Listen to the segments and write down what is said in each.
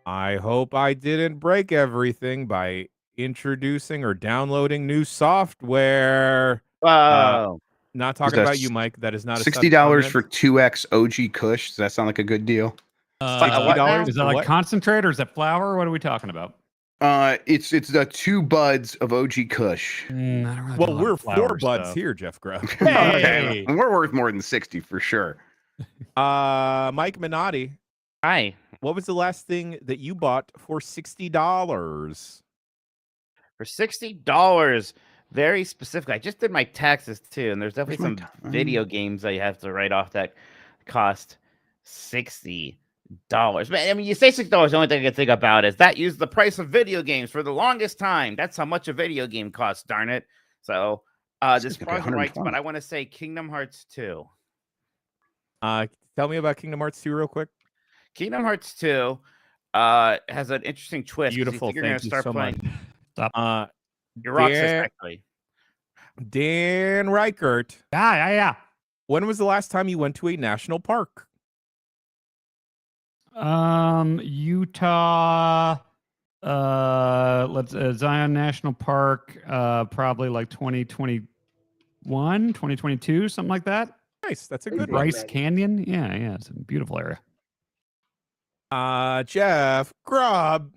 I hope I didn't break everything by introducing or downloading new software. Wow. Not talking about you, Mike. That is not a $60 for 2X OG Kush. Does that sound like a good deal? $60? Is that like concentrate or is that flour? What are we talking about? It's the 2 buds of OG Kush. Really well, we're 4 buds here, Jeff Grubb. Okay, we're worth more than 60 for sure. Mike Minotti. Hi. What was the last thing that you bought for $60? For $60, very specific. I just did my taxes too, and there's definitely some video games I have to write off that cost $60. But I mean, you say $60. The only thing I can think about is that used the price of video games for the longest time. That's how much a video game costs. Darn it! So this wasn't right, but I want to say Kingdom Hearts 2. Tell me about Kingdom Hearts 2 real quick. Kingdom Hearts 2 has an interesting twist. Beautiful. Thank you so much. Stop. You're Roxas, actually. Dan Reichert. Yeah. When was the last time you went to a national park? Utah. Zion National Park. Probably like 2021, 2022, something like that. Nice. That's a good Bryce one. Canyon. Yeah. It's a beautiful area. Jeff Grubb.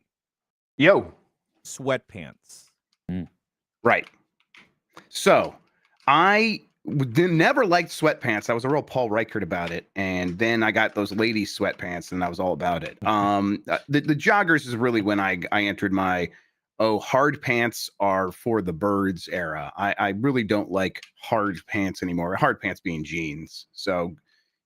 Yo. Sweatpants. Right. So I never liked sweatpants. I was a real Paul Reichert about it. And then I got those ladies sweatpants and I was all about it. The joggers is really when I entered my, hard pants are for the birds era. I really don't like hard pants anymore. Hard pants being jeans. So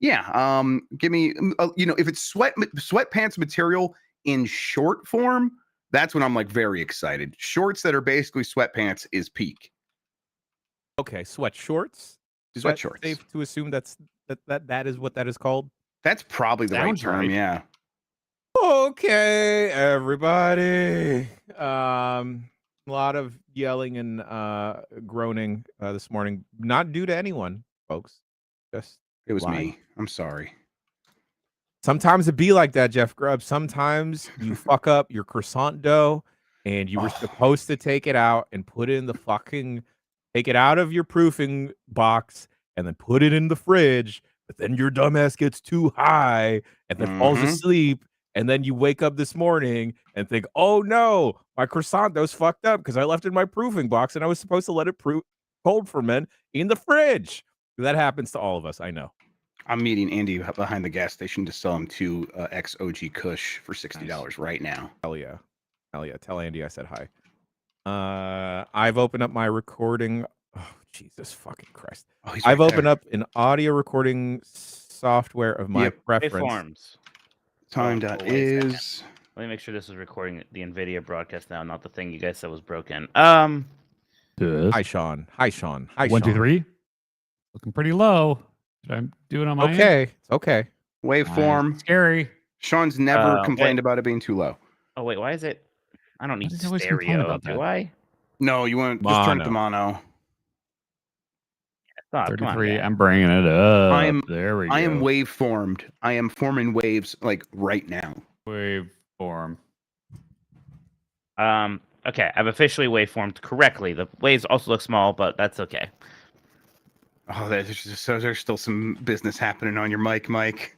yeah, give me, if it's sweatpants material in short form, that's when I'm like very excited. Shorts that are basically sweatpants is peak. Okay, sweat shorts. Sweat shorts. Safe to assume that is what that is called. That's probably the right term. Yeah. Okay, everybody. A lot of yelling and groaning this morning. Not due to anyone, folks. Just it was me. I'm sorry. Sometimes it be like that, Jeff Grubb. Sometimes you fuck up your croissant dough and you were supposed to take it out and put it in the take it out of your proofing box and then put it in the fridge. But then your dumbass gets too high and then falls asleep. And then you wake up this morning and think, oh no, my croissant dough's fucked up because I left it in my proofing box and I was supposed to let it cold ferment in the fridge. That happens to all of us, I know. I'm meeting Andy behind the gas station to sell him 2 XOG Kush for $60 right now. Hell yeah. Tell Andy I said hi. I've opened up my recording. Oh, Jesus fucking Christ. I've opened up an audio recording software of my preference. Waveforms. Time.is. Let me make sure this is recording the NVIDIA broadcast now, not the thing you guys said was broken. Hi, Sean. 1, 2, 3. Looking pretty low. I'm doing on my end. It's okay. Waveform. Scary. Sean's never complained about it being too low. Oh wait, why is it? I don't need stereo. Do I? No, you want just turn it to mono. 33. I'm bringing it up. There we go. I am waveformed. I am forming waves like right now. Waveform. Okay, I've officially waveformed correctly. The waves also look small, but that's okay. Oh, there's still some business happening on your mic, Mike.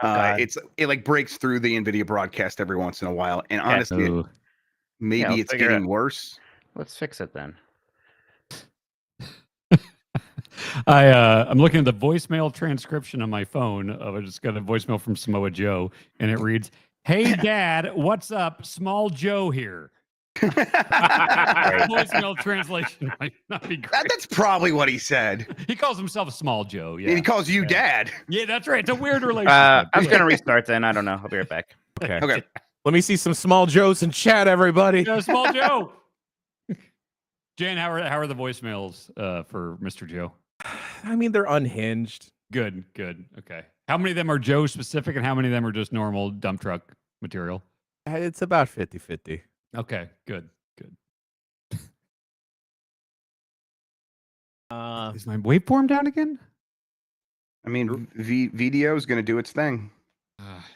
It like breaks through the NVIDIA broadcast every once in a while, and honestly, maybe it's getting worse. Let's fix it then. I'm looking at the voicemail transcription on my phone. I just got a voicemail from Samoa Joe, and it reads, "Hey, Dad, what's up? Small Joe here." Voicemail translation might not be great. That's probably what he said. He calls himself Small Joe. Yeah, and he calls you Dad. Yeah, that's right. It's a weird relationship. I was gonna restart then. I don't know. I'll be right back. Okay. Let me see some Small Joes in chat, everybody. Yeah, Small Joe. Jan, how are the voicemails for Mr. Joe? I mean, they're unhinged. Good. Okay. How many of them are Joe specific and how many of them are just normal dump truck material? It's about 50-50. Okay, good. Is my waveform down again? I mean, video is going to do its thing.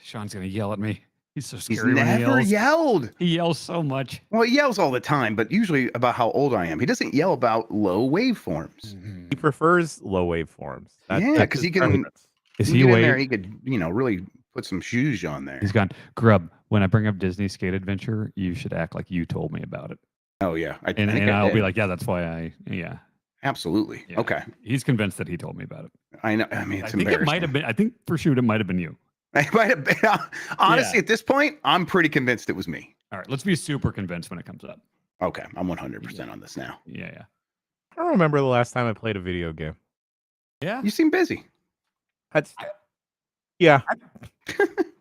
Sean's going to yell at me. He's so He's scary when he never yells. yelled. He yells so much. Well, he yells all the time, but usually about how old I am. He doesn't yell about low waveforms. He prefers low waveforms. Yeah, that's 'cause his he can- preference. Is You he get in away? there, he could, really put some shoes on there. He's gone. Grub, when I bring up Disney Skate Adventure, you should act like you told me about it. Oh yeah, I And, think and I I'll did. be like, yeah, that's why yeah. Absolutely. Yeah. Okay. He's convinced that he told me about it. I know. I mean, it's I think it might have been, I think for shoot, it might have been you. It might have been. Honestly, at this point, I'm pretty convinced it was me. All right, let's be super convinced when it comes up. Okay, I'm 100% on this now. Yeah. I don't remember the last time I played a video game. Yeah. You seem busy. Yeah.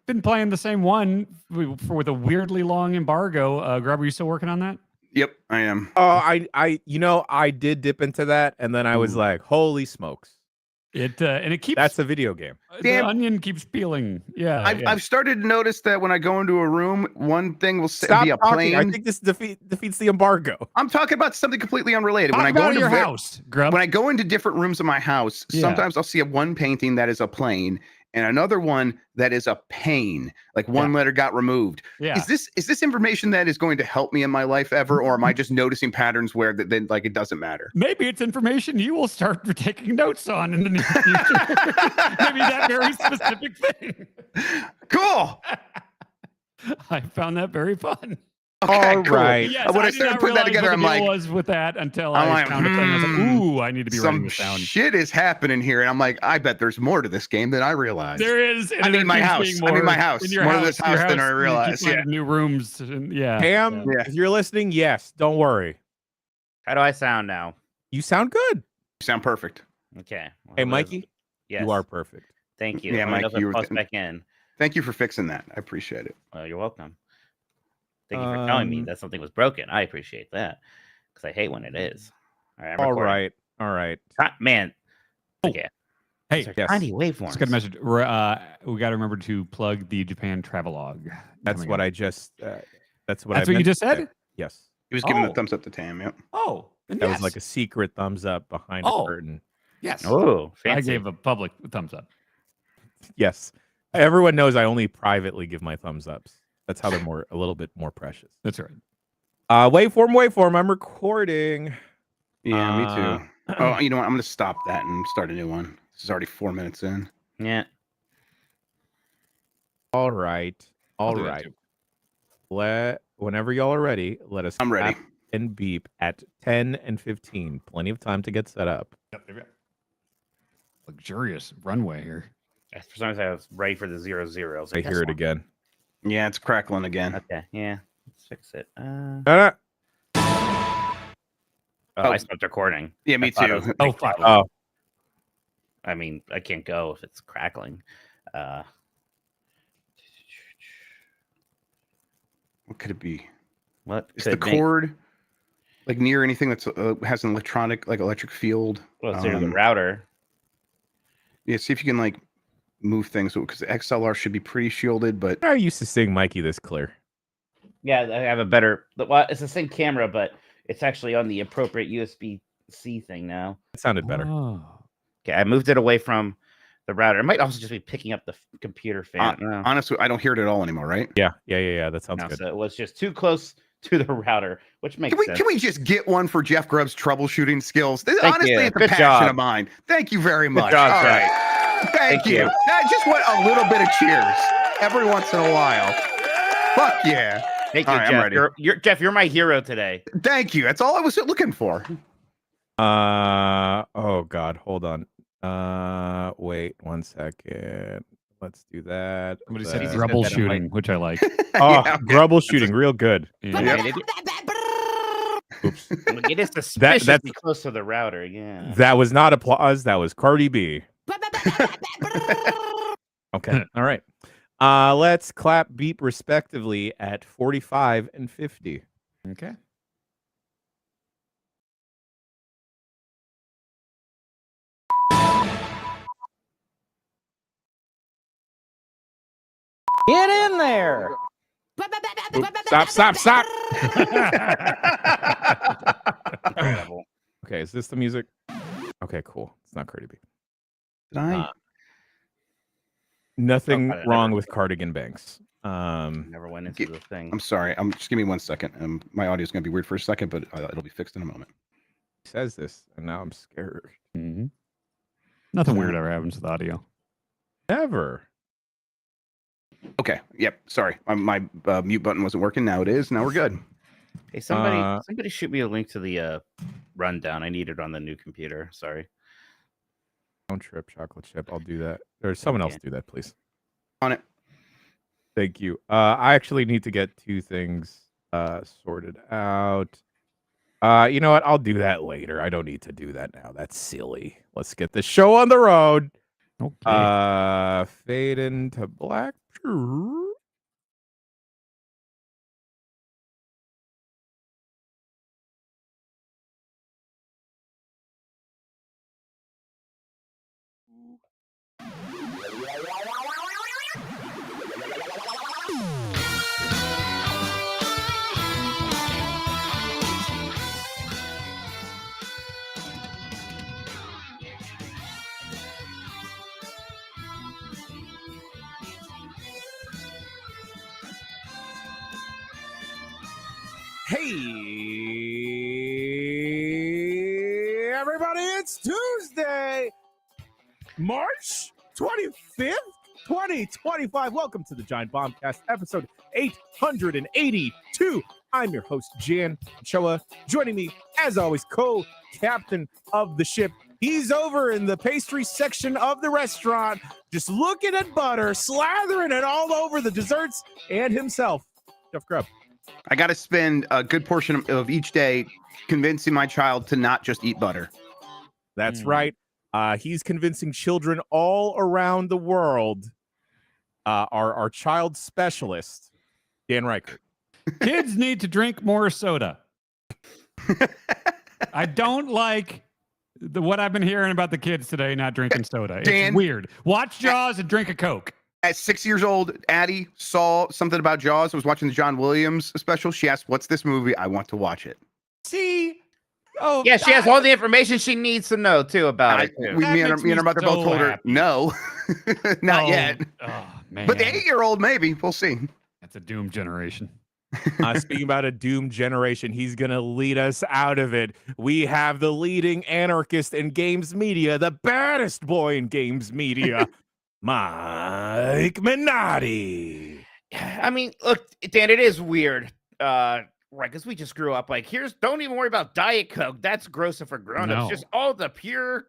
Been playing the same one with a weirdly long embargo. Grub, are you still working on that? Yep, I am. Oh, I did dip into that, and then I was Ooh. like, "Holy smokes!" And it keeps That's a video game. the Damn. onion keeps peeling. Yeah, I've started to notice that when I go into a room, one thing will Stop be a talking. plane. I think this defeats the embargo. I'm talking about something completely unrelated. Talk When I go about into your ver- house, Grub. when I go into different rooms of my house, Yeah. sometimes I'll see one painting that is a plane and another one that is a pane, like one letter got removed. Yeah. Is this information that is going to help me in my life ever, or am I just noticing patterns where then like it doesn't matter? Maybe it's information you will start taking notes on in the near future. Maybe that very specific thing. Cool. I found that very fun. Okay, All cool. right. Yes, When I did started not putting that realize together, what I'm the like, deal was with that until I'm I like, found a thing. I was like, ooh, I need to be writing some this down. shit is happening here, and I'm like, I bet there's more to this game than I realized. There is. And I there mean, my keeps house. being I mean, more my house. in your More to this your house than I you keep realized, finding yeah. New rooms. And, yeah. Pam, Yeah. if you're listening, yes, don't worry. How do I sound now? You sound good. You sound perfect. Okay. Well, Hey, what is- Mikey, Yes. you are perfect. Thank you. Yeah, Let me know Mike, if it you were pops th- back in. Thank you for fixing that. I appreciate it. Oh, you're welcome. Thank you for telling me that something was broken. I appreciate that because I hate when it is. All right. I'm All recording. right. Man. Oh. Okay. Hey, These are yes. tiny let's waveforms. get a message. We got to remember to plug the Japan travelogue. That's coming what up. I just. That's what That's I what you meant just to say. said? Yes. He was giving Oh. a thumbs up to Tam. Yep. Oh, then That yes. was like a secret thumbs up behind Oh. a curtain. yes. Oh, I fancy. gave a public thumbs up. Yes. Everyone knows I only privately give my thumbs ups. That's how they're a little bit more precious. That's right. Waveform. I'm recording. Yeah, me too. Oh, you know what? I'm going to stop that and start a new one. This is already 4 minutes in. Yeah. All right. I'll do that too. Whenever y'all are ready, let us I'm ready. clap and beep at 10 and 15. Plenty of time to get set up. Yep. Luxurious runway here. For some reason, I was ready for the 0-0. was I like, hear it that's again. Yeah, it's crackling again. not- Okay. Yeah. Let's fix it. Uh, I stopped recording. Yeah, me I thought it too. was a Oh, big fuck. problem. Oh, I mean, I can't go if it's crackling. What could it be? What Is the could make- cord like near anything that's has an electric field? Well, it's near the Um, router. Yeah, see if you can like move things because the XLR should be pretty shielded, but I used to sing Mikey this clear. Yeah, I have a better. Well, it's the same camera, but it's actually on the appropriate USB-C thing now. It sounded better. Oh. Okay, I moved it away from the router. It might also just be picking up the computer fan. No. honestly, I don't hear it at all anymore, right? Yeah. That sounds No, good. so it was just too close to the router, which makes sense. Can we just get one for Jeff Grubb's troubleshooting skills? Honestly, you. it's a Good passion job. of mine. Thank you very much. job, All Jeff. right. Thank Thank you. you. I just want a little bit of cheers every once in a while. Fuck yeah. Thank you, All right, I'm Jeff. ready. You're Jeff. You're my hero today. Thank you. That's all I was looking for. Oh God, hold on. Wait 1 second. Let's do that. Somebody that. said Jesus. troubleshooting, which I like. Oh, Yeah. grubble shooting, real good. Yeah. Yeah, Oops. it is suspiciously that's- close to the router. Yeah. That was not applause. That was Cardi B. Okay. All right. Let's clap beep respectively at 45 and 50. Okay. Get in there. Stop. Incredible. Okay, is this the music? Okay, cool. It's not Cardi B. Did I? Nothing I wrong never- with cardigan banks. Never went into the thing. I'm sorry. Just give me 1 second. My audio is going to be weird for a second, but it'll be fixed in a moment. Says this, and now I'm scared. Mhm. Nothing weird ever happens with audio. Never. Okay. Yep. Sorry. My mute button wasn't working. Now it is. Now we're good. Hey, somebody shoot me a link to the rundown. I need it on the new computer. Sorry. Don't trip, chocolate chip. I'll do that. Or someone else do that, please. On it. Thank you. I actually need to get 2 things sorted out. You know what? I'll do that later. I don't need to do that now. That's silly. Let's get the show on the road. Okay. Fade into black. Hey, everybody, it's Tuesday, March 25th, 2025. Welcome to the Giant Bombcast, episode 882. I'm your host, Jan Choa. Joining me, as always, co-captain of the ship. He's over in the pastry section of the restaurant, just looking at butter, slathering it all over the desserts, and himself, Jeff Grubb. I got to spend a good portion of each day convincing my child to not just eat butter. That's right. He's convincing children all around the world. Our child specialist, Dan Reichert. Kids need to drink more soda. I don't like what I've been hearing about the kids today not drinking soda. Dan, it's weird. Watch Jaws and drink a Coke. At 6 years old, Addie saw something about Jaws. I was watching the John Williams special. She asked, "What's this movie? I want to watch it." See? Oh, Yeah, she has all the information she needs to know too about it. Too. Me and her mother both told her, "No, not yet." Oh, man. But the 8-year-old, maybe. We'll see. That's a doomed generation. Speaking about a doomed generation, he's going to lead us out of it. We have the leading anarchist in games media, the baddest boy in games media, Mike Minotti. I mean, look, Dan, it is weird, right? Because we just grew up like, don't even worry about Diet Coke. That's gross for grown-ups. No. Just all the pure,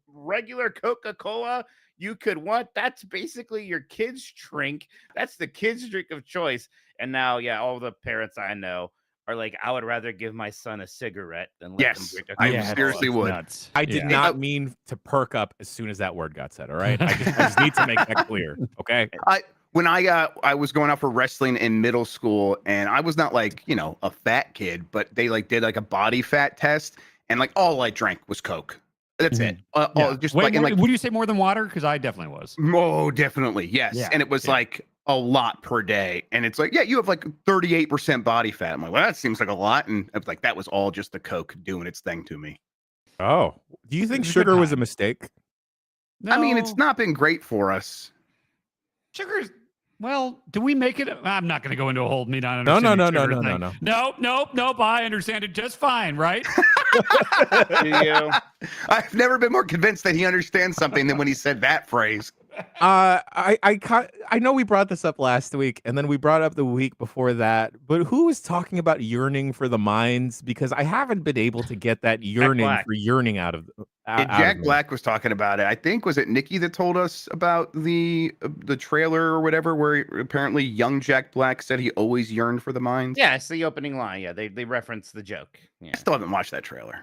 regular Coca-Cola you could want. That's basically your kid's drink. That's the kid's drink of choice. And now, yeah, all the parents I know are like, I would rather give my son a cigarette than let them drink a I Coca-Cola. seriously would. Nuts. I did not mean to perk up as soon as that word got said, all right? I just need to make that clear, okay? When I was going out for wrestling in middle school, and I was not like, a fat kid, but they did a body fat test, and all I drank was Coke. That's it. Just Wait, would you say more than water? Because I definitely was. Oh, definitely. Yes. Yeah, And it was a lot per day. And it's you have 38% body fat. I'm like, well, that seems like a lot. And I was like, that was all just the Coke doing its thing to me. Oh, do you think It was a good sugar was a time. mistake? No. I mean, it's not been great for us. Sugar's. Well, do we make it? I'm not going to go into a whole me not No. understanding sugar thing. Nope. I understand it just fine, right? Do you? I've never been more convinced that he understands something than when he said that phrase. I know we brought this up last week, and then we brought up the week before that. But who was talking about yearning for the mines? Because I haven't been able to get that yearning for yearning out of. Jack Black was talking about it. I think was it Nikki that told us about the trailer or whatever, where apparently young Jack Black said he always yearned for the mines. Yeah, it's the opening line. Yeah, they reference the joke. Yeah. I still haven't watched that trailer.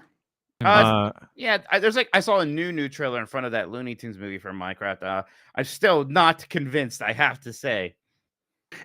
Yeah, there's I saw a new trailer in front of that Looney Tunes movie for Minecraft. I'm still not convinced, I have to say.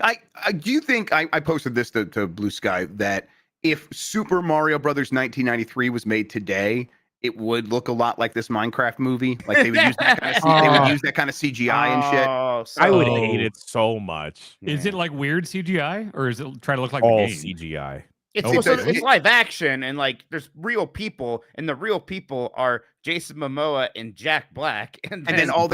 I do you think I posted this to Blue Sky that if Super Mario Brothers 1993 was made today, it would look a lot like this Minecraft movie. Like they would use that kind of they would use that kind of CGI and shit. I would hate it so much. Is it weird CGI, or is it try to look like All the game? CGI? it's live action, and like there's real people, and the real people are Jason Momoa and Jack Black, and then all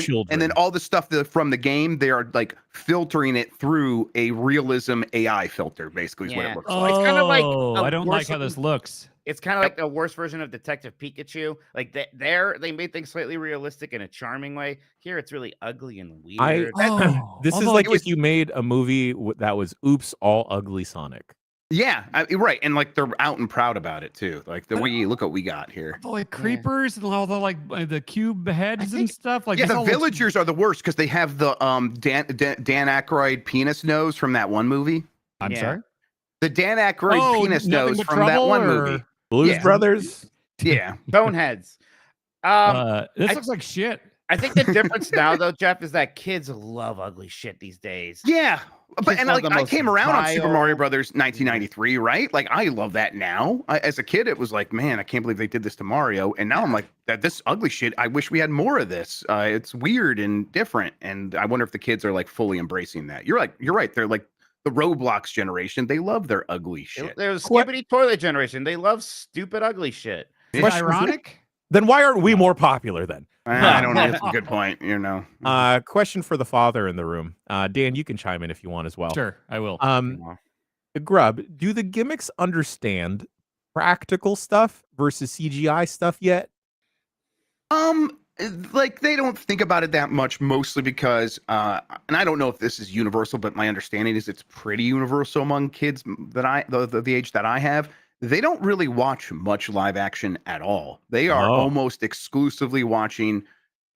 the stuff from the game, they are like filtering it through a realism AI filter, basically is what it looks like. It's kind of like I don't like how this looks. It's kind of like the worst version of Detective Pikachu. Like they made things slightly realistic in a charming way. Here, it's really ugly and weird. This is like if you made a movie that was Oops, all ugly Sonic. Yeah, right, and like they're out and proud about it too. Like look what we got here. The like creepers and all the like the cube heads and stuff. Like the villagers are the worst because they have the Dan Aykroyd penis nose from that one movie. I'm sorry. The Dan Aykroyd penis nose from that one movie. Blues Brothers. Yeah, Boneheads. This looks like shit. I think the difference now, though, Jeff, is that kids love ugly shit these days. Yeah, but I came around on Super Mario Brothers 1993, right? Like I love that now. As a kid, it was like, man, I can't believe they did this to Mario, and now I'm like, this ugly shit. I wish we had more of this. It's weird and different, and I wonder if the kids are like fully embracing that. You're right. They're like the Roblox generation. They love their ugly shit. There's Skibbity Toilet generation. They love stupid ugly shit. Is it ironic? Then why aren't we more popular then? I don't know. That's a good point. Question for the father in the room. Dan, you can chime in if you want as well. Sure, I will. Grub, do the gimmicks understand practical stuff versus CGI stuff yet? Like they don't think about it that much, mostly because and I don't know if this is universal, but my understanding is it's pretty universal among kids that the age that I have. They don't really watch much live action at all. They are almost exclusively watching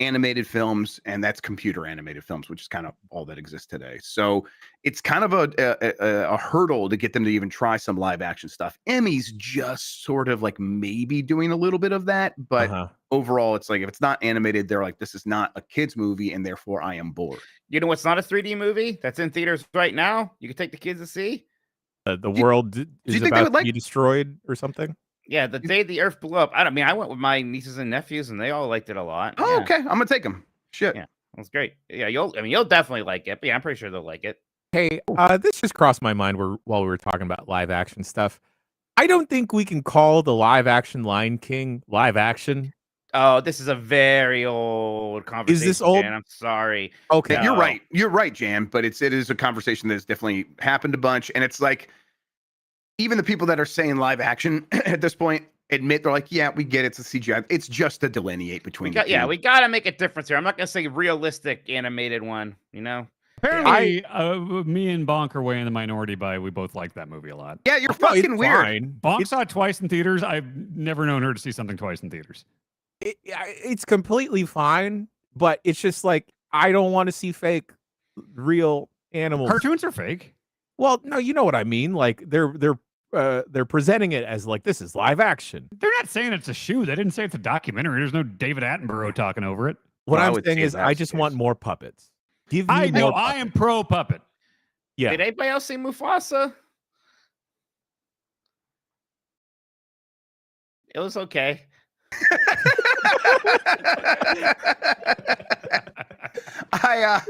animated films, and that's computer animated films, which is kind of all that exists today. So it's kind of a hurdle to get them to even try some live action stuff. Emmy's just sort of like maybe doing a little bit of that, but overall, it's like if it's not animated, they're like, this is not a kid's movie, and therefore I am bored. You know what's not a 3D movie that's in theaters right now? You can take the kids to see. The world is about to be destroyed or something. Yeah, the day the Earth blew up. I went with my nieces and nephews, and they all liked it a lot. Oh, okay. I'm gonna take them. Shit. Yeah, that's great. Yeah, you'll definitely like it. But yeah, I'm pretty sure they'll like it. Hey, this just crossed my mind while we were talking about live action stuff. I don't think we can call the live action Lion King live action. Oh, this is a very old conversation. Is this old? Jan, I'm sorry. Okay, You're right. You're right, Jan. But it is a conversation that's definitely happened a bunch, and it's like even the people that are saying live action at this point admit they're like, yeah, we get it's a CGI. It's just to delineate between the two. Yeah, we got to make a difference here. I'm not gonna say realistic animated one. You know. Apparently, me and Bonk are way in the minority by we both like that movie a lot. Yeah, you're fucking weird. Fine. Bonk saw it twice in theaters. I've never known her to see something twice in theaters. It's completely fine, but it's just like I don't want to see fake, real animals. Cartoons are fake. Well, no, you know what I mean. Like they're presenting it as like this is live action. They're not saying it's a shoe. They didn't say it's a documentary. There's no David Attenborough talking over it. What I'm saying is I just want more puppets. Give me more puppets. I am pro puppet. Yeah. Did anybody else see Mufasa? It was okay. Yeah,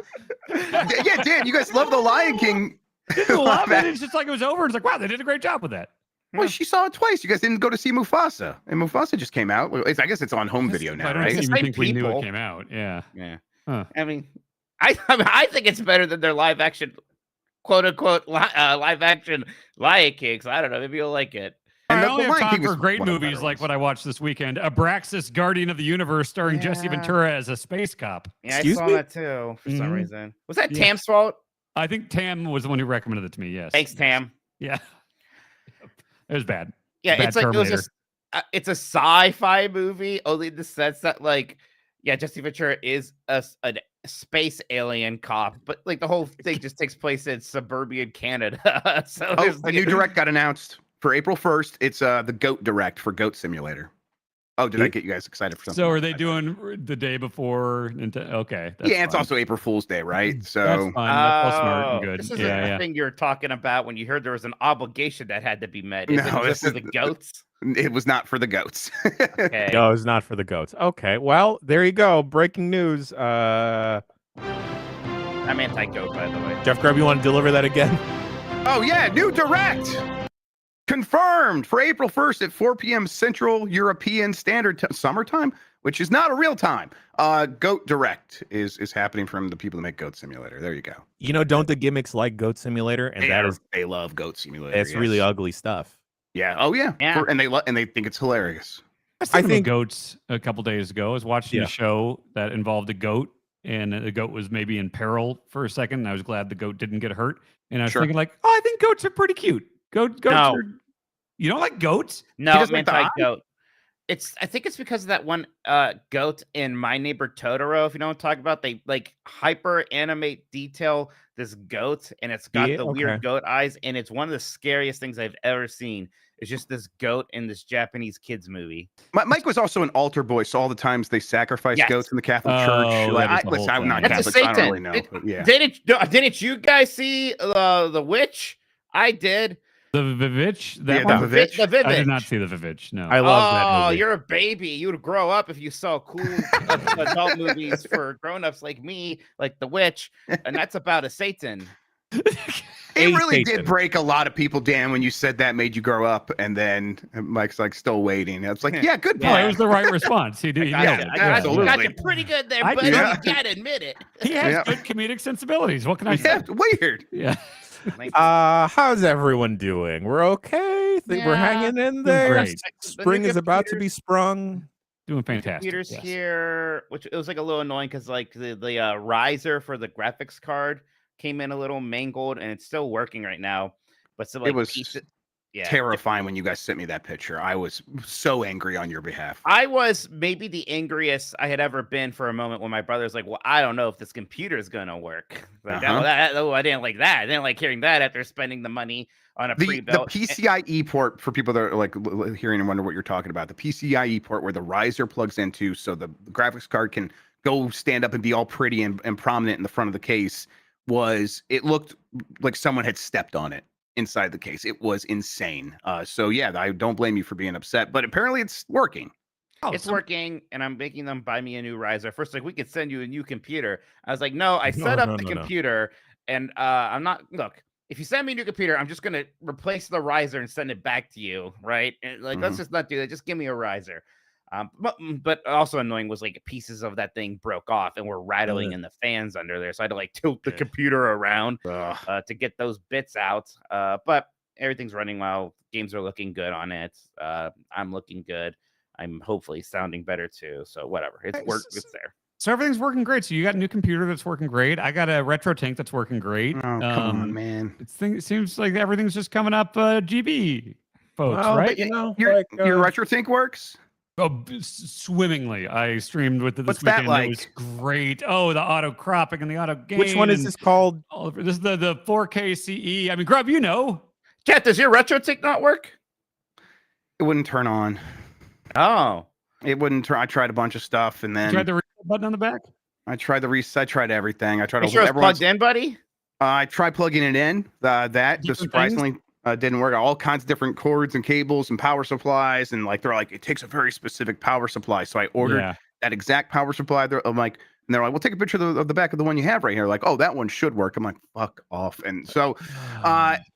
Dan, you guys love the Lion King. Love it. It's just like it was over. It's like, wow, they did a great job with that. Well, she saw it twice. You guys didn't go to see Mufasa, and Mufasa just came out. I guess it's on home video now, I don't right? even think we knew it came out. Yeah. Huh. I mean, I think it's better than their live action, quote unquote, live action Lion King. So I don't know. Maybe you'll like it. I only have time for great movies like what I watched this weekend. Abraxas, Guardian of the Universe, starring Jesse Ventura as a space cop. Yeah, I saw that too for some reason. Was that Tam's fault? I think Tam was the one who recommended it to me. Yes. Thanks, Tam. Yeah. It was bad. Yeah, bad it's like it's a sci-fi movie, only in the sense that Jesse Ventura is a space alien cop, but like the whole thing just takes place in suburban Canada. So a new direct got announced for April 1st. It's the Goat Direct for Goat Simulator. Oh, did I get you guys excited for something? So are they doing the day before? Okay. Yeah, it's also April Fool's Day, right? So that's fine. That's all smart and good. This is the thing you're talking about when you heard there was an obligation that had to be met. Is it just for the goats? It was not for the goats. Okay. No, it's not for the goats. Okay, well, there you go. Breaking news. I'm anti-goat, by the way. Jeff Grubb, you want to deliver that again? Oh, yeah, new direct. confirmed for April 1st at 4 p.m. Central European Standard Summertime, which is not a real time. Goat Direct is happening from the people that make Goat Simulator. There you go. You know, don't the gimmicks like Goat Simulator? And They love Goat Simulator. It's really ugly stuff. Yeah. Oh yeah. Yeah. And they think it's hilarious. I think goats a couple days ago. I was watching a show that involved a goat, and the goat was maybe in peril for a second. And I was glad the goat didn't get hurt. And I was thinking, like, oh, I think goats are pretty cute. Goats are. You don't like goats? No, I'm anti-goat. I think it's because of that one goat in My Neighbor Totoro. If you know what I'm talking about, they like hyper animate detail this goat, and it's got the weird goat eyes, and it's one of the scariest things I've ever seen. It's just this goat in this Japanese kids movie. Mike was also an altar boy, so all the times they sacrifice goats in the Catholic Church. Listen, I'm not Catholic, so I don't really know. Didn't you guys see the witch? I did. The Vivitch? The Vivitch? I did not see the Vivitch, no. I love that movie. Oh, you're a baby. You would grow up if you saw cool adult movies for grown-ups like me, like The Witch, and that's about a Satan. It really did break a lot of people, Dan, when you said that made you grow up, and then Mike's like still waiting. It's like, yeah, good point. It was the right response. He did. I got you pretty good there, but you gotta admit it. He has good comedic sensibilities. What can I say? Weird. Yeah. How's everyone doing? We're okay. Think we're hanging in there. Great. Spring is about to be sprung. Doing fantastic. Computers here, which it was like a little annoying because like the riser for the graphics card came in a little mangled, and it's still working right now. But so like it was terrifying when you guys sent me that picture. I was so angry on your behalf. I was maybe the angriest I had ever been for a moment when my brother's like, well, I don't know if this computer is going to work. Like, I didn't like that. I didn't like hearing that after spending the money on a pre-built. The PCIe port, for people that are like hearing and wonder what you're talking about, the PCIe port where the riser plugs into so the graphics card can go stand up and be all pretty and prominent in the front of the case, it looked like someone had stepped on it inside the case. It was insane. So yeah, I don't blame you for being upset, but apparently it's working. It's working, and I'm making them buy me a new riser. First, like, we could send you a new computer. I was like, no, I set up the computer, and I'm not. Look, if you send me a new computer, I'm just gonna replace the riser and send it back to you, right? And like, let's just not do that. Just give me a riser. But also annoying was like pieces of that thing broke off and were rattling in the fans under there. So I had to like tilt the computer around to get those bits out. But everything's running well. Games are looking good on it. I'm looking good. I'm hopefully sounding better too. So whatever. It's there. So everything's working great. So you got a new computer that's working great. I got a RetroTink that's working great. Oh, come on, man. It seems like everything's just coming up GB, folks, right? You know, your RetroTink works? Oh, swimmingly. I streamed with it this weekend. It was great. Oh, the auto cropping and the auto game. Which one is this called? This is the 4K CE. I mean, Grub, you know. Cat, does your RetroTink not work? It wouldn't turn on. Oh. It wouldn't turn. I tried a bunch of stuff, and then you tried the reset button on the back. I tried the reset. I tried everything. I tried. Sure it's plugged in, buddy. I tried plugging it in. That just surprisingly didn't work. All kinds of different cords and cables and power supplies, and like they're like, it takes a very specific power supply. So I ordered that exact power supply. I'm like, and they're like, well, take a picture of the back of the one you have right here. Like, oh, that one should work. I'm like, fuck off. And so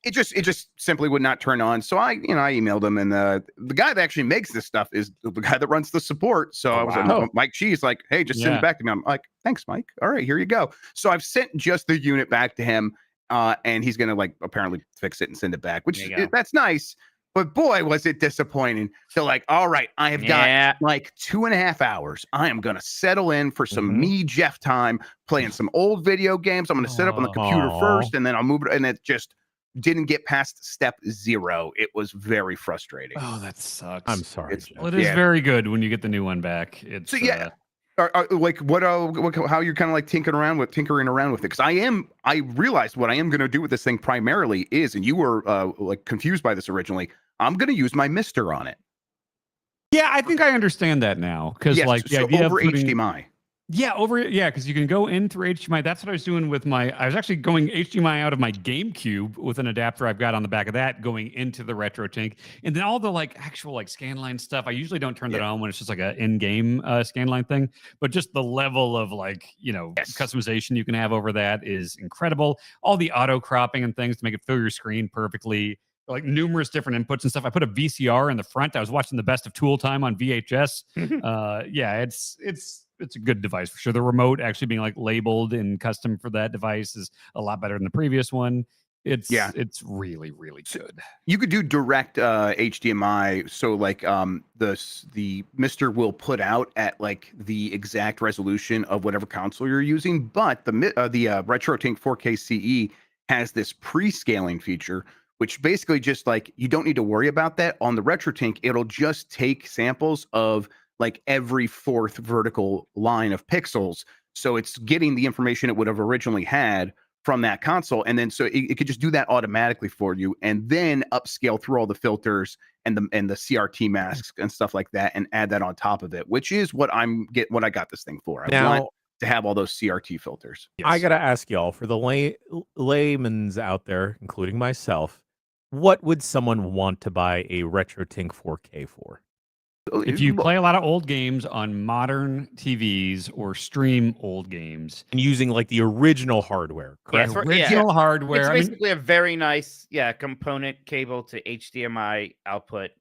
it just simply would not turn on. So I emailed them, and the guy that actually makes this stuff is the guy that runs the support. So I was like, Mike Cheese, like, hey, just send it back to me. I'm like, thanks, Mike. All right, here you go. So I've sent just the unit back to him, and he's gonna like apparently fix it and send it back, which that's nice. But boy, was it disappointing. So like, all right, I have got like 2.5 hours. I am going to settle in for some me, Jeff time, playing some old video games. I'm going to set up on the computer first, and then I'll move it. And it just didn't get past step 0. It was very frustrating. Oh, that sucks. I'm sorry. Well, it is very good when you get the new one back. It's so like how you're kind of like tinkering around with it, because I realized what I am going to do with this thing primarily is, and you were like confused by this originally, I'm going to use my Mister on it. Yeah, I think I understand that now, because like the idea over of putting, HDMI. Because you can go in through HDMI. That's what I was doing with I was actually going HDMI out of my GameCube with an adapter I've got on the back of that going into the RetroTink. And then all the like actual like scanline stuff, I usually don't turn that on when it's just like an in-game scanline thing. But just the level of like, customization you can have over that is incredible. All the auto cropping and things to make it fill your screen perfectly. like numerous different inputs and stuff. I put a VCR in the front. I was watching the best of Tool Time on VHS. Yeah, it's a good device for sure. The remote actually being like labeled and custom for that device is a lot better than the previous one. It's really, really good. You could do direct HDMI, so like the Mister will put out at like the exact resolution of whatever console you're using, but the RetroTink 4K CE has this pre-scaling feature, which basically just like you don't need to worry about that on the RetroTink. It'll just take samples of like every fourth vertical line of pixels, so it's getting the information it would have originally had from that console, and then so it could just do that automatically for you, and then upscale through all the filters and the CRT masks and stuff like that, and add that on top of it, which is what I got this thing for. I want to have all those CRT filters. Yes. I gotta ask y'all, for the layman's out there, including myself, what would someone want to buy a RetroTink 4K for? If you play a lot of old games on modern TVs or stream old games and using like the original hardware, correct? Original hardware. It's basically a very nice, component cable to HDMI output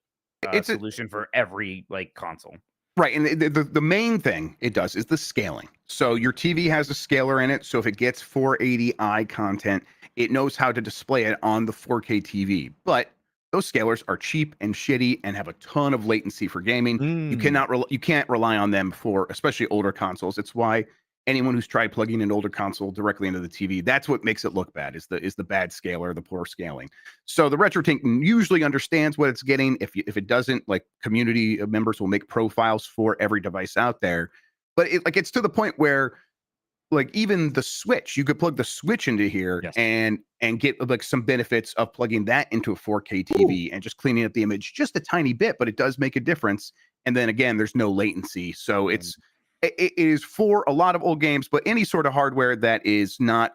solution for every like console. Right, and the main thing it does is the scaling. So your TV has a scaler in it, so if it gets 480i content, it knows how to display it on the 4K TV. But those scalers are cheap and shitty and have a ton of latency for gaming. You can't rely on them for especially older consoles. It's why anyone who's tried plugging an older console directly into the TV, that's what makes it look bad, is the bad scaler, the poor scaling. So the RetroTink usually understands what it's getting. If it doesn't, like, community members will make profiles for every device out there. But it's to the point where, like, even the Switch, you could plug the Switch into here and get like some benefits of plugging that into a 4K TV and just cleaning up the image just a tiny bit, but it does make a difference. And then again, there's no latency. So it is for a lot of old games, but any sort of hardware that is not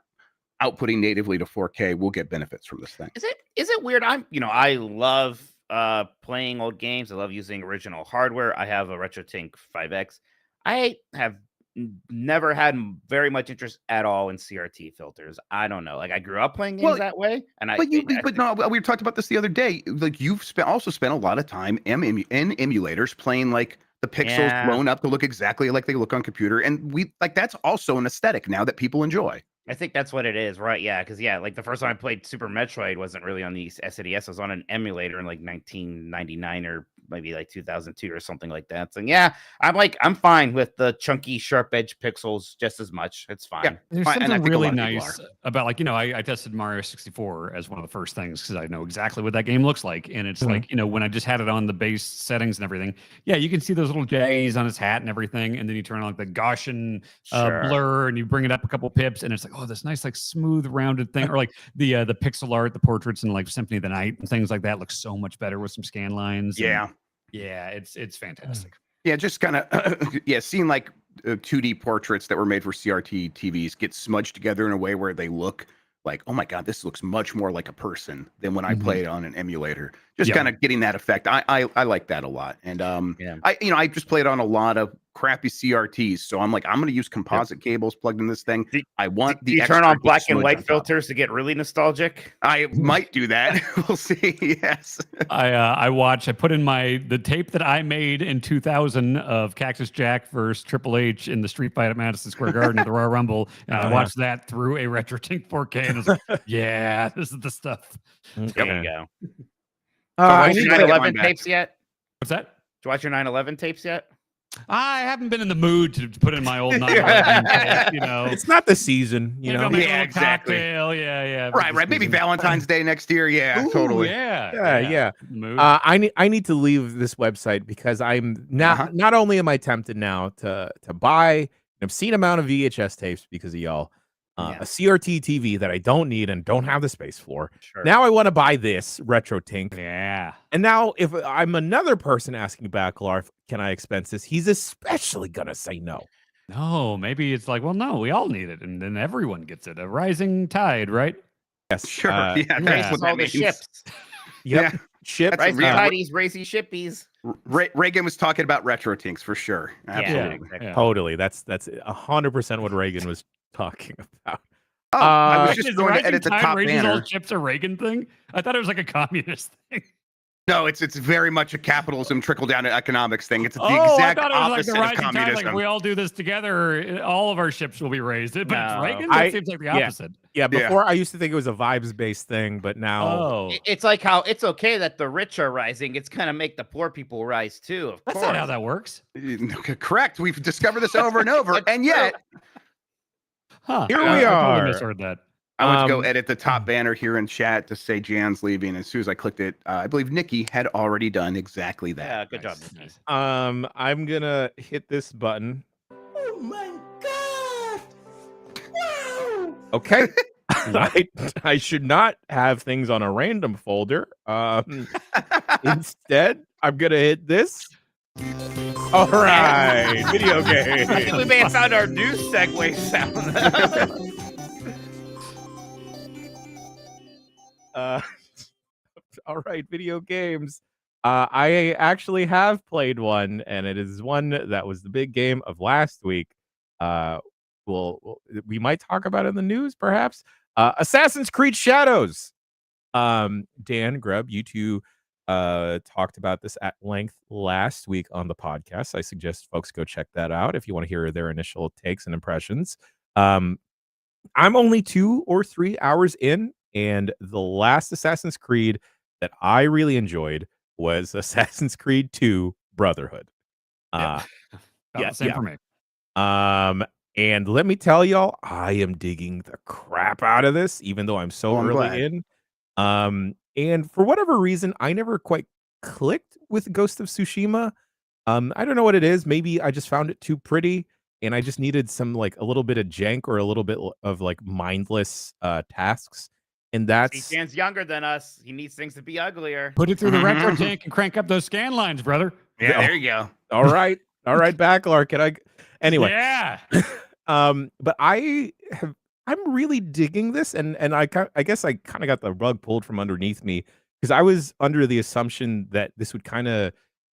outputting natively to 4K will get benefits from this thing. Is it weird? I love playing old games. I love using original hardware. I have a RetroTink 5X. I have never had very much interest at all in CRT filters. I don't know. Like, I grew up playing games that way, and we talked about this the other day. Like, you've also spent a lot of time in emulators playing like the pixels blown up to look exactly like they look on computer, and that's also an aesthetic now that people enjoy. I think that's what it is, right? Yeah, because like the first time I played Super Metroid wasn't really on the SNES. It was on an emulator in like 1999 or maybe like 2002 or something like that. So I'm fine with the chunky, sharp edge pixels just as much. It's fine. Yeah, there's something really nice about, like, I tested Mario 64 as one of the first things because I know exactly what that game looks like, and it's like, when I just had it on the base settings and everything, you can see those little J's on his hat and everything, and then you turn on like the Gaussian blur and you bring it up a couple pips, and it's like, oh, this nice like smooth rounded thing, or like the pixel art, the portraits and like Symphony of the Night and things like that look so much better with some scan lines. It's fantastic. Just kind of seeing like 2D portraits that were made for CRT TVs get smudged together in a way where they look like, oh my god, this looks much more like a person than when I played on an emulator. Just kind of getting that effect. I like that a lot. And I just played on a lot of crappy CRTs, so I'm like, I'm going to use composite cables plugged in this thing. I want you turn on black and white filters to get really nostalgic. I might do that. We'll see. Yes. I put in the tape that I made in 2000 of Cactus Jack versus Triple H in the street fight at Madison Square Garden at the Royal Rumble, and I watched that through a RetroTink 4K, and I was like, this is the stuff. There you go. Watch your 9/11 tapes yet? What's that? Did you watch your 9/11 tapes yet? I haven't been in the mood to put in my old 9/11. It's not the season, exactly. Cocktail, right. Maybe Valentine's Day next year. Ooh, totally. Yeah. I need to leave this website because I'm not only am I tempted now to buy an obscene amount of VHS tapes because of y'all. A CRT TV that I don't need and don't have the space for. Sure. Now I want to buy this RetroTink. Yeah. And now if I'm another person asking Bacalar, can I expense this? He's especially going to say no. No, maybe it's like, well, no, we all need it. And then everyone gets it. A rising tide, right? Yes. Sure. That's what that means. Ships. Yep. Ships. Rising tidies, racy shippies. Reagan was talking about RetroTinks for sure. Absolutely. Totally. That's 100% what Reagan was talking about. Oh, I was Wait, just is going to Rising edit the Tide top raises all banner. ships a Reagan thing? I thought it was like a communist thing. No, it's very much a capitalism trickle down economics thing. It's the I exact thought it was like opposite the of Rising Tide. Like, if communism. we all do this together, all of our ships will be raised. But it's No. Reagan? That seems like the opposite. Yeah, before I used to think it was a vibes-based thing, but now Oh, It's like how it's okay that the rich are rising. It's kind of make the poor people rise too. Of that's course. not how that works. Correct. We've discovered this over and over, and yet Huh. Here we I totally are. misheard that. I went to go Um, edit the top banner here in chat to say Jan's leaving. As soon as I clicked it, I believe Nikki had already done exactly that. Yeah, good Nice, job. Nikki. nice. I'm gonna hit this button. Oh my god! Wow! Okay. I should not have things on a random folder. Instead, I'm gonna hit this. All right, video I think game. we may have found our new segue sound. All right, video games. I actually have played one, and it is one that was the big game of last week. We might talk about it in the news, perhaps. Assassin's Creed Shadows. Dan, Grubb, you two talked about this at length last week on the podcast. I suggest folks go check that out if you want to hear their initial takes and impressions. I'm only 2 or 3 hours in, and the last Assassin's Creed that I really enjoyed was Assassin's Creed 2 Brotherhood. About the same for me. And let me tell y'all, I am digging the crap out of this, even though I'm so I'm early glad. in. And for whatever reason, I never quite clicked with Ghost of Tsushima. I don't know what it is. Maybe I just found it too pretty, and I just needed some like a little bit of jank or a little bit of like mindless tasks. And that's Dan's younger than us. He needs things to be uglier. Put it through the retro tank and crank up those scan lines, brother. Yeah, there you go. all right. All right, Backlar. Can I anyway? Yeah. But I'm really digging this, and I guess I kind of got the rug pulled from underneath me because I was under the assumption that this would kind of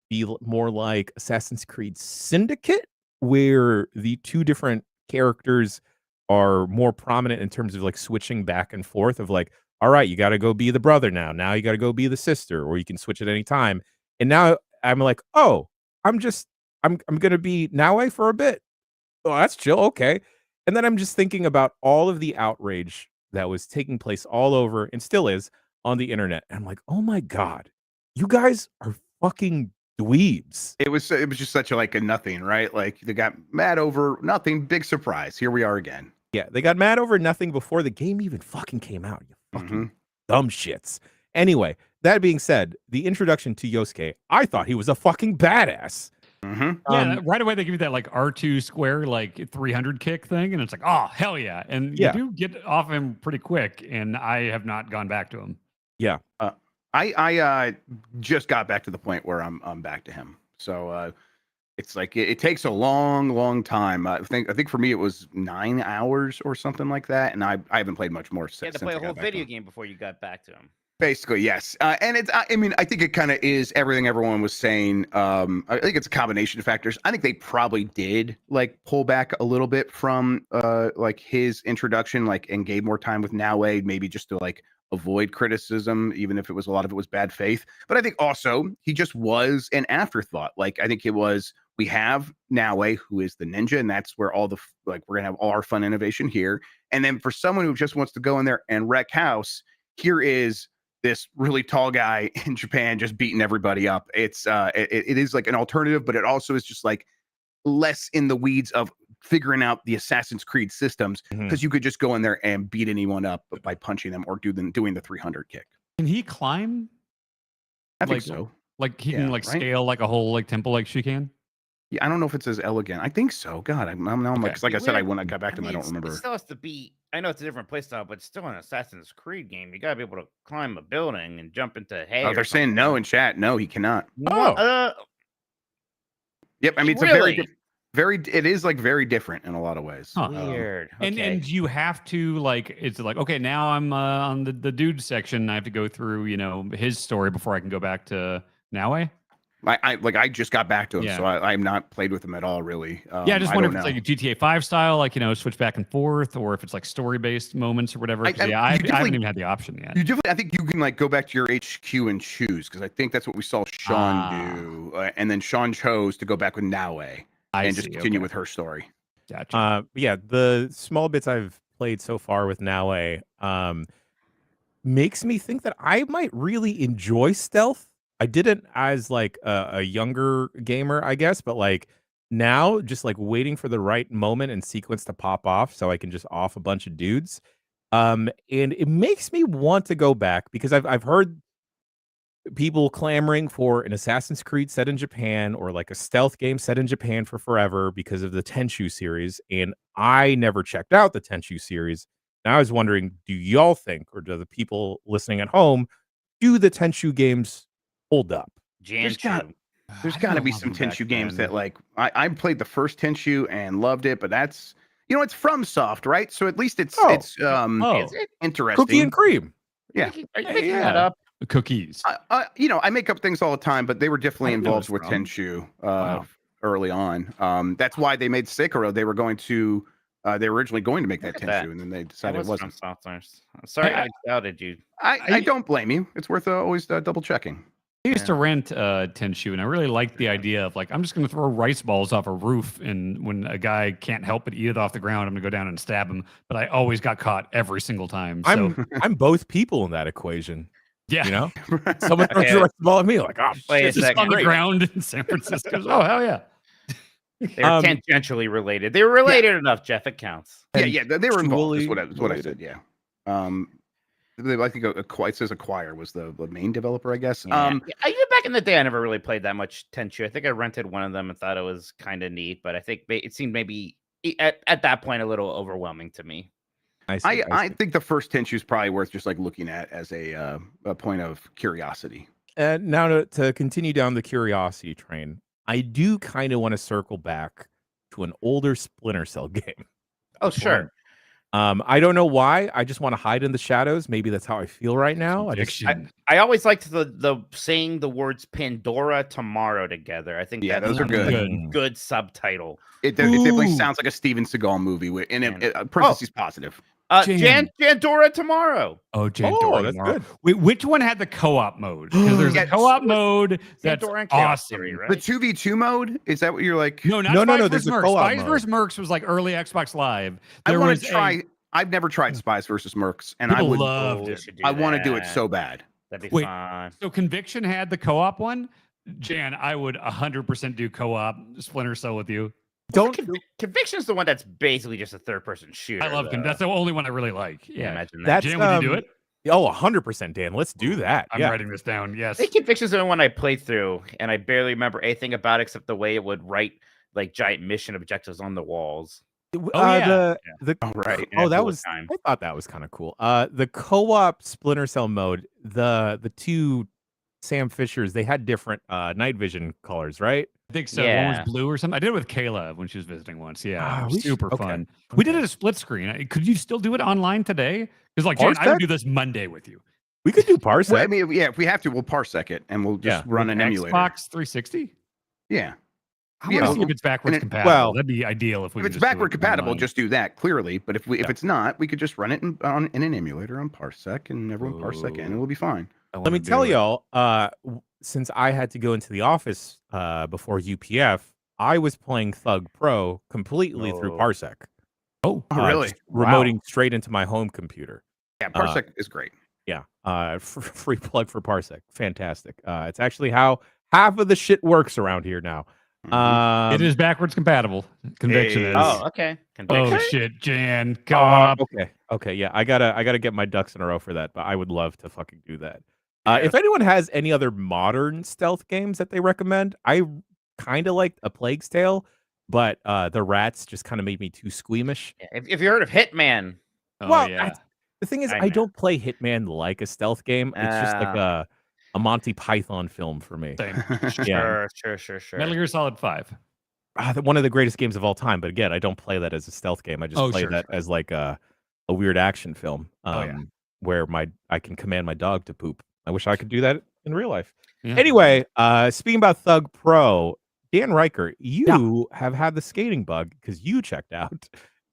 be more like Assassin's Creed Syndicate, where the two different characters are more prominent in terms of like switching back and forth of like, all right, you got to go be the brother now you got to go be the sister, or you can switch at any time. And now I'm like, oh, I'm gonna be Naue for a bit. Oh, that's chill. Okay. And then I'm just thinking about all of the outrage that was taking place all over and still is on the internet. And I'm like, oh my God, you guys are fucking dweebs. It was just such a like a nothing, right? Like they got mad over nothing. Big surprise. Here we are again. Yeah, they got mad over nothing before the game even fucking came out. You fucking Mhm. dumb shits. Anyway, that being said, the introduction to Yosuke, I thought he was a fucking badass. Mhm. Yeah, right away they give you that like R2 square like 300 kick thing, and it's like, oh hell yeah! And Yeah. you do get off him pretty quick, and I have not gone back to him. I just got back to the point where I'm back to him. So it's like it takes a long time. I think for me it was 9 hours or something like that, and I haven't played much more You since. had to play I a got whole back to video him. game before you got back to him. Basically, yes. And it's, I mean, I think it kind of is everything everyone was saying. I think it's a combination of factors. I think they probably did like pull back a little bit from like his introduction, like, and gave more time with Naue, maybe just to like avoid criticism, even if a lot of it was bad faith. But I think also he just was an afterthought. Like, I think it was, we have Naue, who is the ninja, and that's where all the, like, we're going to have all our fun innovation here. And then for someone who just wants to go in there and wreck house, here is this really tall guy in Japan just beating everybody up. It's it is like an alternative, but it also is just like less in the weeds of figuring out the Assassin's Creed systems, because you could just go in there and beat anyone up by punching them or doing the 300 kick. Can he climb? I think Like- so. Like he Yeah, can like right? scale like a whole like temple like she can? Yeah, I don't know if it's as elegant. I think so. God, I'm like, Okay. 'cause like I said, Weird. when I got back to him, I don't It remember. still has to be. I know it's a different playstyle, but it's still an Assassin's Creed game. You gotta be able to climb a building and jump into hay. Oh, or they're saying something. no in chat. No, he cannot. What? Yep. I mean, it's a very, Really? it is like very different in a lot of ways. Huh. Weird. And Okay. and you have to like, it's like, okay, now I'm on the dude section. I have to go through, you know, his story before I can go back to Naue. I just got back to him, Yeah. so I'm not played with him at all, really. Yeah, I just wonder if don't it's know. like a GTA 5 style, like, switch back and forth, or if it's like story-based moments or whatever. 'Cause, you I haven't definitely- even had the option yet. You definitely, I think you can like go back to your HQ and choose, because I think that's what we saw Sean do, and then Sean chose to go back with Naue and just continue with her story. Gotcha. Yeah, the small bits I've played so far with Naue makes me think that I might really enjoy stealth. I didn't as like a younger gamer, I guess, but like now just like waiting for the right moment and sequence to pop off so I can just off a bunch of dudes. And it makes me want to go back because I've heard people clamoring for an Assassin's Creed set in Japan or like a stealth game set in Japan for forever because of the Tenchu series. And I never checked out the Tenchu series. And I was wondering, do y'all think, or do the people listening at home, do the Tenchu games hold up? There's got to be some Tenchu games that like I played the first Tenchu and loved it, but that's it's FromSoft, right? So at least it's Is interesting. Cookie and cream. Yeah. Are you making that up? Cookies. I make up things all the time, but they were definitely I knew it involved was with from. Tenchu early on. That's why they made Sekiro. They were going to they were originally going to make that Look at Tenchu, that. and then they decided it wasn't. I'm sorry I doubted you. I don't blame you. It's worth always double checking. I used to rent Tenchu, and I really liked the idea of like, I'm just going to throw rice balls off a roof, and when a guy can't help but eat it off the ground, I'm going to go down and stab him. But I always got caught every single time. So I'm both people in that equation. yeah, You know, someone throws a ball at me, like, oh, Wait a shit, this is second. on the great. ground in San Francisco. Oh hell yeah! They're tangentially related. They were related enough, Jeff. It counts. Yeah, they were involved. Is Totally what I said. Yeah. I think it says Acquire was the main developer, I guess. Yeah. Back in the day, I never really played that much Tenchu. I think I rented one of them and thought it was kind of neat, but I think it seemed maybe at that point a little overwhelming to me. I think the first Tenchu is probably worth just like looking at as a point of curiosity. And now to continue down the curiosity train, I do kind of want to circle back to an older Splinter Cell game. Oh, sure. I don't know why. I just want to hide in the shadows. Maybe that's how I feel right now. I always liked the saying the words Pandora Tomorrow together. I think those are good. Good subtitle. It definitely sounds like a Steven Seagal movie. Parentheses positive. Jandora Tomorrow. Oh, Jandora. That's tomorrow. good. Wait, which one had the co-op mode? Because there's a co-op mode that's Jandora and Chaos awesome. Theory, right? The 2v2 mode, is that what you're like? No, not No, Spies there's vs. a Mercs. co-op Spies mode. vs. Mercs was like early Xbox Live. I want to try. I've never tried Spies versus Mercs, and I would loved it. I want to do it so bad. That'd be Wait, fun. So Conviction had the co-op one. Jan, I would 100% do co-op Splinter Cell with you. Conviction's the one that's basically just a third-person shooter. I love Conviction. That's the only one I really like. Yeah, imagine that. That's Jan, would you do it? Oh, 100%, Dan. Let's do that. I'm writing this down. Yes. I think Conviction's the only one I played through, and I barely remember anything about it except the way it would write like giant mission objectives on the walls. Right. I thought that was kind of cool. The co-op Splinter Cell mode, the two Sam Fishers, they had different night vision colors, right? I think so. Yeah. One was blue or something. I did it with Kayla when she was visiting once. Yeah, we super should- fun. okay. We did it a split screen. Could you still do it online today? Because like, Jan, I would do this Monday with you. We could do Parsec. Well, I mean, yeah, if we have to, we'll Parsec it and we'll just run an emulator. Xbox 360. Yeah. I want to see if it's backwards compatible. well, That'd be ideal if we. If it's backward compatible, just do that clearly. But if it's not, we could just run it in an emulator on Parsec, and everyone Parsec in, and we'll be fine. Let me tell y'all, since I had to go into the office before UPF, I was playing Thug Pro completely through Parsec. Oh, really? Just remoting straight into my home computer. Yeah, Parsec is great. Yeah, free plug for Parsec. Fantastic. It's actually how half of the shit works around here now. It is backwards compatible. Conviction is. Oh, okay. Conviction. Oh shit, Jan. God. Okay. Yeah, I gotta get my ducks in a row for that. But I would love to fucking do that. If anyone has any other modern stealth games that they recommend, I kind of like A Plague's Tale, but the rats just kind of made me too squeamish. If you heard of Hitman, The thing is, I don't play Hitman like a stealth game. It's just like a Monty Python film for me. Same. Sure. Metal Gear Solid 5. One of the greatest games of all time. But again, I don't play that as a stealth game. I just play that as like a weird action film where I can command my dog to poop. I wish I could do that in real life. Yeah. Anyway, speaking about Thug Pro, Dan Riker, you have had the skating bug because you checked out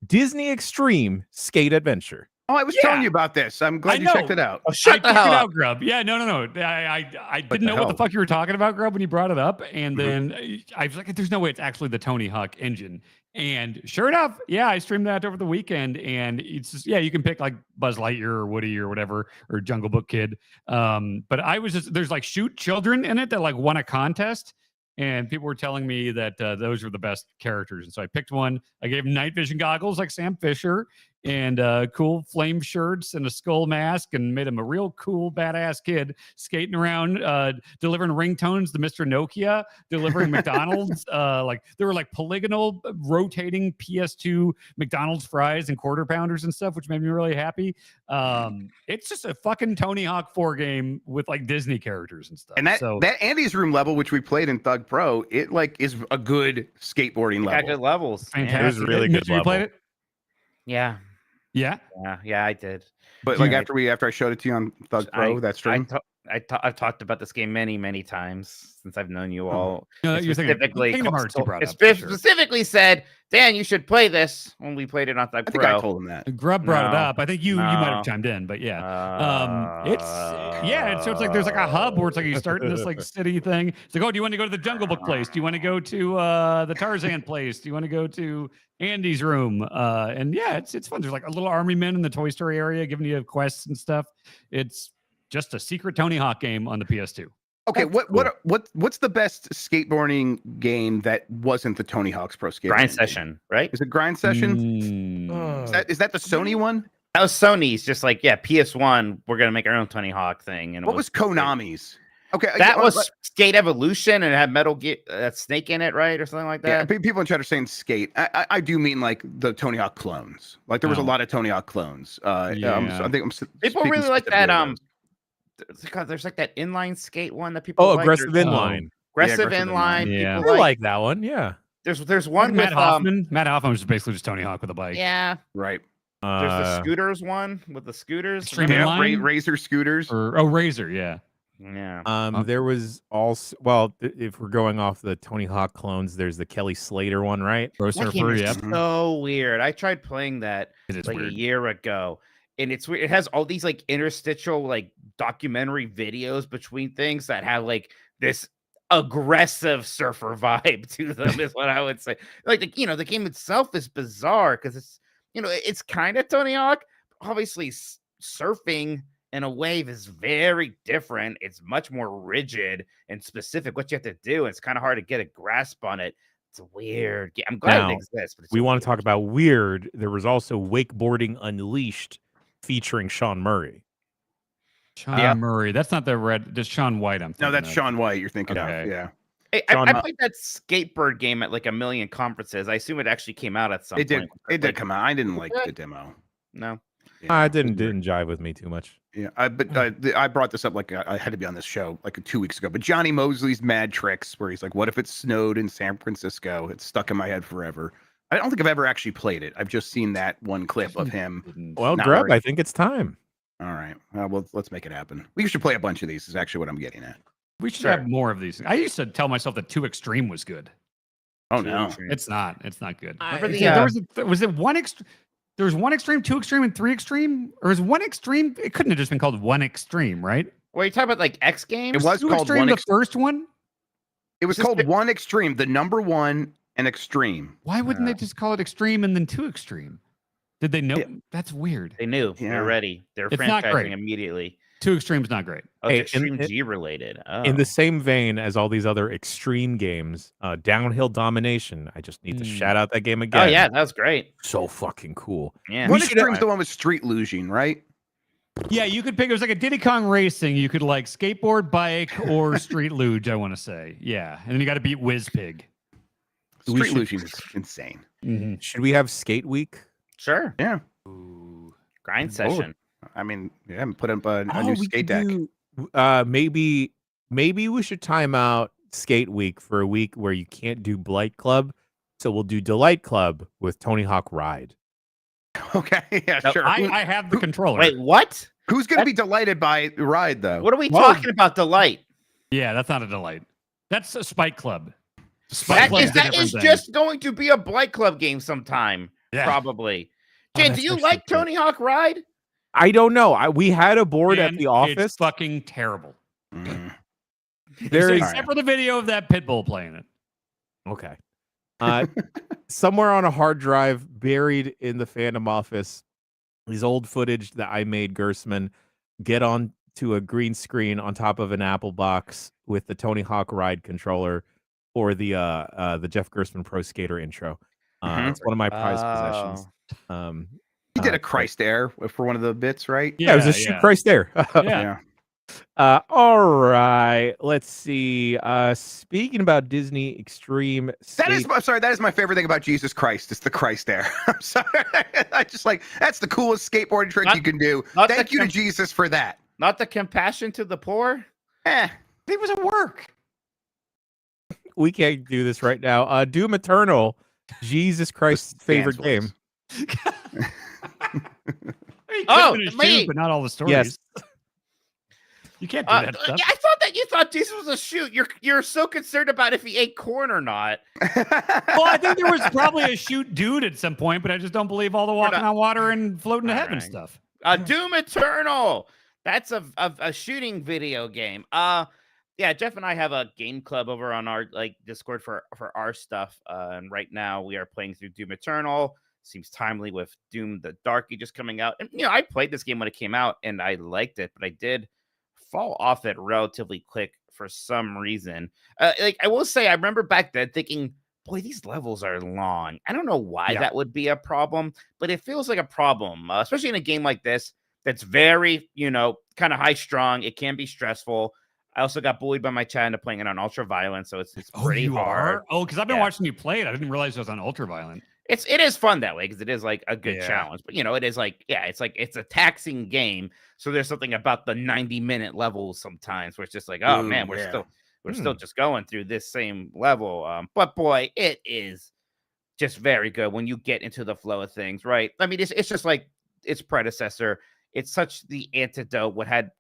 Disney Extreme Skate Adventure. Oh, I was telling you about this. I'm glad you checked it out. Oh, shut the hell checked it up. out, Grub. Yeah, no. I didn't know what the hell? fuck you were talking about, Grub, when you brought it up. And then I was like, there's no way it's actually the Tony Hawk engine. And sure enough, yeah, I streamed that over the weekend. And it's just, you can pick like Buzz Lightyear or Woody or whatever, or Jungle Book Kid. But I was just, there's like Shoot Children in it that like won a contest. And people were telling me that those were the best characters. And so I picked one. I gave him night vision goggles like Sam Fisher and cool flame shirts and a skull mask and made him a real cool, badass kid skating around, delivering ringtones to Mr. Nokia, delivering McDonald's. Like there were like polygonal rotating PS2 McDonald's fries and quarter pounders and stuff, which made me really happy. It's just a fucking Tony Hawk 4 game with like Disney characters and stuff. And that Andy's Room level, which we played in Thug Pro, it like is a good skateboarding Got level. good levels. Fantastic. It was really good You played it? Yeah. Yeah. Yeah, I did. But like after I showed it to you on Thug Pro, that stream. I've talked about this game many times since I've known you all. No, It you're thinking specifically Kingdom Hearts you brought it up, for sure. specifically said, Dan, you should play this when we played it on Thug I think Pro. I told him that. Grub brought it No. up. I think you might No. have chimed in, but yeah. And so it's like there's like a hub where it's like you start in this like city thing. It's like, oh, do you want to go to the Jungle Book place? Do you want to go to the Tarzan place? Do you want to go to Andy's room? And yeah, it's fun. There's like a little army men in the Toy Story area giving you quests and stuff. It's just a secret Tony Hawk game on the PS2. Okay, what's the best skateboarding game that wasn't the Tony Hawk's Pro Skateboarding? Grind game? Session, right? Is it Grind Session? Is that the Sony one? That was Sony's. Just like PS1, we're gonna make our own Tony Hawk thing. And What was Konami's? Okay, that was Skate Evolution, and it had Metal Gear Snake in it, right, or something like yeah. that. People in chat are saying Skate. I do mean like the Tony Hawk clones. Like there was a lot of Tony Hawk clones. I think I'm People speaking really like specifically that. of those. There's like that inline skate one that people. Oh, like. aggressive There's, inline. aggressive aggressive inline. inline. Yeah. people I like that one. Yeah. There's one Matt with Hoffman. Matt Hoffman was basically just Tony Hawk with a bike. yeah. Right. There's the scooters one with the scooters. Extreme Remember? Inline? Razor scooters. Or Razor, yeah. Yeah. There was also if we're going off the Tony Hawk clones, there's the Kelly Slater one, right? Pro That game Surfer, is yeah. so weird. I tried playing that It is like weird. a year ago, and it's weird. It has all these like interstitial like documentary videos between things that have like this aggressive surfer vibe to them. Is what I would say. Like the game itself is bizarre because it's kind of Tony Hawk. Obviously, surfing in a wave is very different. It's much more rigid and specific what you have to do. It's kind of hard to get a grasp on it. It's a weird game. I'm glad Now, it exists. But we want to talk about weird. There was also Wakeboarding Unleashed featuring Sean Murray. Sean Murray. That's not the red. Just Sean White. I'm No, thinking that's of. Sean White. You're thinking Okay. of. Yeah. Hey, Sean I Mu- played that skateboard game at like a million conferences. I assume it actually came out at some It did. point. It did Like, come out. I didn't like the demo. No. Yeah, It didn't jive with me too much. Yeah, I brought this up like I had to be on this show like 2 weeks ago. But Johnny Mosley's Mad Tricks, where he's like, "What if it snowed in San Francisco?" It's stuck in my head forever. I don't think I've ever actually played it. I've just seen that one clip of him. Well, Not Grub, very- I think it's time. All right, well, let's make it happen. We should play a bunch of these. Is actually what I'm getting at. We should Sure. have more of these. I used to tell myself that 2 Extreme was good. Oh no, It's not. It's not good. Remember the, Yeah, was it one extreme? There was 1 Extreme, 2 Extreme, and 3 Extreme, or is 1 Extreme? It couldn't have just been called 1 Extreme, right? Were you talking about like X Games? It was 2 called Extreme, One the first one. it was Just called the- One Extreme, the number one and Extreme. Why wouldn't they just call it Extreme and then 2 Extreme? Did they know? Yeah. That's weird. They knew. Yeah. They're ready. They're It's not franchising great. immediately. 2 Extreme's not great. Oh, Hey, it's in- Extreme G related. Oh. In the same vein as all these other extreme games, Downhill Domination. I just need to shout out that game again. Oh yeah, that was great. So fucking cool. Yeah. One should- Extreme's the one with street luging, right? Yeah, you could pick. It was like a Diddy Kong Racing. You could like skateboard, bike, or street luge. I want to say, yeah. And then you got to beat Whizpig. We Street should- luging is insane. Should we have Skate Week? Sure. Yeah, Grind session. I mean, yeah, put up a Oh, new we skate could deck. do- maybe we should time out Skate Week for a week where you can't do Blight Club. So we'll do Delight Club with Tony Hawk Ride. Okay, yeah, No, sure. I have the controller. Wait, what? Who's going to be delighted by the ride, though? What are we talking about? Delight. Yeah, that's not a delight. That's a Spike Club. That is just going to be a Blight Club game sometime, probably. Jen, do you like Tony Hawk Ride? I don't know. We had a board at the office. It's fucking terrible. There is, except for the video of that pit bull playing it. Okay. Somewhere on a hard drive buried in the fandom office is old footage that I made Gersman get on to a green screen on top of an Apple box with the Tony Hawk Ride controller for the Jeff Gersman Pro Skater intro. It's one of my prized possessions. He did a Christ Air for one of the bits, right? Yeah, it was a shoot Christ Air. Yeah. All right, let's see. Speaking about Disney Extreme, that is my favorite thing about Jesus Christ. It's the Christ Air. I'm sorry, I just like that's the coolest skateboarding trick you can do. Thank you to Jesus for that. Not the compassion to the poor. It was a work. We can't do this right now. Doom Eternal, Jesus Christ's favorite game. Me, but not all the stories. Yes. You can't do that stuff. I thought that you thought Jesus was a shoot. You're so concerned about if he ate corn or not. Well, I think there was probably a shoot dude at some point, but I just don't believe all the walking on water and floating to heaven stuff. Doom Eternal. That's a shooting video game. Yeah, Jeff and I have a game club over on our Discord for our stuff. And right now we are playing through Doom Eternal. Seems timely with Doom the Darky just coming out. And I played this game when it came out and I liked it, but I did fall off it relatively quick for some reason. I will say, I remember back then thinking, boy, these levels are long. I don't know why that would be a problem, but it feels like a problem, especially in a game like this that's very, kind of high strung. It can be stressful. I also got bullied by my chat into playing it on ultra violent, so it's pretty hard. Oh, because I've been watching you play it. I didn't realize it was on ultra violent. It is fun that way because it is like a good challenge, but it is it's a taxing game. So there's something about the 90-minute levels sometimes where it's just like, oh man, we're still just going through this same level. But boy, it is just very good when you get into the flow of things, right? I mean, it's just like its predecessor. It's such the antidote what had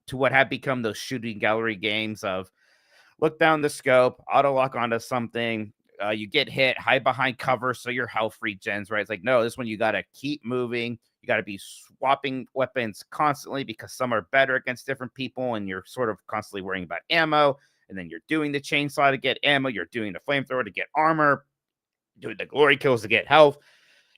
become those shooting gallery games of look down the scope, auto lock onto something. You get hit, hide behind cover, so your health regens, right? It's like, no, this one you got to keep moving. You got to be swapping weapons constantly because some are better against different people, and you're sort of constantly worrying about ammo. And then you're doing the chainsaw to get ammo. You're doing the flamethrower to get armor. Doing the glory kills to get health.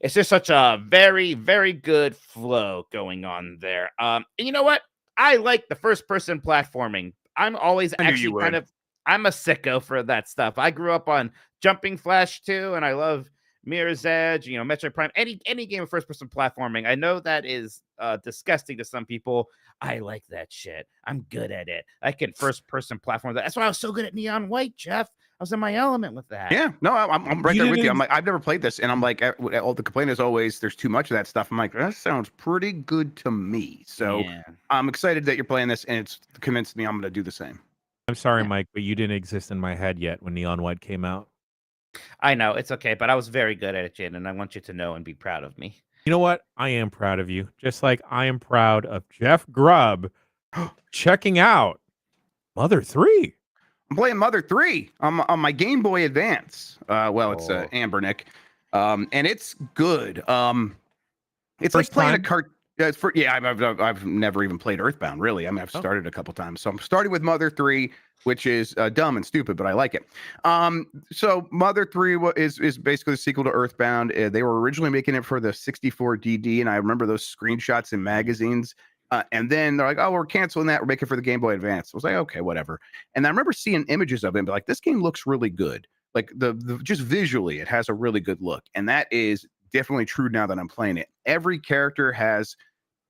It's just such a very, very good flow going on there. And you know what? I like the first-person platforming. I'm always actually I'm a sicko for that stuff. I grew up on Jumping Flash 2, and I love Mirror's Edge, Metroid Prime, any game of first-person platforming. I know that is disgusting to some people. I like that shit. I'm good at it. I can first-person platform that. That's why I was so good at Neon White, Jeff. I was in my element with that. Yeah, no, I'm right there with you. I'm like, I've never played this, and I'm like, all the complaint is always there's too much of that stuff. I'm like, that sounds pretty good to me. So I'm excited that you're playing this, and it's convinced me I'm going to do the same. I'm sorry, Mike, but you didn't exist in my head yet when Neon White came out. I know, it's okay, but I was very good at it, Jen, and I want you to know and be proud of me. You know what? I am proud of you. Just like I am proud of Jeff Grubb checking out Mother 3. I'm playing Mother 3 on my Game Boy Advance. It's Ambernick, and it's good. It's First like playing time? a cart. I've never even played Earthbound, really. I mean, I've started a couple times. So I'm starting with Mother 3, which is dumb and stupid, but I like it. So Mother 3 is basically the sequel to Earthbound. They were originally making it for the 64DD, and I remember those screenshots in magazines. And then they're like, oh, we're canceling that. We're making it for the Game Boy Advance. I was like, okay, whatever. And I remember seeing images of it and be like, this game looks really good. Like the just visually, it has a really good look. And that is definitely true now that I'm playing it. Every character has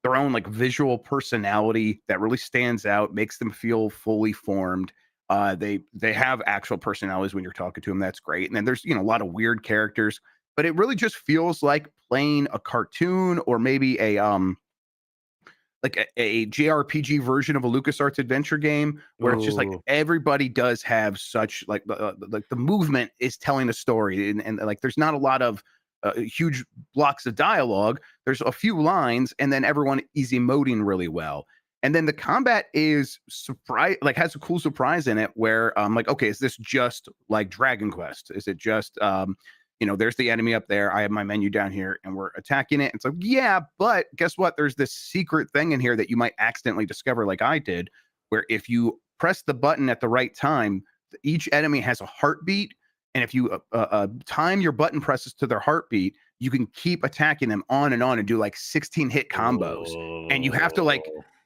their own like visual personality that really stands out, makes them feel fully formed. They have actual personalities when you're talking to them. That's great. And then there's a lot of weird characters, but it really just feels like playing a cartoon or maybe a JRPG version of a LucasArts adventure game where it's just like everybody does have such like the movement is telling a story and like there's not a lot of huge blocks of dialogue. There's a few lines and then everyone is emoting really well. And then the combat is has a cool surprise in it where I'm like, okay, is this just like Dragon Quest? Is it just there's the enemy up there, I have my menu down here, and we're attacking it? It's like, yeah, but guess what? There's this secret thing in here that you might accidentally discover, like I did, where if you press the button at the right time, each enemy has a heartbeat, and if you time your button presses to their heartbeat, you can keep attacking them on and do like 16 hit combos. And you have to like,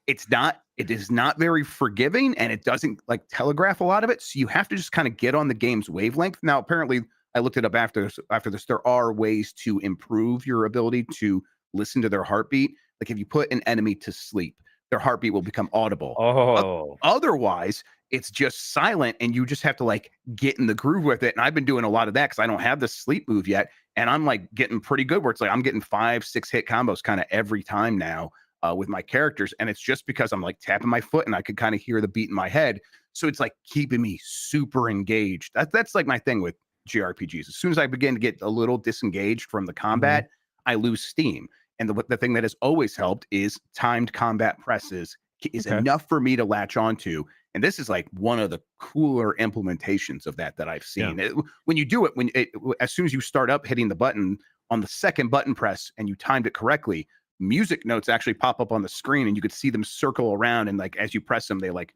it is not very forgiving, and it doesn't like telegraph a lot of it. So you have to just kind of get on the game's wavelength. Now, apparently, I looked it up after this. There are ways to improve your ability to listen to their heartbeat. Like if you put an enemy to sleep, their heartbeat will become audible. Oh, Otherwise, it's just silent, and you just have to like get in the groove with it. And I've been doing a lot of that because I don't have the sleep move yet, and I'm like getting pretty good. Where it's like I'm getting 5-6 hit combos kind of every time now with my characters, and it's just because I'm like tapping my foot and I could kind of hear the beat in my head. So it's like keeping me super engaged. That's like my thing with JRPGs. As soon as I begin to get a little disengaged from the combat, I lose steam. And the thing that has always helped is timed combat presses is enough for me to latch onto. And this is like one of the cooler implementations of that I've seen. Yeah. When you do it, as soon as you start up hitting the button on the second button press and you timed it correctly, music notes actually pop up on the screen, and you could see them circle around. And like as you press them, they like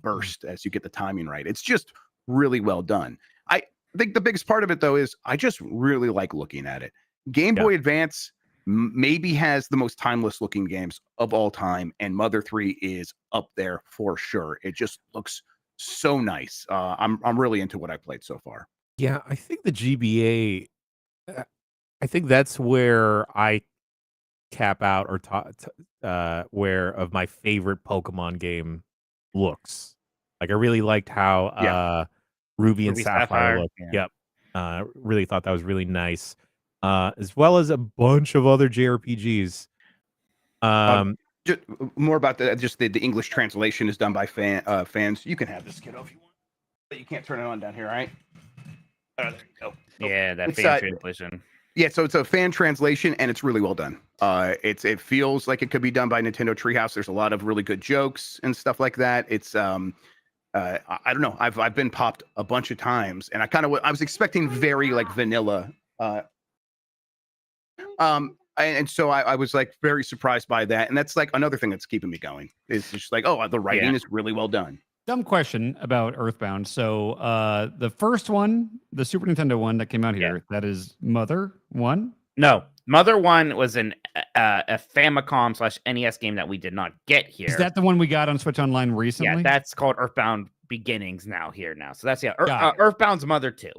burst as you get the timing right. It's just really well done. I think the biggest part of it though is I just really like looking at it. Game Boy Advance maybe has the most timeless looking games of all time, and Mother 3 is up there for sure. It just looks so nice. I'm really into what I played so far. Yeah, I think the GBA. I think that's where I cap out or where of my favorite Pokemon game looks. Like I really liked how Ruby and Sapphire looked. Yeah. Yep. Really thought that was really nice. As well as a bunch of other JRPGs. Just more about the English translation is done by fans. You can have this, kiddo, if you want, but you can't turn it on down here, all right? There you go. Yeah, that fan translation. Yeah, so it's a fan translation, and it's really well done. It feels like it could be done by Nintendo Treehouse. There's a lot of really good jokes and stuff like that. It's I don't know. I've been popped a bunch of times, and I was expecting very like vanilla. And so I was like very surprised by that, and that's like another thing that's keeping me going. It's just like, oh, the writing is really well done. Dumb question about Earthbound. So the first one, the Super Nintendo one that came out here, that is Mother 1? No, Mother 1 was a Famicom/NES game that we did not get here. Is that the one we got on Switch Online recently? Yeah, that's called Earthbound Beginnings now. So that's Earthbound's Mother 2.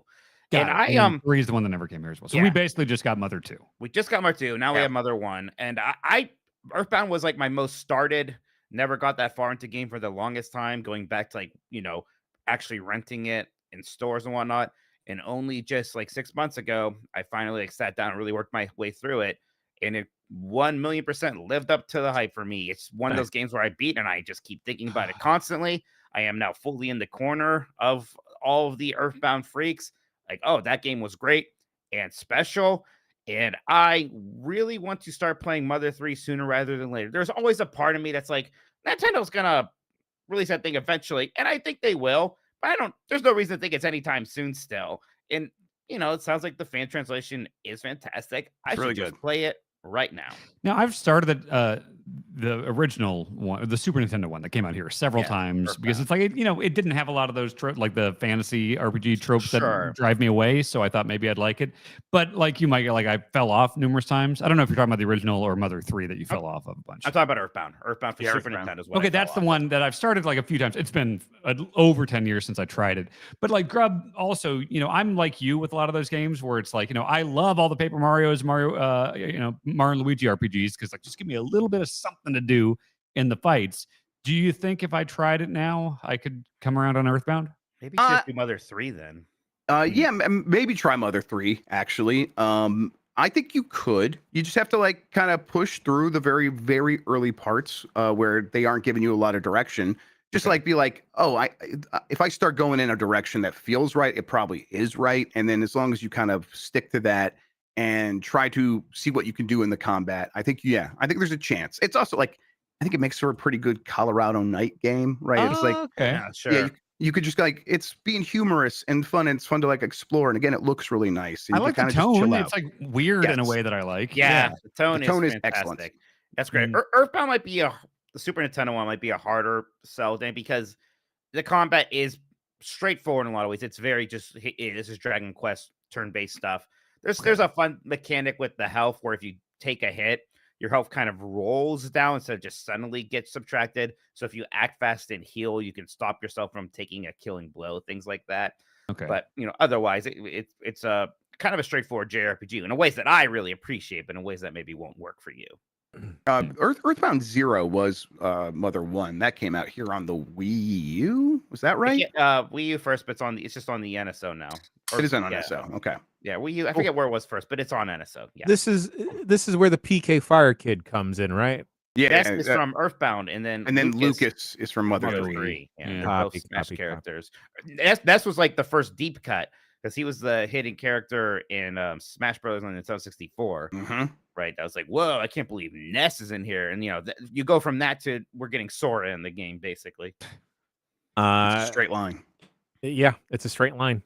And 3 is the one that never came here as well. So we basically just got Mother 2. We just got Mother 2. Now we have Mother 1. And I Earthbound was like my most started. Never got that far into game for the longest time, going back to like, actually renting it in stores and whatnot. And only just like 6 months ago, I finally like sat down and really worked my way through it. And it 1,000,000% lived up to the hype for me. It's one of those games where I beat and I just keep thinking about it constantly. I am now fully in the corner of all of the Earthbound freaks. Like, oh, that game was great and special. And I really want to start playing Mother 3 sooner rather than later. There's always a part of me that's like, Nintendo's going to release that thing eventually. And I think they will. But there's no reason to think it's anytime soon still. And, it sounds like the fan translation is fantastic. I should just play it right now. Now, I've started the original one, the Super Nintendo one that came out here several times because it's like, it didn't have a lot of those like the fantasy RPG tropes that drive me away. So I thought maybe I'd like it. But like you might I fell off numerous times. I don't know if you're talking about the original or Mother 3 that you fell off of a bunch. I'm talking about Earthbound. Earthbound for Super Nintendo as well. Okay, that's the one that I've started like a few times. It's been over 10 years since I tried it. But like Grub also, I'm like you with a lot of those games where it's like, I love all the Paper Marios, Mario and Luigi RPGs because like just give me a little bit of something to do in the fights. Do you think if I tried it now, I could come around on Earthbound? Maybe just do Mother 3 then. Yeah, maybe try Mother 3 actually. I think you could. You just have to like kind of push through the very, very early parts where they aren't giving you a lot of direction. Just like be like, oh, if I start going in a direction that feels right, it probably is right. And then as long as you kind of stick to that and try to see what you can do in the combat, I think there's a chance. It's also like I think it makes for a pretty good Colorado night game, right? It's like, okay. Yeah, sure. yeah, you could just like, it's being humorous and fun, and it's fun to like explore. And again, it looks really nice. I like the tone. It's like weird in a Yes. way that I like. Yeah, the tone tone is is fantastic. excellent. That's great. Mm. Earthbound might be the Super Nintendo one might be a harder sell thing because the combat is straightforward in a lot of ways. It's very just this is Dragon Quest turn-based stuff. There's a fun mechanic with the health where if you take a hit, your health kind of rolls down instead of just suddenly gets subtracted. So if you act fast and heal, you can stop yourself from taking a killing blow, things like that. Okay. But otherwise, it's a kind of a straightforward JRPG in ways that I really appreciate, but in ways that maybe won't work for you. Earthbound Zero was Mother 1. That came out here on the Wii U. Was that right? Wii U first, but it's just on the NSO now. It is on NSO. Okay. Yeah, Wii U. I forget where it was first, but it's on NSO. Yeah. This is where the PK Fire Kid comes in, right? Yeah. That's is from Earthbound, and then Lucas is from Mother 3. Yeah, Yeah. they're both Smash characters. That was like the first deep cut because he was the hidden character in Smash Bros. On Nintendo 64. Mm-hmm. Right, I was like, "Whoa! I can't believe Ness is in here." And you go from that to we're getting Sora in the game, basically. It's a straight line. Yeah, it's a straight line.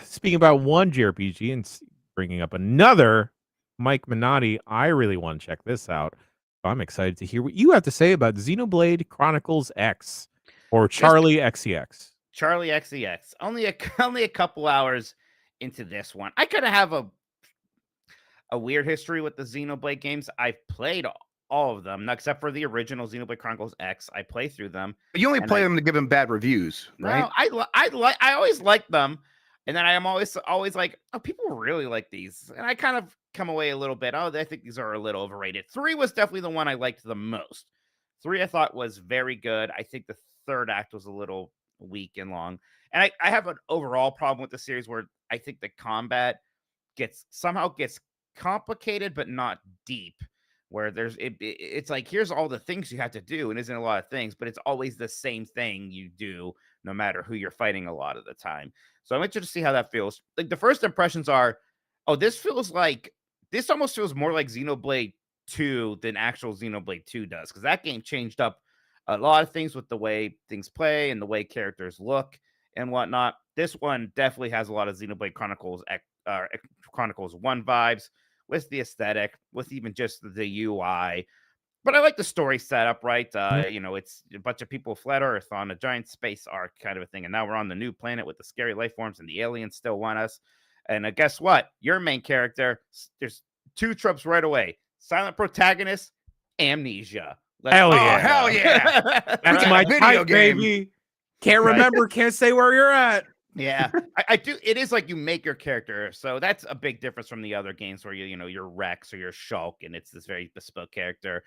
Speaking about one JRPG and bringing up another, Mike Minotti, I really want to check this out. I'm excited to hear what you have to say about Xenoblade Chronicles X or Charlie XCX. Charlie XCX. Only a couple hours into this one. I kind of have a weird history with the Xenoblade games. I've played all of them, except for the original Xenoblade Chronicles X. I play through them. But you only play them to give them bad reviews, right? No, I always like them, and then I am always like, oh, people really like these, and I kind of come away a little bit. Oh, I think these are a little overrated. 3 was definitely the one I liked the most. 3 I thought was very good. I think the third act was a little weak and long, and I have an overall problem with the series where I think the combat somehow gets complicated but not deep, where it's like here's all the things you have to do and isn't a lot of things, but it's always the same thing you do no matter who you're fighting a lot of the time. So I'm interested to see how that feels. Like the first impressions are, oh, this almost feels more like Xenoblade 2 than actual Xenoblade 2 does, because that game changed up a lot of things with the way things play and the way characters look and whatnot. This one definitely has a lot of Xenoblade Chronicles Chronicles 1 vibes, with the aesthetic, with even just the UI. But I like the story setup, right? It's a bunch of people fled Earth on a giant space arc kind of a thing. And now we're on the new planet with the scary life forms and the aliens still want us. And guess what? Your main character, there's 2 tropes right away. Silent protagonist, amnesia. Hell yeah. Hell yeah. That's my video game, baby. Can't remember, can't say where you're at. Yeah, I do. It is like you make your character, so that's a big difference from the other games where you're Rex or you're Shulk, and it's this very bespoke character.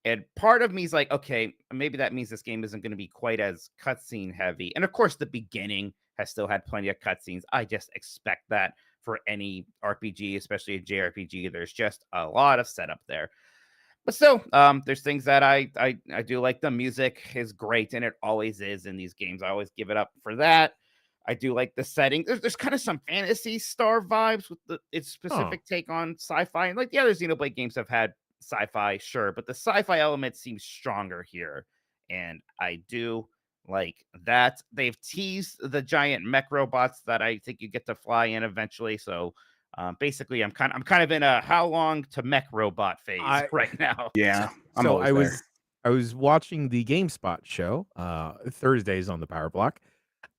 And part of me is like, okay, maybe that means this game isn't going to be quite as cutscene heavy. And of course, the beginning has still had plenty of cutscenes. I just expect that for any RPG, especially a JRPG. There's just a lot of setup there. But still, there's things that I do like. The music is great, and it always is in these games. I always give it up for that. I do like the setting. There's kind of some Fantasy Star vibes with its specific take on sci-fi. And like the other Xenoblade games have had sci-fi, sure, but the sci-fi element seems stronger here. And I do like that. They've teased the giant mech robots that I think you get to fly in eventually. So basically, I'm kind of in a how long to mech robot phase right now. Yeah. I was watching the GameSpot show Thursdays on the Power Block.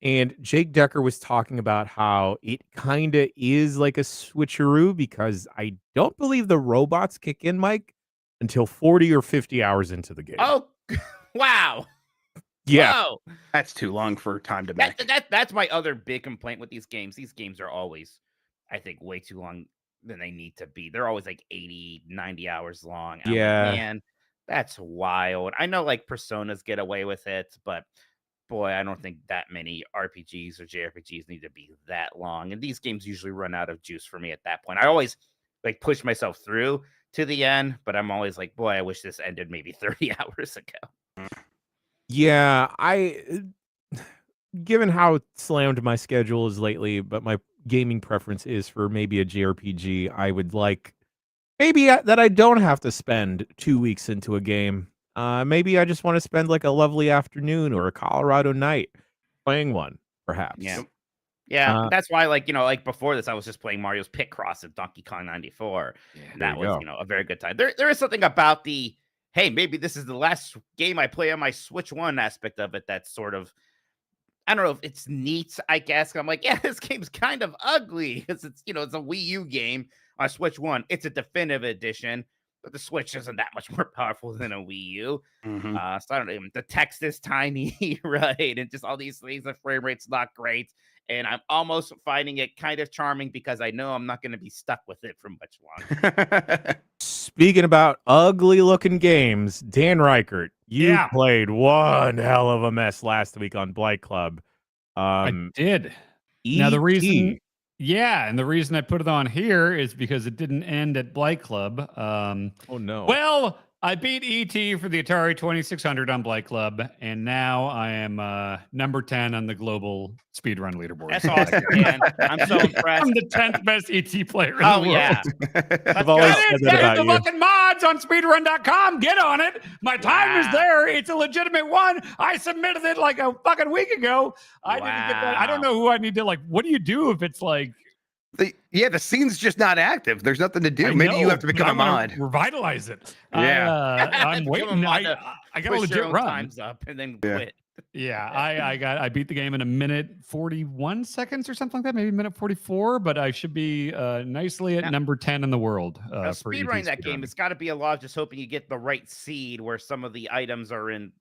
And Jake Decker was talking about how it kind of is like a switcheroo because I don't believe the robots kick in, Mike, until 40 or 50 hours into the game. Oh, wow. Yeah. Wow. That's too long for time to make. That's my other big complaint with these games. These games are always, I think, way too long than they need to be. They're always like 80, 90 hours long. Yeah. Like, man, that's wild. I know like Personas get away with it, but boy, I don't think that many RPGs or JRPGs need to be that long. And these games usually run out of juice for me at that point. I always like push myself through to the end, but I'm always like, boy, I wish this ended maybe 30 hours ago. Yeah, given how slammed my schedule is lately, but my gaming preference is for maybe a JRPG, I would like maybe that I don't have to spend 2 weeks into a game. Maybe I just want to spend like a lovely afternoon or a Colorado night playing one, perhaps. Yeah. Yeah, Uh, that's why, like, like before this, I was just playing Mario's Picross at Donkey Kong 94. And there that you was, go. a very good time. There is something about the, hey, maybe this is the last game I play on my Switch 1 aspect of it that's sort of, I don't know if it's neat, I guess. I'm like, yeah, this game's kind of ugly because it's, it's a Wii U game on Switch 1. It's a definitive edition, but the Switch isn't that much more powerful than a Wii U. Mhm. So I don't know. The text is tiny, right? And just all these things, the frame rate's not great. And I'm almost finding it kind of charming because I know I'm not going to be stuck with it for much longer. Speaking about ugly looking games, Dan Reichert, you Yeah. played one hell of a mess last week on Blight Club. I did. Now the reason, and the reason I put it on here is because it didn't end at Blight Club. Oh no. Well, I beat ET for the Atari 2600 on Blight Club, and now I am number 10 on the global speedrun leaderboard. That's awesome, man. I'm so impressed. I'm the 10th best ET player in the world. Yeah. I've always said that Get about the you. fucking mods on speedrun.com. Get on it. My time is there. It's a legitimate one. I submitted it like a fucking week ago. I didn't get that. I don't know who I need to what do you do if it's like the scene's just not active. There's nothing to do. I Maybe know, you have to but become a I'm gonna mod. revitalize it. Yeah. I'm waiting. I got a Push your legit own run. times up and then Yeah. quit. Yeah, I beat the game in a minute 41 seconds or something like that, maybe a minute 44, but I should be nicely at number 10 in the world. For Speedrunning that game, it's got to be a lot of just hoping you get the right seed where some of the items are in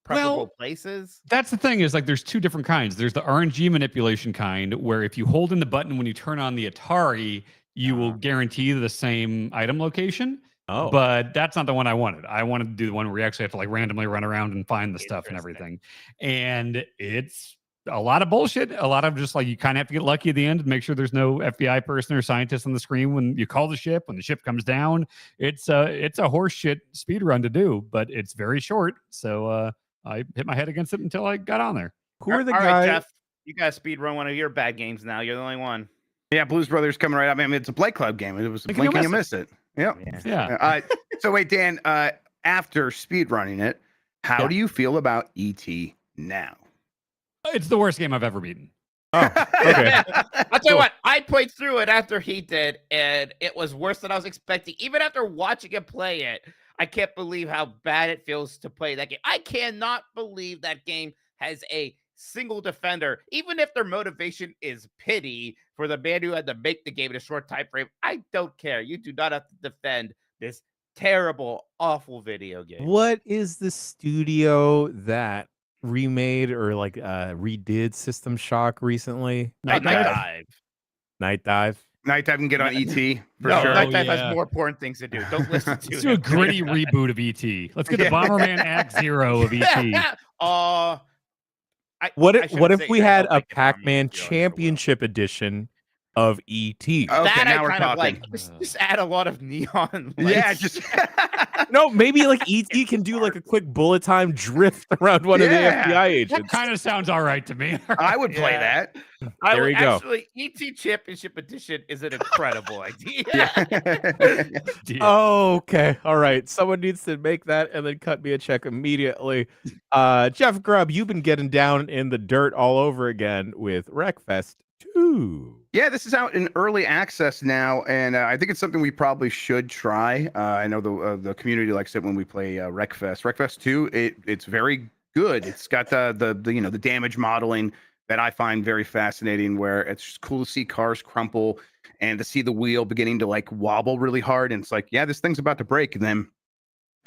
preferable places. That's the thing is like there's two different kinds. There's the RNG manipulation kind where if you hold in the button when you turn on the Atari, you will guarantee the same item location. Oh. But that's not the one I wanted. I wanted to do the one where you actually have to like randomly run around and find the stuff and everything. And it's a lot of bullshit. A lot of just like you kind of have to get lucky at the end and make sure there's no FBI person or scientist on the screen when you call the ship, when the ship comes down. It's a horse shit speed run to do, but it's very short. So I hit my head against it until I got on there. Who are the All guys? right, Jeff, you got to speed run one of your bad games now. You're the only one. Yeah, Blues Brothers coming right up. I mean, it's a Blight Club game. It was blink and you miss it. Yep. Yeah. So wait, Dan, after speedrunning it, how do you feel about ET now? It's the worst game I've ever beaten. Oh, okay. I'll tell you what, I played through it after he did, and it was worse than I was expecting. Even after watching him play it, I can't believe how bad it feels to play that game. I cannot believe that game has a single defender, even if their motivation is pity for the man who had to make the game in a short time frame. I don't care. You do not have to defend this terrible, awful video game. What is the studio that remade or like redid System Shock recently? Night Dive. Night Dive. Night Dive can get on ET for No, sure. Night Dive has more important things to do. Don't listen to Let's do a gritty reboot of ET. Let's get the Bomberman Act Zero of ET. What if we had a Pac-Man Championship Edition of ET? Okay, that now I we're kind of talking. like. Just add a lot of neon lights. Yeah, just No, maybe like ET can do like a quick bullet time drift around one of the FBI That agents. kind of sounds all right to me. I would play that. There we go. Actually, ET Championship Edition is an incredible idea. Oh, okay. All right. Someone needs to make that and then cut me a check immediately. Jeff Grubb, you've been getting down in the dirt all over again with Wreckfest 2. Yeah, this is out in early access now, and I think it's something we probably should try. I know the community likes it when we play Wreckfest. Wreckfest 2, it's very good. It's got the damage modeling that I find very fascinating, where it's just cool to see cars crumple and to see the wheel beginning to like wobble really hard. And it's like, yeah, this thing's about to break, and then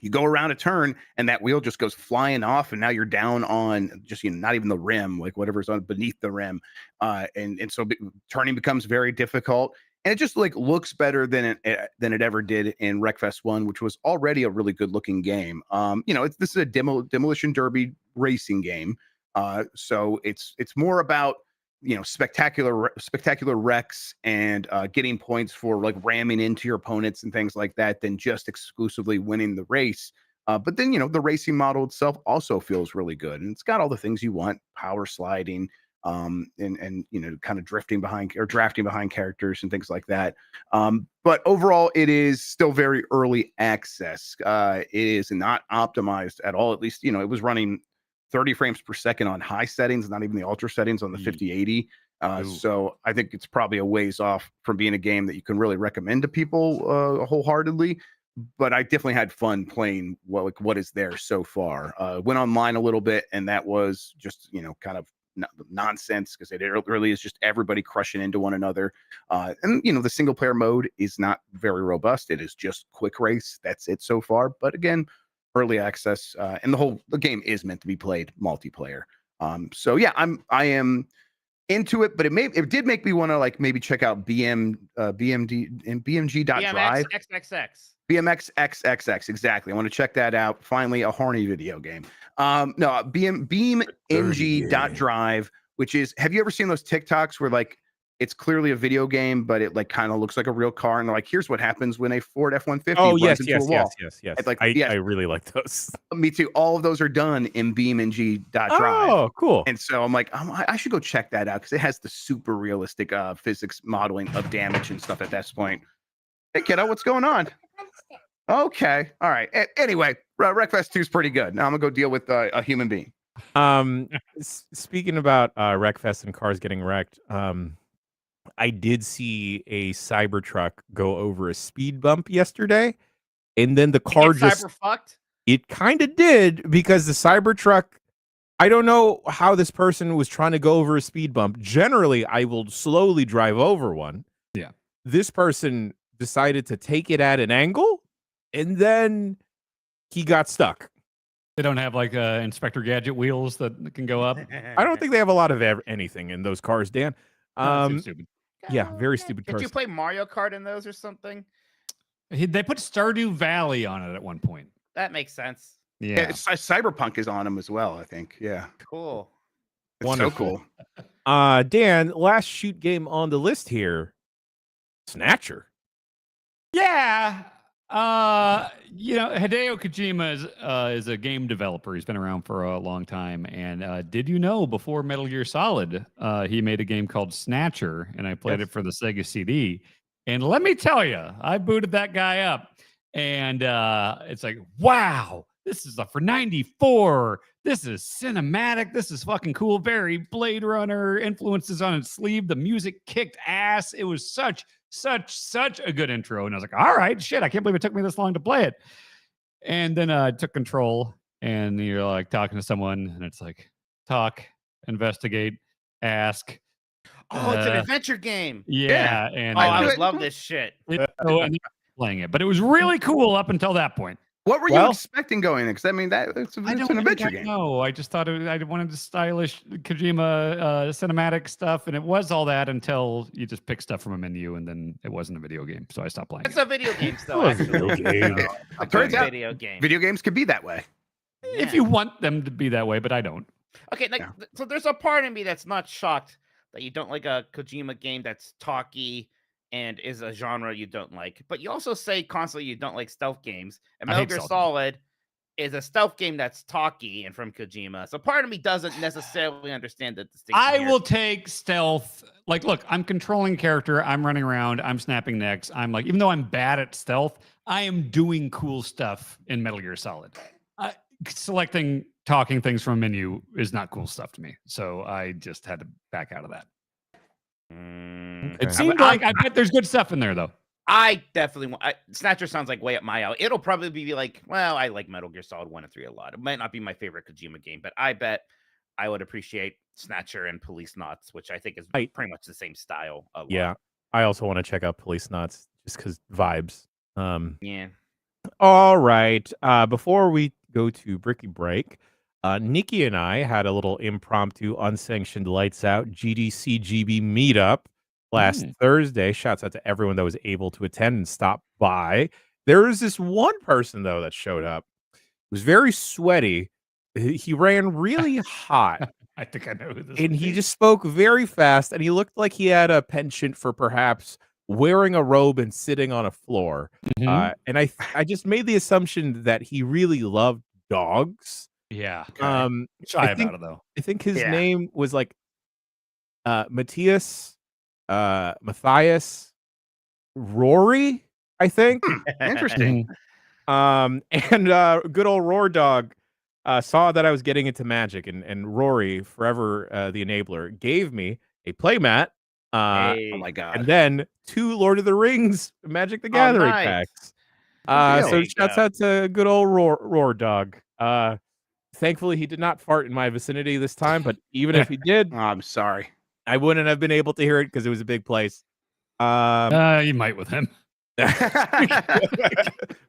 you go around a turn and that wheel just goes flying off, and now you're down on just not even the rim, like whatever's on beneath the rim, and so turning becomes very difficult, and it just like looks better than it ever did in Wreckfest 1, which was already a really good looking game. This is a demolition derby racing game, so it's more about spectacular wrecks and getting points for like ramming into your opponents and things like that than just exclusively winning the race. But then the racing model itself also feels really good, and it's got all the things you want: power sliding, and kind of drafting behind characters and things like that. But overall, it is still very early access. It is not optimized at all. At least, it was running 30 frames per second on high settings, not even the ultra settings on the 5080. So I think it's probably a ways off from being a game that you can really recommend to people wholeheartedly. But I definitely had fun playing what is there so far. Went online a little bit, and that was just kind of nonsense, because it really is just everybody crushing into one another. And the single player mode is not very robust. It is just quick race. That's it so far. But again, early access, and the game is meant to be played multiplayer. So yeah, I am into it, but it did make me want to maybe check out BMD and BMG.drive. BMX XXX, exactly. I want to check that out. Finally, a horny video game. No, BeamNG.drive, which is, have you ever seen those TikToks where it's clearly a video game, but it kind of looks like a real car, and they're like, here's what happens when a Ford F-150 runs into a wall. Yes. I really like those. Me too. All of those are done in BeamNG.drive. Oh, cool. And so I'm like, I should go check that out, because it has the super realistic physics modeling of damage and stuff at this point. Hey, kiddo, what's going on? Okay. All right. Anyway, Wreckfest 2 is pretty good. Now I'm going to go deal with a human being. Speaking about Wreckfest and cars getting wrecked, I did see a Cybertruck go over a speed bump yesterday, and then the car just cyber-fucked? It kind of did, because the Cybertruck, I don't know how this person was trying to go over a speed bump. Generally, I will slowly drive over one. Yeah. This person decided to take it at an angle, and then he got stuck. They don't have Inspector Gadget wheels that can go up. I don't think they have a lot of anything in those cars, Dan. Seems stupid. Yeah, very stupid cars. Did you play Mario Kart in those or something? They put Stardew Valley on it at one point. That makes sense. Yeah. Cyberpunk is on them as well, I think. Yeah. Cool. It's Wonderful. so cool. Dan, last shoot game on the list here, Snatcher. Yeah. Hideo Kojima is a game developer. He's been around for a long time. And did you know, before Metal Gear Solid, he made a game called Snatcher, and I played it for the Sega CD. And let me tell you, I booted that guy up, and it's like, wow, this is for 94. This is cinematic. This is fucking cool. Very Blade Runner influences on its sleeve. The music kicked ass. It was such a good intro. And I was like, all right, shit, I can't believe it took me this long to play it. And then I took control, and you're talking to someone, and it's like, talk, investigate, ask. Oh, it's an adventure game. Yeah. And I would love this shit. And playing it, but it was really cool up until that point. What were you expecting going in? Because I mean, it's an adventure game. No, I just thought I wanted the stylish Kojima cinematic stuff, and it was all that until you just pick stuff from a menu, and then it wasn't a video game, so I stopped playing. It's a video game still. Actually. Turns out, video game. Video games could be that way. If you want them to be that way, but I don't. Okay, so there's a part of me that's not shocked that you don't like a Kojima game that's talky and is a genre you don't like. But you also say constantly you don't like stealth games. And Metal Gear Solid is a stealth game that's talky and from Kojima. So part of me doesn't necessarily understand the distinction. I will take stealth. Look, I'm controlling character. I'm running around. I'm snapping necks. I'm even though I'm bad at stealth, I am doing cool stuff in Metal Gear Solid. Selecting talking things from a menu is not cool stuff to me. So I just had to back out of that. It seemed I bet there's good stuff in there, though. I definitely want. Snatcher sounds like way up my alley. It'll probably be I like Metal Gear Solid 1 and 3 a lot. It might not be my favorite Kojima game, but I bet I would appreciate Snatcher and Police Knots, which I think is pretty much the same style. Yeah, I also want to check out Police Knots just because vibes. Yeah. All right. Before we go to Bricky Break, Nikki and I had a little impromptu, unsanctioned lights out GDC GB meetup last Thursday. Shouts out to everyone that was able to attend and stop by. There was this one person, though, that showed up. It was very sweaty. He ran really hot. I think I know who this is. And he just spoke very fast, and he looked like he had a penchant for perhaps wearing a robe and sitting on a floor. And I just made the assumption that he really loved dogs. Yeah. Shy about it, though. I think his name was Matthias, Matthias, Rory, I think. Interesting. And good old Roar Dog saw that I was getting into Magic, and Rory, forever the enabler, gave me a playmat. Oh my god. And then 2 Lord of the Rings Magic the Oh, Gathering nice. packs. Good So deal. shouts out to good old Roar Dog. Thankfully, he did not fart in my vicinity this time, but even if he did, Oh, I'm sorry. I wouldn't have been able to hear it because it was a big place. You might with him.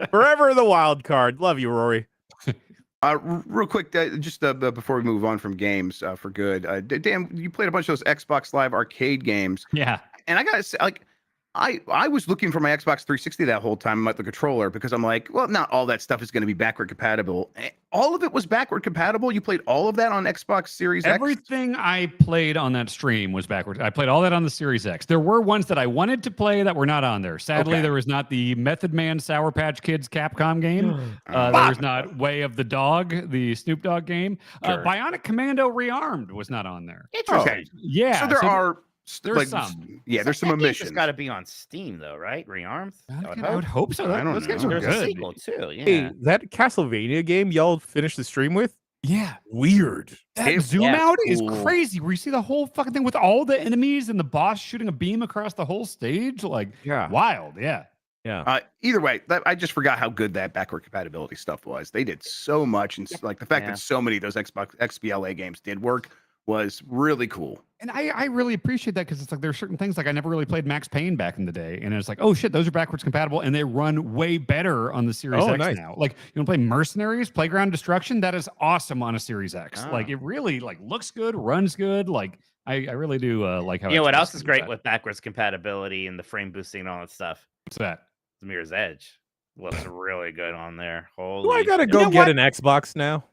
Forever the wild card. Love you, Rory. Real quick, just before we move on from games for good, Dan, you played a bunch of those Xbox Live arcade games, Yeah. and I gotta say, like, I was looking for my Xbox 360 that whole time, like the controller, because I'm like, well, not all that stuff is going to be backward compatible. All of it was backward compatible. You played all of that on Xbox Series X? Everything I played on that stream was backwards. I played all that on the Series X. There were ones that I wanted to play that were not on there. Sadly, Okay. there was not the Method Man Sour Patch Kids Capcom game. There was not Way of the Dog, the Snoop Dogg game. Sure. Bionic Commando Rearmed was not on there. Okay. Yeah. So there are there's like, some. Yeah, there's some That game's omissions. just got to be on Steam, though, right? Rearmed? I would hope so. I don't Those games know. are There's a good. sequel, too. Yeah. Hey, that Castlevania game y'all finished the stream with? Yeah. Weird. That It zoom was out is cool. crazy. Where you see the whole fucking thing with all the enemies and the boss shooting a beam across the whole stage. Like, Yeah. wild. Yeah. Yeah. Either way, I just forgot how good that backward compatibility stuff was. They did so much, and like the fact Yeah. that so many of those Xbox XBLA games did work was really cool. And I really appreciate that because it's like there are certain things like I never really played Max Payne back in the day. And it's like, oh shit, those are backwards compatible and they run way better on the Series Oh, X nice. now. Like you want to play Mercenaries, Playground Destruction, that is awesome on a Series X. Ah. Like it really like looks good, runs good. Like I really do like how You know what Xbox else is does great that. with backwards compatibility and the frame boosting and all that stuff? What's that? The Mirror's Edge looks really good on there. Holy Do I gotta shit. go know get what? an Xbox now?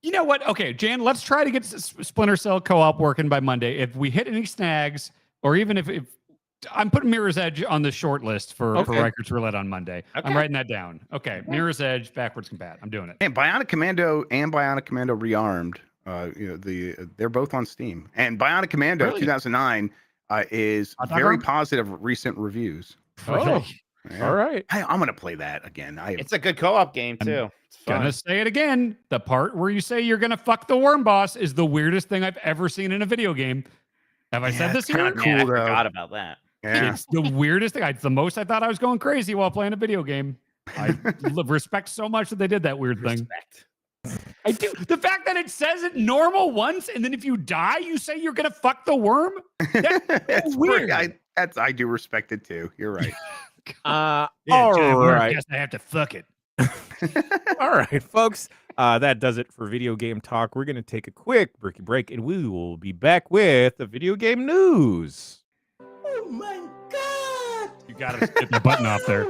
You know what? Okay, Jan, let's try to get Splinter Cell co-op working by Monday. If we hit any snags, or even if I'm putting Mirror's Edge on the short list for Okay. Rikers Roulette on Monday. Okay. I'm writing that down. Okay, Mirror's Edge, backwards compat. I'm doing it. And Bionic Commando Rearmed, they're both on Steam. And Bionic Commando Really? 2009 is Hot dog very arm? positive recent reviews. Oh. Yeah. All right. I'm gonna play that again. It's a good co-op game, I'm too. It's fun. Gonna say it again. The part where you say you're gonna fuck the worm boss is the weirdest thing I've ever seen in a video game. Have I said this it's kinda here? cool. Man, I though. forgot about that. Yeah. It's the weirdest thing. It's the most I thought I was going crazy while playing a video game. I respect so much that they did that weird thing. Respect. I do. The fact that it says it normal once, and then if you die, you say you're gonna fuck the worm. That's It's weird. I do respect it too. You're right. All Jaguar, I right. guess I have to fuck it. All right, folks. That does it for video game talk. We're going to take a quick Bricky break, and we will be back with the video game news. Oh my god! You gotta get the button off there.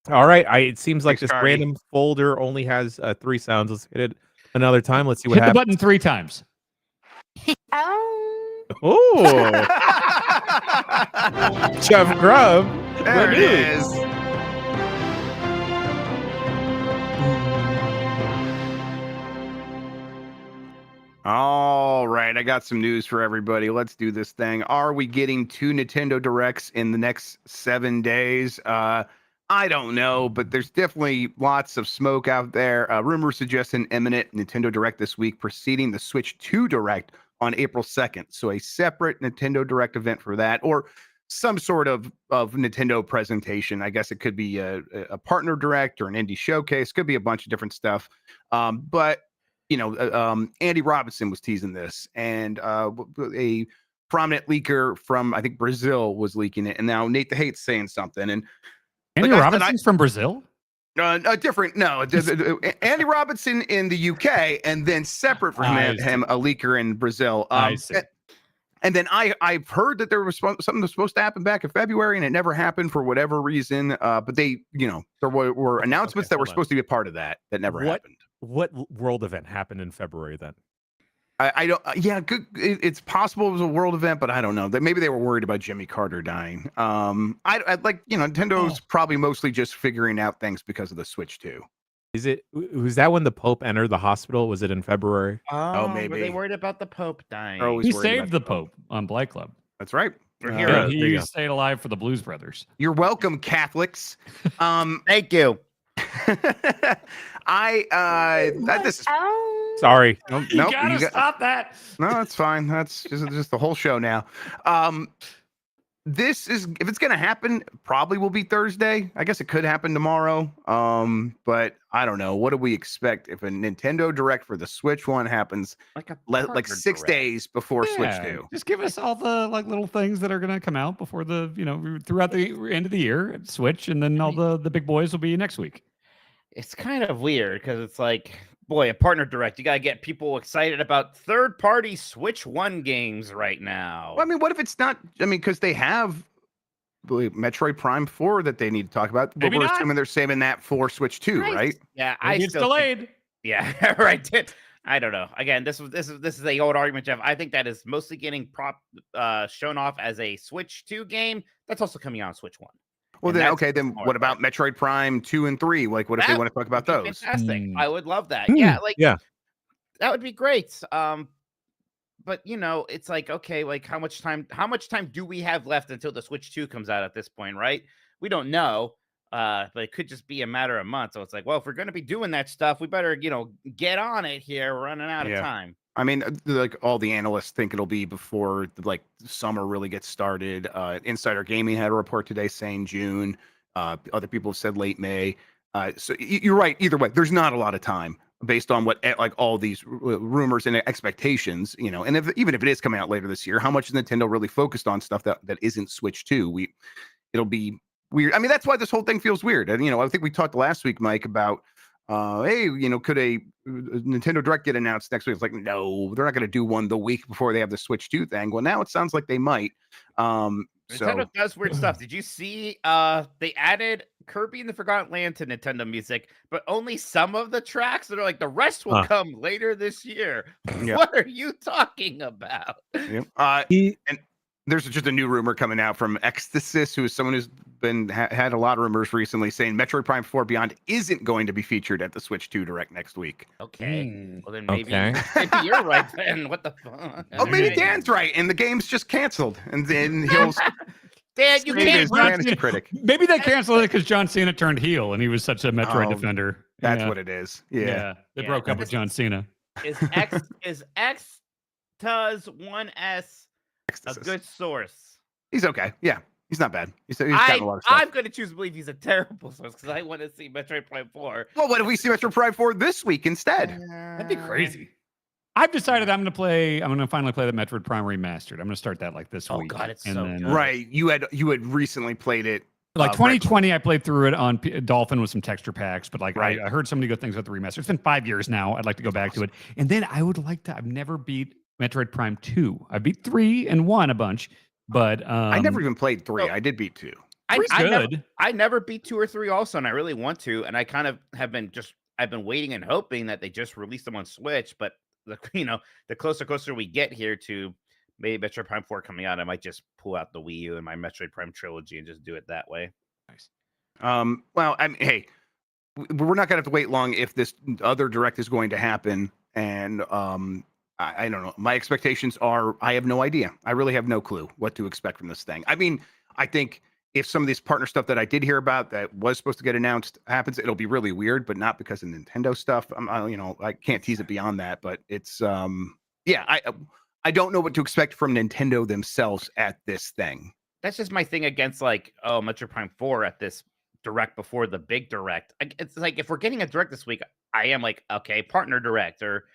All right. It seems like Thanks, this Cardi. random folder only has 3 sounds. Let's hit it another time. Let's see what Hit the happens. button 3 times. Oh, Chef Grub. There it is. All right, I got some news for everybody. Let's do this thing. Are we getting 2 Nintendo Directs in the next 7 days? I don't know, but there's definitely lots of smoke out there. Rumors suggest an imminent Nintendo Direct this week, preceding the Switch 2 Direct on April 2nd. So a separate Nintendo Direct event for that, or some sort of Nintendo presentation. I guess it could be a partner direct or an indie showcase. Could be a bunch of different stuff. But Andy Robinson was teasing this, and a prominent leaker from, I think, Brazil was leaking it. And now Nate the Hate's saying something. And Andy Robinson's from Brazil? different. No, Andy Robinson in the UK, and then separate from him, a leaker in Brazil. I see. And then I've heard that there was something that was supposed to happen back in February, and it never happened for whatever reason. But they, there were announcements that were supposed to be a part of that never happened. What world event happened in February then? I don't. Yeah, good. It's possible it was a world event, but I don't know. That maybe they were worried about Jimmy Carter dying. I like Nintendo's probably mostly just figuring out things because of the Switch 2. Was that when the Pope entered the hospital? Was it in February? Oh, maybe. Were they worried about the Pope dying? He saved the Pope on Black Club. That's right. We're Yeah, heroes. he stayed alive for the Blues Brothers. You're welcome, Catholics. Thank you. This is Sorry. nope, You gotta stop that. No, that's fine. That's just the whole show now. This is, if it's gonna happen, probably will be Thursday. I guess it could happen tomorrow. But I don't know. What do we expect if a Nintendo Direct for the Switch one happens like 6 days before Switch 2? Just give us all the little things that are gonna come out before the throughout the end of the year at Switch, and then all the big boys will be next week. It's kind of weird because it's like, boy, a partner direct. You got to get people excited about third-party Switch 1 games right now. Well, I mean, what if it's not? I mean, because they have Metroid Prime 4 that they need to talk about. But we're assuming they're saving that for Switch 2, right? Yeah, Maybe it's delayed. Yeah, right. I don't know. Again, this is a old argument, Jeff. I think that is mostly getting shown off as a Switch 2 game. That's also coming out on Switch 1. Well, then what about Metroid Prime 2 and 3? Like, what if they want to talk about those? Fantastic. I would love that. Yeah, that would be great. But it's like, okay, like how much time do we have left until the Switch 2 comes out at this point, right? We don't know. But it could just be a matter of months. So it's like, well, if we're going to be doing that stuff, we better, get on it here. We're running out of time. I mean, like all the analysts think it'll be before like summer really gets started. Insider Gaming had a report today saying June. Other people have said late May. So you're right. Either way, there's not a lot of time based on what like all these rumors and expectations. And even if it is coming out later this year, how much is Nintendo really focused on stuff that isn't Switch 2? It'll be weird. I mean, that's why this whole thing feels weird. And I think we talked last week, Mike, about hey, could a Nintendo Direct get announced next week? It's like, no, they're not going to do one the week before they have the Switch 2 thing. Well, now it sounds like they might. Nintendo does weird stuff. Did you see they added Kirby and the Forgotten Land to Nintendo Music, but only some of the tracks? They're like, the rest will come later this year. Yeah. What are you talking about? Yep. And there's just a new rumor coming out from Ecstasis, who is someone who's been had a lot of rumors recently saying Metroid Prime 4 Beyond isn't going to be featured at the Switch 2 Direct next week. Okay. Well, then maybe you're right then. What the fuck? Oh, maybe Dan's right, and the game's just canceled, and then he'll. Dan, you can't. Fantasy critic. Maybe they canceled it because John Cena turned heel, and he was such a Metroid defender. That's what it is. Yeah. They broke up with John Cena. Is X does 1S a good source? He's okay. Yeah, he's not bad. He's gotten a lot of stuff. I'm going to choose to believe he's a terrible source because I want to see Metroid Prime 4. Well, what if we see Metroid Prime 4 this week instead? That'd be crazy. I've decided I'm going to finally play the Metroid Prime Remastered. I'm going to start that like this week. Oh God, it's and so then, good. Right. You had recently played it. Like 2020, I played through it on Dolphin with some texture packs, but like right. I heard so many good things about the remaster. It's been 5 years now. I'd like to go back to it. And then I would like to, I've never beat Metroid Prime 2. I beat 3 and 1 a bunch, but I never even played 3. I did beat 2. I never beat 2 or 3 also, and I really want to. And I kind of have been I've been waiting and hoping that they just release them on Switch. But the closer we get here to maybe Metroid Prime 4 coming out, I might just pull out the Wii U and my Metroid Prime trilogy and just do it that way. Nice. Well, I mean, hey, we're not gonna have to wait long if this other direct is going to happen. And I don't know. My expectations are I have no idea. I really have no clue what to expect from this thing. I mean, I think if some of this partner stuff that I did hear about that was supposed to get announced happens, it'll be really weird, but not because of Nintendo stuff. I can't tease it beyond that, but it's I don't know what to expect from Nintendo themselves at this thing. That's just my thing against Metroid Prime 4 at this direct before the big direct. It's like if we're getting a direct this week, I am like, okay, partner direct or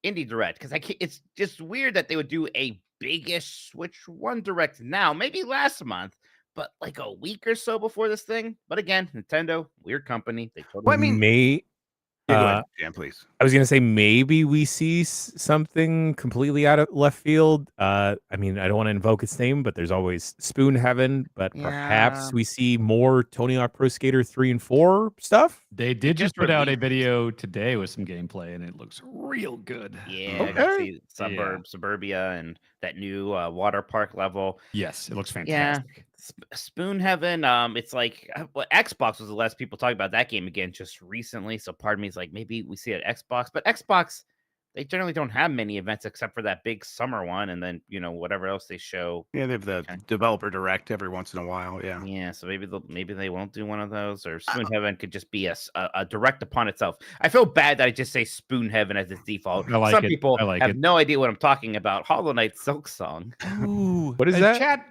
indie direct, because it's just weird that they would do a biggish Switch 1 direct now, maybe last month, but like a week or so before this thing. But again, Nintendo, weird company. They totally. Well, I mean, go ahead, Jan, please. I was gonna say maybe we see something completely out of left field. I mean, I don't want to invoke its name, but there's always Spoon Heaven. But perhaps we see more Tony Hawk Pro Skater 3 and 4 stuff. They did just put out a video today with some gameplay, and it looks real good. Yeah, I got to see Suburbia, and that new water park level. Yes, it looks fantastic. Yeah. Spoon Heaven, it's like Xbox was the last people talking about that game again just recently. So part of me is like, maybe we see it at Xbox, but Xbox, they generally don't have many events except for that big summer one, and then whatever else they show. Yeah, they have the developer direct every once in a while. Yeah. Yeah, so maybe they won't do one of those, or Spoon Heaven could just be a direct upon itself. I feel bad that I just say Spoon Heaven as its default. Some people have no idea what I'm talking about. Hollow Knight Silk Song. Ooh, what is that?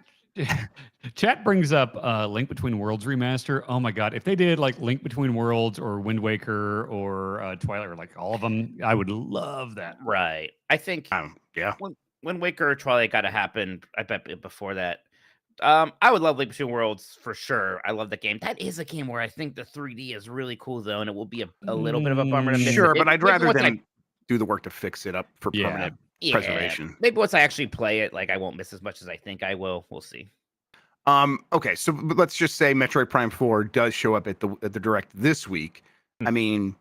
Chat brings up Link Between Worlds remaster. Oh my god, if they did like Link Between Worlds or Wind Waker or Twilight or like all of them, I would love that. Right. I think Wind Waker or Twilight got to happen. I bet before that. I would love Link Between Worlds for sure. I love that game. That is a game where I think the 3D is really cool though, and it will be a little bit of a bummer to miss. Sure, but I'd rather them do the work to fix it up for permanent preservation. Maybe once I actually play it, like I won't miss as much as I think I will. We'll see. Okay, so let's just say Metroid Prime 4 does show up at the direct this week. I mean,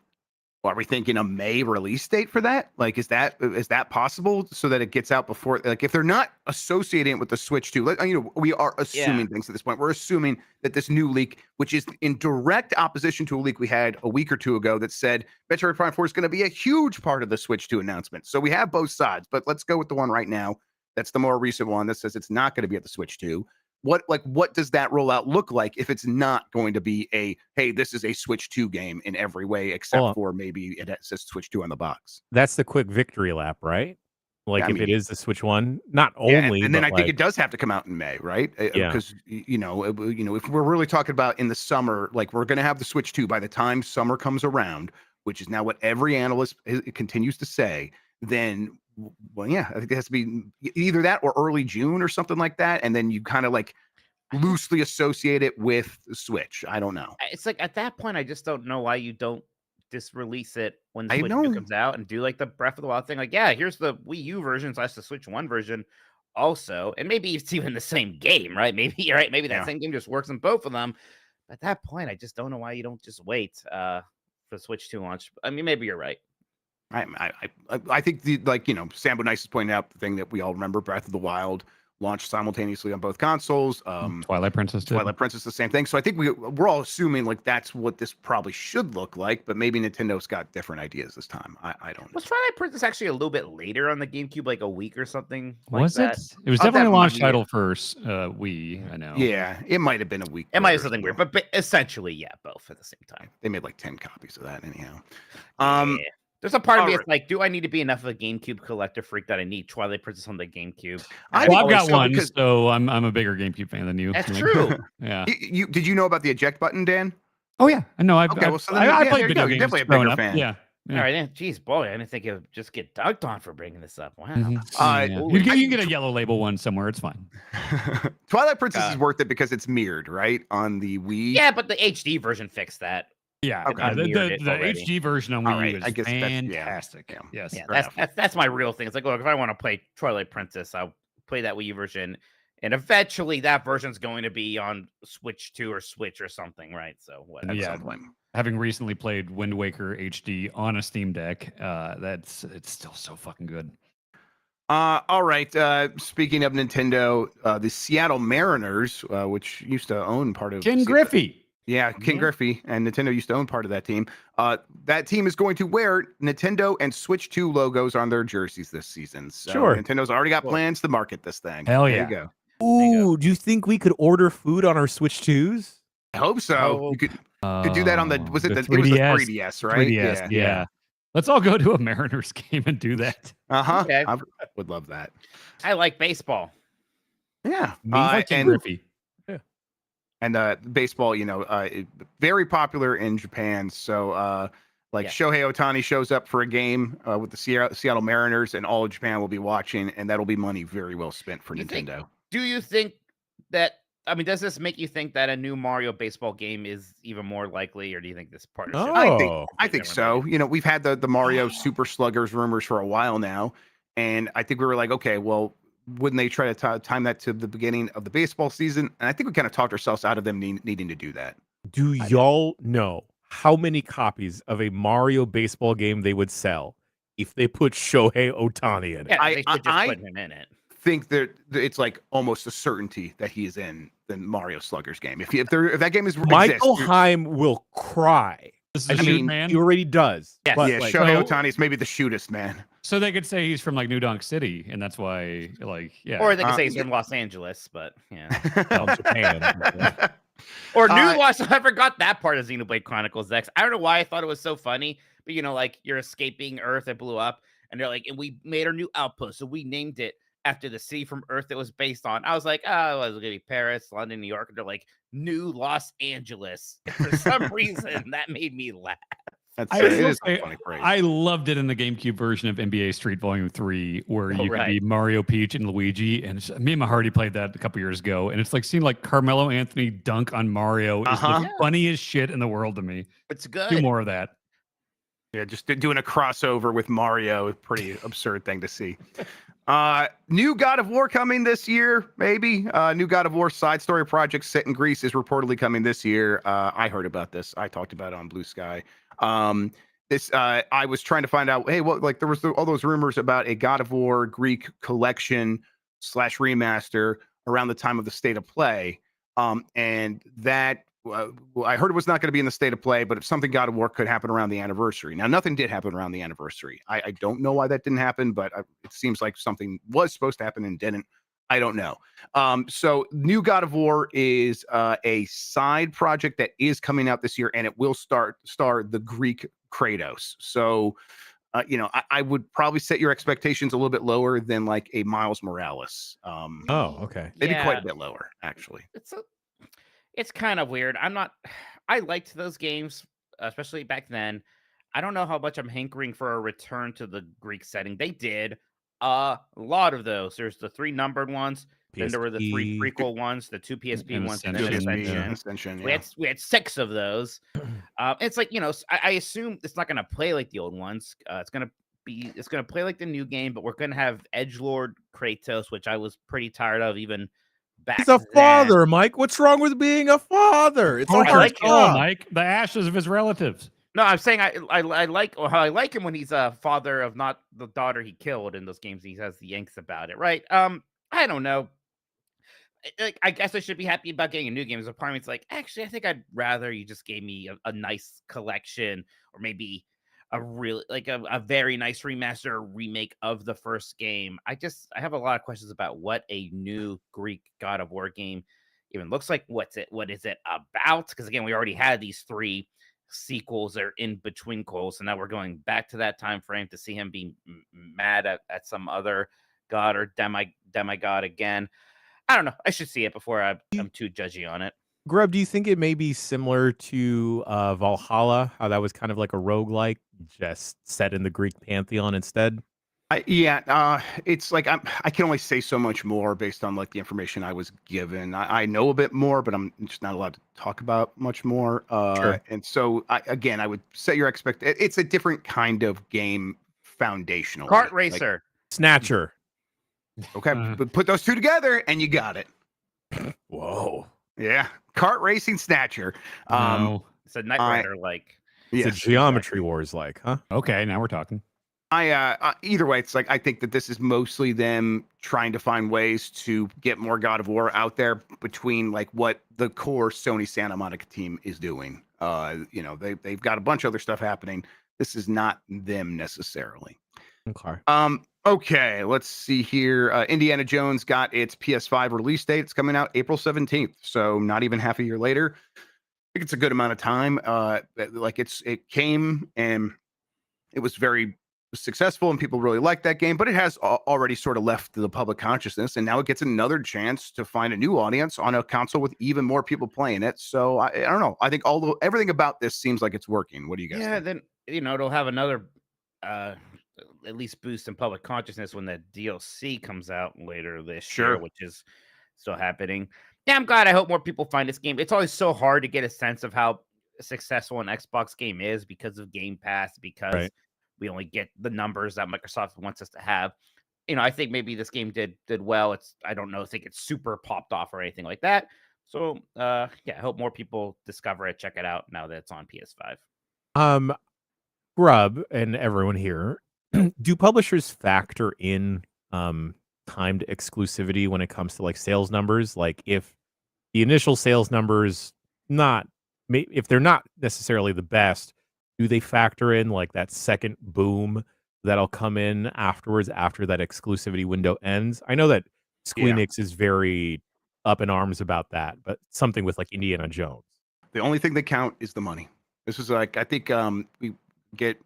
are we thinking a May release date for that? Like, is that possible so that it gets out before? Like, if they're not associating it with the Switch 2, we are assuming things at this point. We're assuming that this new leak, which is in direct opposition to a leak we had a week or two ago that said Metroid Prime 4 is going to be a huge part of the Switch 2 announcement. So we have both sides, but let's go with the one right now. That's the more recent one that says it's not going to be at the Switch 2. What does that rollout look like if it's not going to be hey, this is a Switch 2 game in every way except for maybe it says Switch 2 on the box? That's the quick victory lap, right? Like if it is the Switch 1, not only, and then I think it does have to come out in May, right? Because if we're really talking about in the summer, like we're going to have the Switch 2 by the time summer comes around, which is now what every analyst continues to say. Then, well, yeah, I think it has to be either that or early June or something like that, and then you kind of like loosely associate it with the Switch. I don't know. It's like at that point, I just don't know why you don't just release it when Switch 2 comes out and do like the Breath of the Wild thing. Like, yeah, here's the Wii U version / the Switch 1 version also, and maybe it's even the same game, right? Maybe you're right. Maybe that same game just works in both of them. But at that point, I just don't know why you don't just wait for the Switch 2 launch. I mean, maybe you're right. I think Sambo Nice is pointing out the thing that we all remember: Breath of the Wild launched simultaneously on both consoles. Twilight Princess, the same thing. So I think we're all assuming like that's what this probably should look like, but maybe Nintendo's got different ideas this time. I don't know. Was Twilight Princess actually a little bit later on the GameCube, like a week or something? Was like it? It was definitely a launch title for Wii. I know. Yeah, it might have been a week. It might have something weird, but essentially, yeah, both at the same time. They made like 10 copies of that anyhow. There's a part of me that's like, do I need to be enough of a GameCube collector freak that I need Twilight Princess on the GameCube? I've got one, so I'm a bigger GameCube fan than you. That's true. Yeah. Did you know about the eject button, Dan? Oh yeah, I know. I played video games. You're definitely a bigger fan. Yeah. All right, geez, boy, I didn't think it would just get dunked on for bringing this up. Wow. You can get a yellow label one somewhere. It's fine. Twilight Princess is worth it because it's mirrored, right, on the Wii. Yeah, but the HD version fixed that. Yeah, okay. The HD version on Wii U is fantastic. Yes, that's my real thing. It's like, look, if I want to play Twilight Princess, I'll play that Wii U version. And eventually that version's going to be on Switch 2 or Switch or something, right? So whatever. Yeah. Having recently played Wind Waker HD on a Steam Deck, it's still so fucking good. All right. Speaking of Nintendo, the Seattle Mariners, which used to own part of Ken Griffey. Yeah, Ken Griffey and Nintendo used to own part of that team. That team is going to wear Nintendo and Switch 2 logos on their jerseys this season. So Sure. Nintendo's already got plans to market this thing. Hell There yeah. you go. Ooh, do you think we could order food on our Switch 2s? I hope so. Oh. You could do that on the was it the 3DS? It was the 3DS, right? 3DS, yeah. Let's all go to a Mariners game and do that. Okay. I would love that. I like baseball. Yeah. Ken Griffey. And baseball, very popular in Japan. So Shohei Ohtani shows up for a game with the Seattle Mariners, and all of Japan will be watching, and that'll be money very well spent for Nintendo. Do you think that? I mean, does this make you think that a new Mario baseball game is even more likely, or do you think this partnership? I think so. We've had the Mario Super Sluggers rumors for a while now, and I think we were like, okay, well, wouldn't they try to time that to the beginning of the baseball season? And I think we kind of talked ourselves out of them needing to do that. Do y'all know how many copies of a Mario baseball game they would sell if they put Shohei Ohtani in it? Yeah, they should just put him in it. Think that it's like almost a certainty that he is in the Mario Sluggers game. If that game is Michael Heim will cry. This is man. He already does. Yes. Yeah, Shohei Ohtani is maybe the shootest man. So they could say he's from like New Donk City, and that's why, Or they could say he's from Los Angeles, but yeah. Japan. Or New Los. I forgot that part of Xenoblade Chronicles X. I don't know why I thought it was so funny, but you're escaping Earth that blew up, and they're like, and we made our new outpost, so we named it after the city from Earth that was based on. I was like, it was gonna be Paris, London, New York, and they're like New Los Angeles. And for some reason, that made me laugh. I loved it in the GameCube version of NBA Street Volume 3, where you could be Mario, Peach, and Luigi. And me and Mahardy played that a couple years ago, and it's like seeing like Carmelo Anthony dunk on Mario is the funniest shit in the world to me. It's good. Do more of that. Yeah, just doing a crossover with Mario is a pretty absurd thing to see. New God of War coming this year, maybe. New God of War side story project set in Greece is reportedly coming this year. I heard about this. I talked about it on Blue Sky. I was trying to find out, hey, there was all those rumors about a God of War Greek collection / remaster around the time of the State of Play. And that I heard it was not going to be in the State of Play, but if something God of War could happen around the anniversary. Now, nothing did happen around the anniversary. I don't know why that didn't happen, but it seems like something was supposed to happen and didn't. I don't know. So New God of War is a side project that is coming out this year, and it will star the Greek Kratos. So, I would probably set your expectations a little bit lower than like a Miles Morales. Okay. Maybe quite a bit lower, actually. It's kind of weird. I liked those games, especially back then. I don't know how much I'm hankering for a return to the Greek setting. They did a lot of those. There's the 3 numbered ones. PSP. Then there were the 3 prequel ones, the 2 PSP ones, and then Ascension. Yeah. We had 6 of those. It's like, I assume it's not going to play like the old ones. It's going to play like the new game, but we're going to have edgelord Kratos, which I was pretty tired of even back. He's a father, Mike. What's wrong with being a father? It's Mike. The ashes of his relatives. No, I'm saying I like him when he's a father of not the daughter he killed in those games. He has the angst about it, right? I don't know. I guess I should be happy about getting a new game. As a part of me, it's like, actually, I think I'd rather you just gave me a nice collection, or maybe a very nice remaster or remake of the first game. I have a lot of questions about what a new Greek God of War game even looks like. What is it about? Because again, we already had these 3 sequels that are in between calls, so now we're going back to that time frame to see him be mad at some other god or demigod again. I don't know. I should see it before I'm too judgy on it. Grub, do you think it may be similar to Valhalla, how that was kind of like a roguelike, just set in the Greek pantheon instead? It's like I can only say so much more based on like the information I was given. I know a bit more, but I'm just not allowed to talk about much more. Sure. And so I would set your It's a different kind of game foundational. Kart racer. Snatcher. Okay, but put those two together and you got it. Whoa. Yeah, kart racing Snatcher. No. It's a Knight Rider like. It's Yes, a Geometry exactly. Wars like, huh? Okay, now we're talking. Either way, it's like I think that this is mostly them trying to find ways to get more God of War out there between like what the core Sony Santa Monica team is doing. You know, they've got a bunch of other stuff happening. This is not them necessarily. Okay. Okay, let's see here. Indiana Jones got its PS5 release date. It's coming out April 17th, so not even half a year later. I think it's a good amount of time. Like it came and it was very successful and people really liked that game, but it has already sort of left the public consciousness, and now it gets another chance to find a new audience on a console with even more people playing it. So I don't know. I think everything about this seems like it's working. What do you guys think? Then it'll have another at least boost in public consciousness when the DLC comes out later this year, which is still happening. Yeah, I'm glad. I hope more people find this game. It's always so hard to get a sense of how successful an Xbox game is because of Game Pass, because we only get the numbers that Microsoft wants us to have. I think maybe this game did well. I don't know, think it's super popped off or anything like that. So I hope more people discover it, check it out now that it's on PS5. Grub and everyone here, do publishers factor in timed exclusivity when it comes to like sales numbers? Like if the initial sales numbers if they're not necessarily the best, do they factor in like that second boom that'll come in afterwards after that exclusivity window ends? I know that Squeenix is very up in arms about that, but something with like Indiana Jones. The only thing that count is the money. This is like, I think we get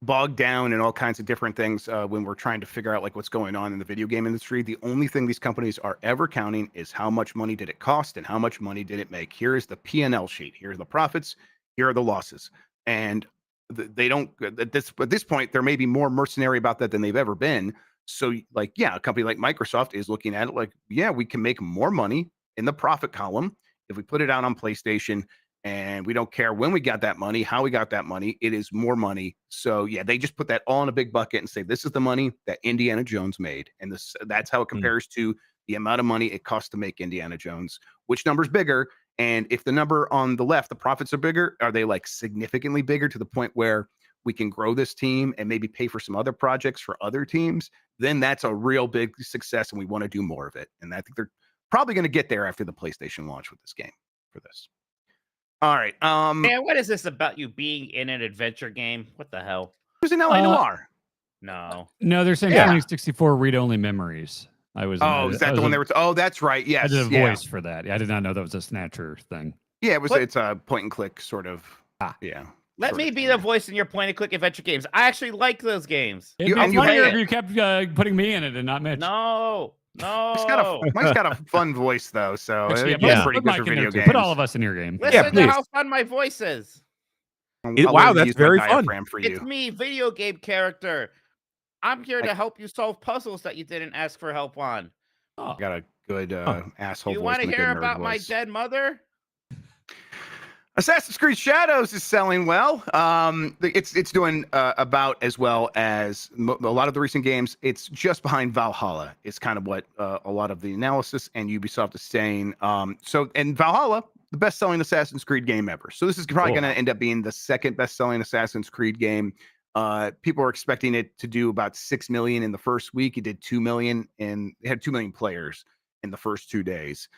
bogged down in all kinds of different things when we're trying to figure out like what's going on in the video game industry. The only thing these companies are ever counting is how much money did it cost and how much money did it make. Here is the P&L sheet. Here are the profits. Here are the losses. And they don't, at this point, there may be more mercenary about that than they've ever been. So like, a company like Microsoft is looking at it like, we can make more money in the profit column if we put it out on PlayStation. And we don't care when we got that money, how we got that money. It is more money. So they just put that all in a big bucket and say, this is the money that Indiana Jones made. And that's how it compares to the amount of money it costs to make Indiana Jones. Which number's bigger? And if the number on the left, the profits are bigger, are they like significantly bigger to the point where we can grow this team and maybe pay for some other projects for other teams? Then that's a real big success and we want to do more of it. And I think they're probably going to get there after the PlayStation launch with this game for this. All right. Man, what is this about you being in an adventure game? What the hell? It was an LA Noire. No, they're saying 2064 read-only memories. Is that the one they were? That's right. Yes, I did a voice for that. I did not know that was a Snatcher thing. Yeah, it was. It's a point and click sort of. Yeah. Let me be the voice in your point and click adventure games. I actually like those games. It'd be funnier if you kept putting me in it and not Mitch. No. Mike's got a fun voice though, so actually, it's pretty good for video games. Put all of us in your game. Listen to how fun my voice is. Wow, that's very fun for you. It's me, video game character. I'm here to help you solve puzzles that you didn't ask for help on. I got a good asshole voice. You want to hear about my dead mother? Assassin's Creed Shadows is selling well. It's doing about as well as a lot of the recent games. It's just behind Valhalla. It's kind of what a lot of the analysis and Ubisoft is saying. And Valhalla, the best-selling Assassin's Creed game ever. So this is probably going to end up being the second best-selling Assassin's Creed game. People are expecting it to do about 6 million in the first week. It did 2 million, and it had 2 million players in the first 2 days.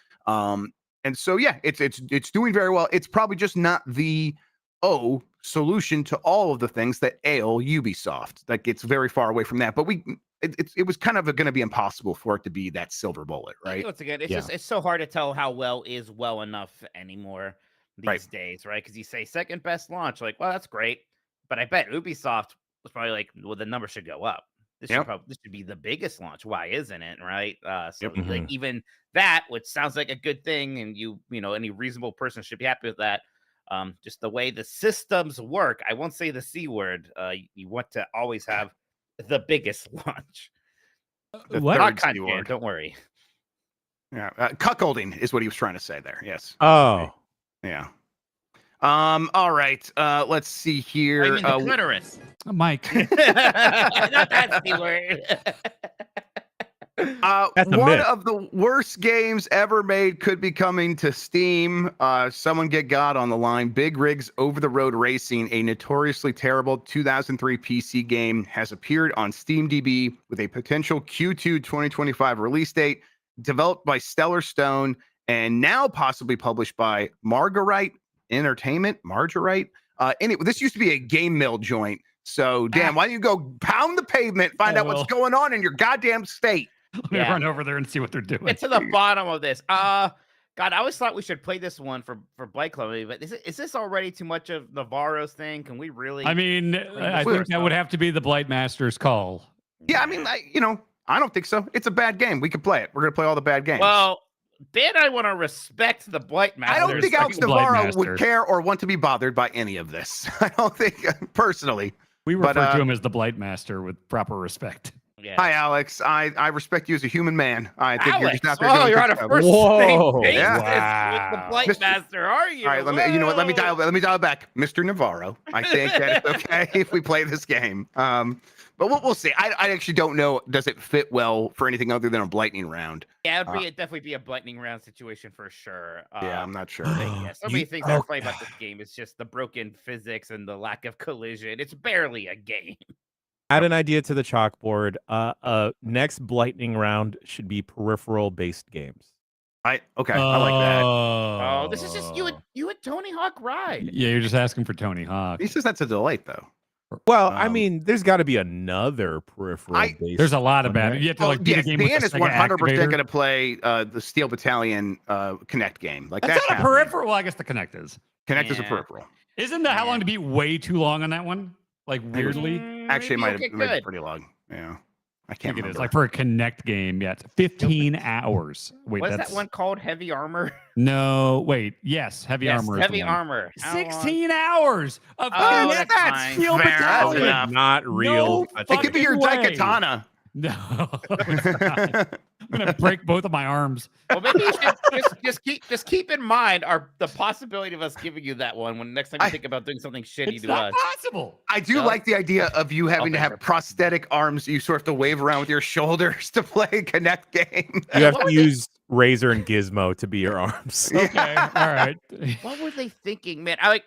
And so, it's doing very well. It's probably just not the solution to all of the things that ail Ubisoft. Like it's very far away from that. But it was kind of going to be impossible for it to be that silver bullet, right? Once again, it's so hard to tell how well is well enough anymore these days, right? Because you say second best launch, like, well, that's great, but I bet Ubisoft was probably like, well, the number should go up. This should be the biggest launch. Why isn't it? Right. Like even that, which sounds like a good thing, and any reasonable person should be happy with that. Just the way the systems work. I won't say the C word. You want to always have the biggest launch. What? Don't worry. Yeah. Cuckolding is what he was trying to say there. Yes. Oh. Yeah. All right. Let's see here. I mean the clitoris. Mike. Not that C word. That's a one myth. of the worst games ever made could be coming to Steam. Someone get God on the line. Big Rigs Over the Road Racing, a notoriously terrible 2003 PC game, has appeared on SteamDB with a potential Q2 2025 release date. Developed by Stellar Stone and now possibly published by Marguerite Entertainment. Marguerite. Anyway, this used to be a game mill joint. So, damn, why don't you go pound the pavement, find out what's going on in your goddamn state? Let me run over there and see what they're doing. Get to the bottom of this. God, I always thought we should play this one for Blight Club, but is this already too much of Navarro's thing? Can we really? I mean, I think that would have to be the Blight Master's call. Yeah, I mean, I don't think so. It's a bad game. We can play it. We're gonna play all the bad games. Well, then I want to respect the Blight Master. I don't think Alex Navarro would care or want to be bothered by any of this. I don't think personally. We refer to him as the Blight Master with proper respect. Yeah. Hi, Alex. I respect you as a human man. I think Alex, you're just out there doing you're on good a stuff. first Whoa. name basis Yeah. with the Blight Master, are you? All right, you know what? Let me dial back, Mr. Navarro. I think that it's okay if we play this game. But we'll see. I actually don't know. Does it fit well for anything other than a lightning round? Yeah, it'd definitely be a lightning round situation for sure. Yeah, I'm not sure. Yeah, so many things I play about this game. It's just the broken physics and the lack of collision. It's barely a game. Add an idea to the chalkboard. Next lightning round should be peripheral based games. I like that. Oh, this is just you and Tony Hawk ride. Yeah, you're just asking for Tony Hawk. He says that's a delight, though. Well, I mean, there's got to be another peripheral based. There's a lot of one, bad. right? You have to like beat a game Dan with is a 100% activator. going to play the Steel Battalion Connect game. Like That's that's not a happening. peripheral. Well, I guess the Connect is. Connect is a Yeah. peripheral. Isn't the how long to beat way too long on that one? Like weirdly, Actually, it might Maybe have been good. pretty long. Yeah, I I can't think it is remember. like for a Connect game. Yeah, it's 15 hours. Wait, What's that's that one called? Heavy Armor? no. Wait, yes, Heavy Yes, Armor. is the Heavy one. Armor. How long? 16 hours of Oh, Connect that's fine. Steel Fair. That's Battalion. enough. Not real. No It could be your fucking way. Daikatana. No, it's not. I'm gonna break both of my arms. Well, maybe you should just keep in mind the possibility of us giving you that one when next time you think about doing something shitty It's to not us. possible. I do No? like the idea of you having to Okay, have perfect. prosthetic arms you sort of have to wave around with your shoulders to play a Connect game. You have What to were use Razor and Gizmo to be your arms. Okay, all right. What were they thinking, man? I like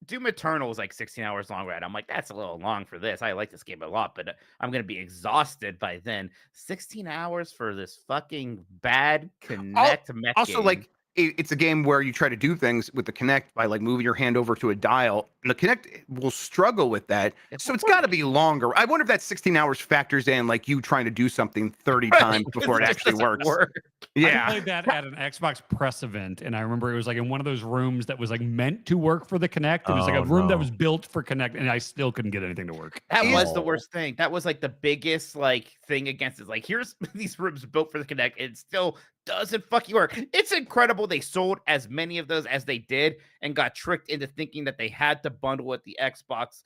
Doom Eternal is like 16 hours long, right? I'm like, that's a little long for this. I like this game a lot, but I'm gonna be exhausted by then. 16 hours for this fucking bad Connect mech Also, game. like it's a game where you try to do things with the Connect by like moving your hand over to a dial, and the Connect will struggle with that. So it's got to be longer. I wonder if that 16 hours factors in like you trying to do something 30 times before it just actually doesn't works. work. I Yeah. played that at an Xbox press event, and I remember it was like in one of those rooms that was like meant to work for the Connect. It was like a Oh, room that no. was built for Connect, and I still couldn't get anything to work. That was the Oh. worst thing. That was like the biggest like thing against it. Like, here's these rooms built for the Connect. It still doesn't fucking work. It's incredible they sold as many of those as they did and got tricked into thinking that they had to bundle with the Xbox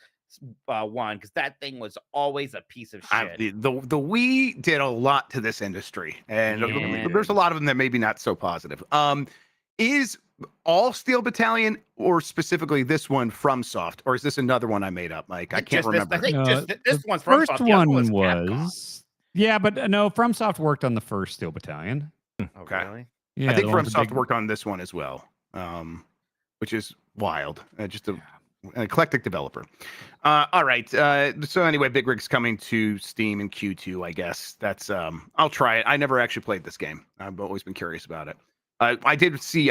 One because that thing was always a piece of shit. The Wii did a lot to this industry, and Yeah. there's a lot of them that maybe not so positive. Is all Steel Battalion, or specifically this one from Soft, or is this another one I made up? Like I can't Just this- remember. I think No, just this the one's from first Soft, the other one Capcom. was yeah, but no, FromSoft worked on the first Steel Battalion. Oh, Okay. really? Yeah, I think the one with the FromSoft big- worked on this one as well, which is wild. Just an eclectic developer. All right. So anyway, Big Rig's coming to Steam in Q2, I guess. That's I'll try it. I never actually played this game. I've always been curious about it. I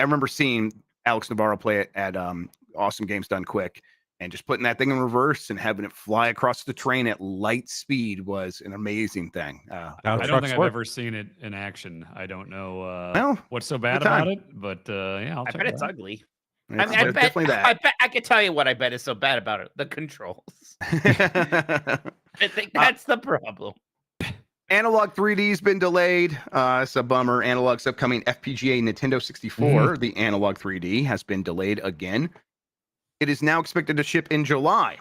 remember seeing Alex Navarro play it at Awesome Games Done Quick, and just putting that thing in reverse and having it fly across the train at light speed was an amazing thing. How I don't trucks think I've work. ever seen it in action. I don't know Well, what's so bad good time. about it, but yeah, I'll I check bet it it's out. ugly. it's, I mean, I it's bet, definitely I that. bet I could tell you what I bet is so bad about it. The controls. I think that's the problem. Analog 3D's been delayed. It's a bummer. Analog's upcoming FPGA Nintendo 64, the Analog 3D, has been delayed again. It is now expected to ship in July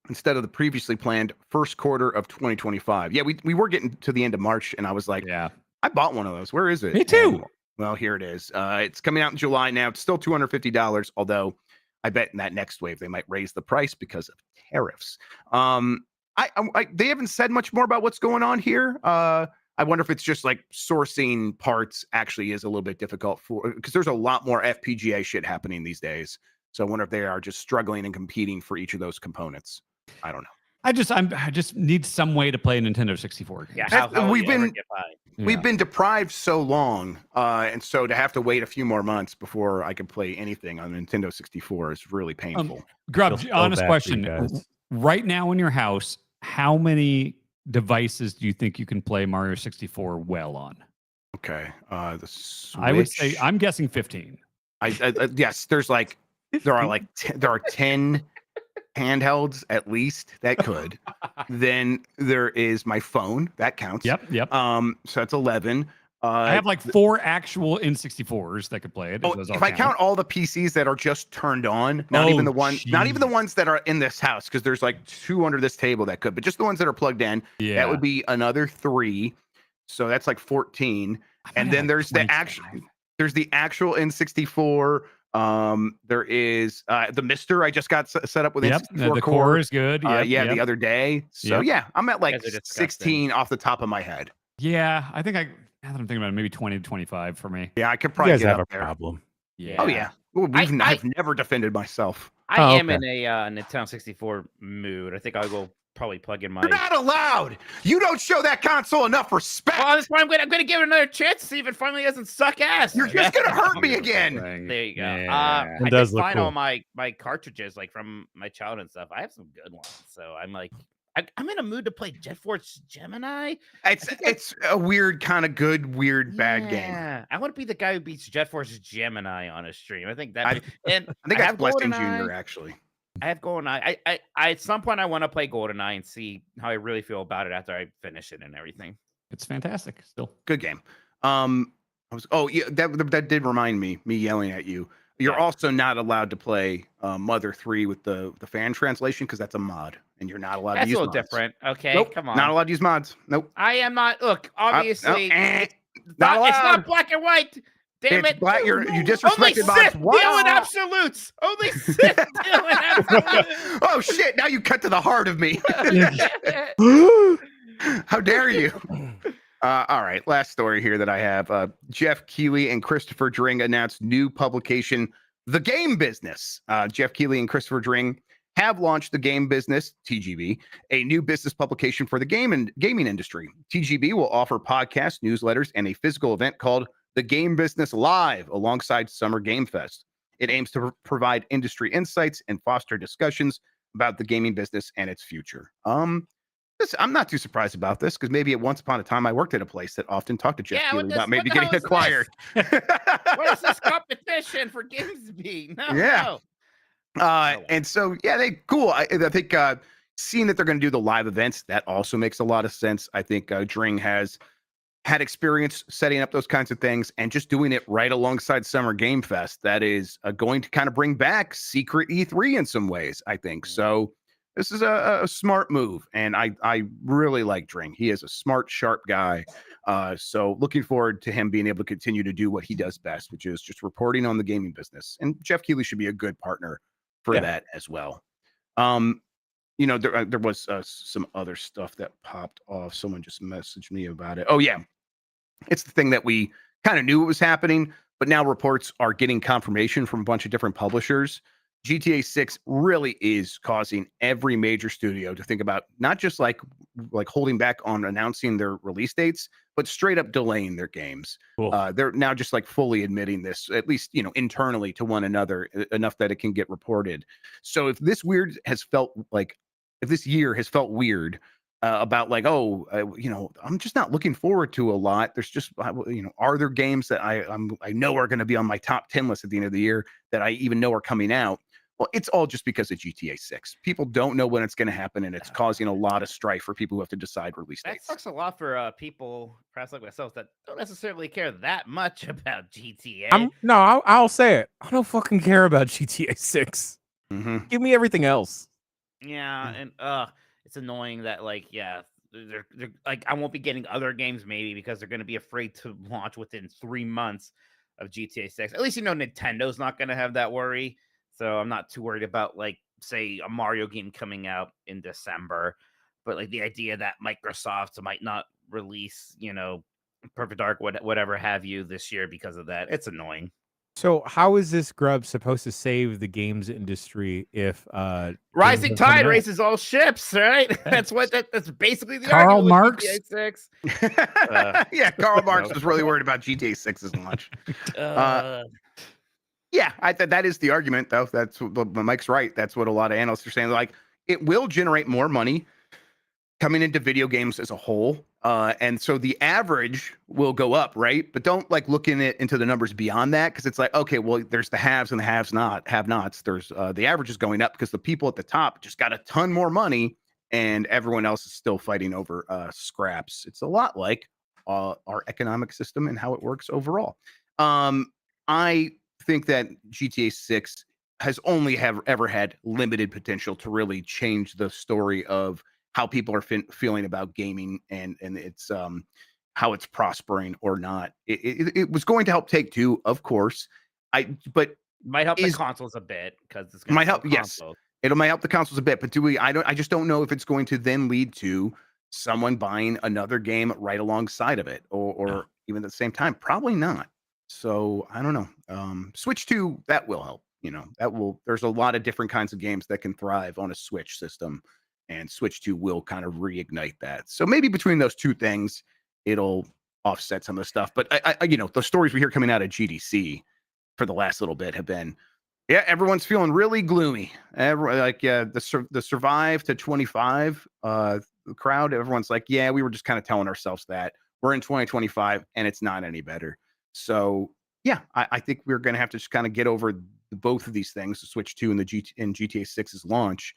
instead of the previously planned first quarter of 2025. Yeah, we were getting to the end of March, and I was like, Yeah, I bought one of those. Where is it? Me too. And, well, here it is. It's coming out in July now. It's still $250, although I bet in that next wave they might raise the price because of tariffs. They haven't said much more about what's going on here. I wonder if it's just like sourcing parts actually is a little bit difficult because there's a lot more FPGA shit happening these days. So I wonder if they are just struggling and competing for each of those components. I don't know. I just need some way to play a Nintendo 64 game. Yeah, we've been deprived so long, and so to have to wait a few more months before I can play anything on Nintendo 64 is really painful. Grub, Feel so honest bad for question. you guys. Right now in your house, how many devices do you think you can play Mario 64 well on? Okay, the Switch, I would say I'm guessing 15. Yes, there are 10 handhelds at least that could. Then there is my phone that counts. Yep. So that's 11. I have like 4 actual N64s that could play it. If I count all the PCs that are just turned on, not even the ones that are in this house, because there's like 2 under this table that could, but just the ones that are plugged in, that would be another 3. So that's like 14. And then there's the actual N64. There is the Mister I just got set up with N64 the core is good. The other day. So I'm at like 16 off the top of my head. Yeah, I think now that I'm thinking about it, maybe 20 to 25 for me. Yeah, I could probably get have up a there. problem. Yeah. Oh yeah. Well, I've never defended myself. I am in a Nintendo 64 mood. I think I will probably plug in my. You're not allowed. You don't show that console enough respect. Well, that's why I'm gonna give it another chance to see if it finally doesn't suck ass. You're just gonna hurt me again. There you go. Yeah. I does did look find cool. all my cartridges like from my childhood and stuff. I have some good ones, so I'm like, I'm in a mood to play Jet Force Gemini. It's a weird kind of good, weird, bad game. Yeah, I want to be the guy who beats Jet Force Gemini on a stream. I think that. I think that's Blessing Jr. Actually. I have GoldenEye. I at some point I want to play GoldenEye and see how I really feel about it after I finish it and everything. It's fantastic. Still Good game. That did remind me yelling at you. You're also not allowed to play Mother 3 with the fan translation because that's a mod, and you're not allowed to use That's a mods. little different. Okay, Nope, come on. not allowed to use mods. Nope. I am not. Look, obviously, not it's allowed. not black and white. Damn It's it! black. You Only disrespected mods. Sith deal in absolutes. Only Sith deal in absolutes. Oh shit! Now you cut to the heart of me. How dare you? All right, last story here that I have. Jeff Keighley and Christopher Dring announced new publication, The Game Business. Jeff Keighley and Christopher Dring have launched The Game Business, TGB, a new business publication for the gaming industry. TGB will offer podcasts, newsletters, and a physical event called The Game Business Live alongside Summer Game Fest. It aims to provide industry insights and foster discussions about the gaming business and its future. I'm not too surprised about this because maybe at once upon a time I worked at a place that often talked to Jeff Keighley about maybe getting acquired. What is this competition for Gamesby? No. Yeah. And so, cool. I think seeing that they're going to do the live events, that also makes a lot of sense. I think Dring has had experience setting up those kinds of things and just doing it right alongside Summer Game Fest. That is going to kind of bring back secret E3 in some ways, I think. So this is a smart move, and I really like Dring. He is a smart, sharp guy. So looking forward to him being able to continue to do what he does best, which is just reporting on the gaming business. And Jeff Keighley should be a good partner for that as well. There was some other stuff that popped off. Someone just messaged me about it. Oh, yeah. It's the thing that we kind of knew it was happening, but now reports are getting confirmation from a bunch of different publishers. GTA 6 really is causing every major studio to think about not just like holding back on announcing their release dates, but straight up delaying their games. Cool. They're now just like fully admitting this, at least, internally to one another enough that it can get reported. So if this year has felt weird about like, I'm just not looking forward to a lot. There's just, are there games that I know are going to be on my top 10 list at the end of the year that I even know are coming out? Well, it's all just because of GTA 6. People don't know when it's going to happen, and it's causing a lot of strife for people who have to decide release dates. That sucks a lot for people, perhaps like myself, that don't necessarily care that much about GTA. I'll say it. I don't fucking care about GTA 6. Mm-hmm. Give me everything else. Yeah, and it's annoying that they're like I won't be getting other games maybe because they're going to be afraid to launch within 3 months of GTA 6. At least Nintendo's not going to have that worry. So I'm not too worried about, like, say, a Mario game coming out in December. But, like, the idea that Microsoft might not release, Perfect Dark, whatever have you this year because of that. It's annoying. So how is this grub supposed to save the games industry if rising games are coming tide out? raises all ships, right? That's basically the Karl argument with Marx? GTA 6. Yeah, Karl Marx was really worried about GTA 6's launch. Yeah, I thought that is the argument, though. That's what Mike's right. That's what a lot of analysts are saying. Like, it will generate more money coming into video games as a whole, and so the average will go up, right? But don't like look into the numbers beyond that, because it's like, okay, well, there's the haves and the have-nots. There's the average is going up because the people at the top just got a ton more money, and everyone else is still fighting over scraps. It's a lot like our economic system and how it works overall. I think that GTA 6 has only ever had limited potential to really change the story of how people are feeling about gaming and it's how it's prospering or not. It was going to help Take-Two, of course. But might help the consoles a bit because it's going might help. Yes, it might help the consoles a bit. But I just don't know if it's going to then lead to someone buying another game right alongside of it, or even at the same time. Probably not. So I don't know. Switch 2, that will help. There's a lot of different kinds of games that can thrive on a Switch system, and Switch 2 will kind of reignite that. So maybe between those two things, it'll offset some of the stuff. But the stories we hear coming out of GDC for the last little bit have been, yeah, everyone's feeling really gloomy. The Survive to 25 crowd, everyone's like, yeah, we were just kind of telling ourselves that we're in 2025 and it's not any better. So yeah, I think we're going to have to just kind of get over both of these things, the Switch 2 and GTA 6's launch,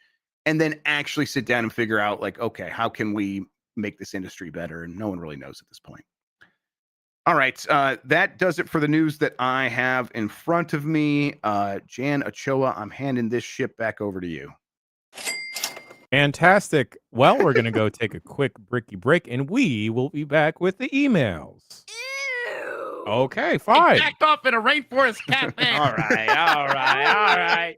and then actually sit down and figure out, like, okay, how can we make this industry better? And no one really knows at this point. All right, that does it for the news that I have in front of me. Jan Ochoa, I'm handing this ship back over to you. Fantastic. Well, we're going to go take a quick Bricky break, and we will be back with the emails. Okay, fine. Jacked off in a rainforest cafe. All right.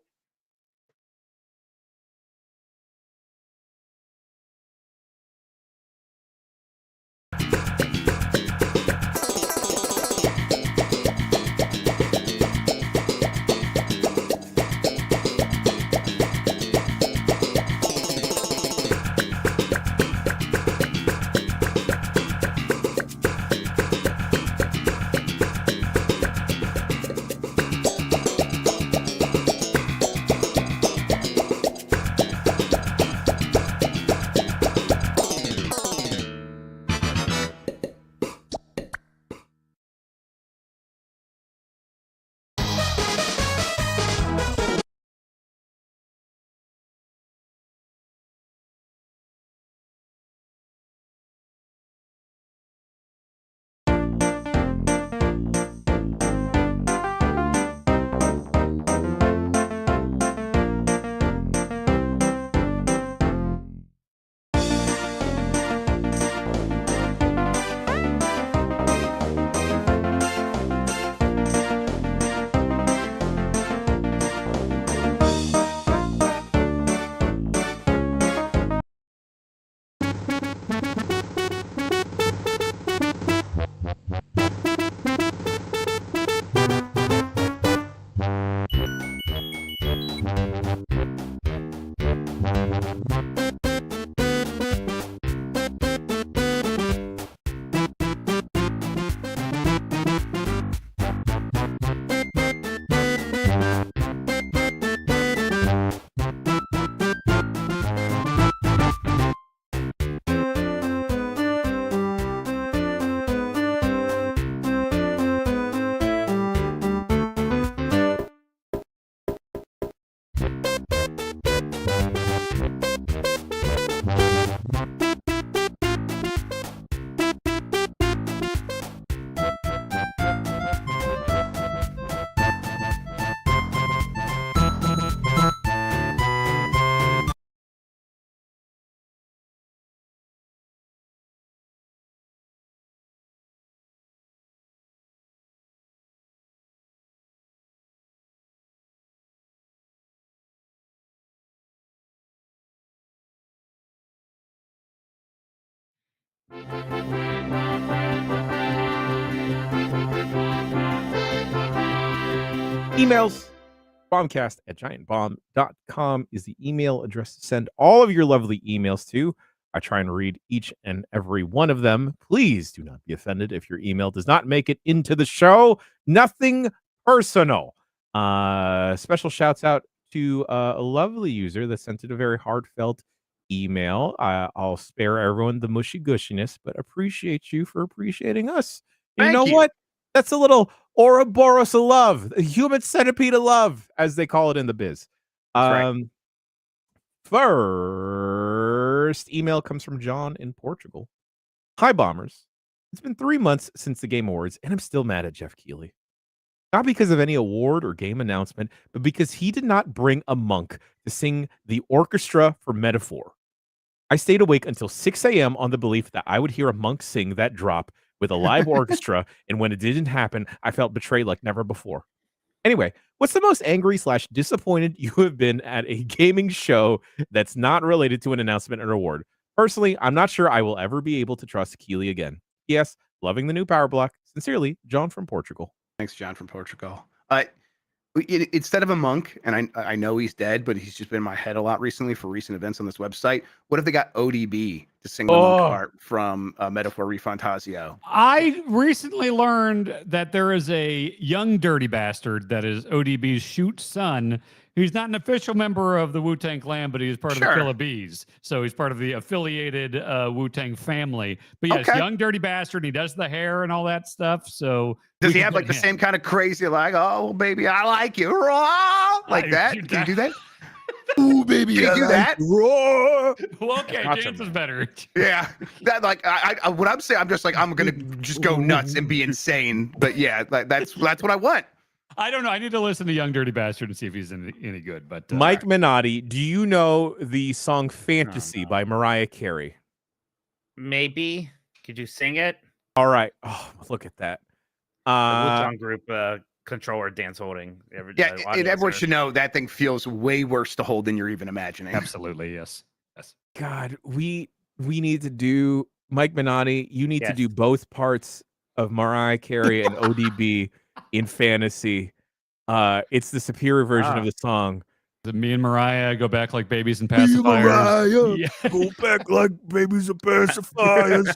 Emails. Bombcast at giantbomb.com is the email address to send all of your lovely emails to. I try and read each and every one of them. Please do not be offended if your email does not make it into the show. Nothing personal. Special shouts out to a lovely user that sent it a very heartfelt email. I'll spare everyone the mushy gushiness, but appreciate you for appreciating us. You know what? That's a little Ouroboros of love, a human centipede of love, as they call it in the biz. Right. First email comes from John in Portugal. Hi, Bombers. It's been 3 months since the Game Awards, and I'm still mad at Jeff Keighley. Not because of any award or game announcement, but because he did not bring a monk to sing the orchestra for Metaphor. I stayed awake until 6 a.m. on the belief that I would hear a monk sing that drop with a live orchestra, and when it didn't happen, I felt betrayed like never before. Anyway, what's the most angry/disappointed you have been at a gaming show that's not related to an announcement or award? Personally, I'm not sure I will ever be able to trust Keighley again. Yes, loving the new Power Block. Sincerely, John from Portugal. Thanks, John from Portugal. Instead of a monk, and I know he's dead, but he's just been in my head a lot recently for recent events on this website. What if they got ODB to sing the monk part from Metaphor Refantasio? I recently learned that there is a young dirty bastard that is ODB's shoot son. He's not an official member of the Wu-Tang Clan, but he's part of the Killer Bees. So he's part of the affiliated Wu-Tang family. But yes, young dirty bastard. He does the hair and all that stuff. So does he have like the same kind of crazy, like, oh baby, I like you, raw, like that? Can you do that? Ooh, baby, can you do that? Raw. Well, okay, Chance is better. Yeah, that like I what I'm saying, I'm just like I'm gonna just go nuts and be insane. But yeah, that's what I want. I don't know. I need to listen to Young Dirty Bastard and see if he's any good. But Mike Minotti, do you know the song Fantasy by Mariah Carey? Maybe. Could you sing it? All right. Oh, look at that. Wu-Tang group controller dance holding. And everyone should know that thing feels way worse to hold than you're even imagining. Absolutely, yes. God, we need to do Mike Minotti. You need to do both parts of Mariah Carey and ODB in Fantasy. It's the superior version of the song. Me and Mariah go back like babies and pacifiers. Go back like babies and pacifiers.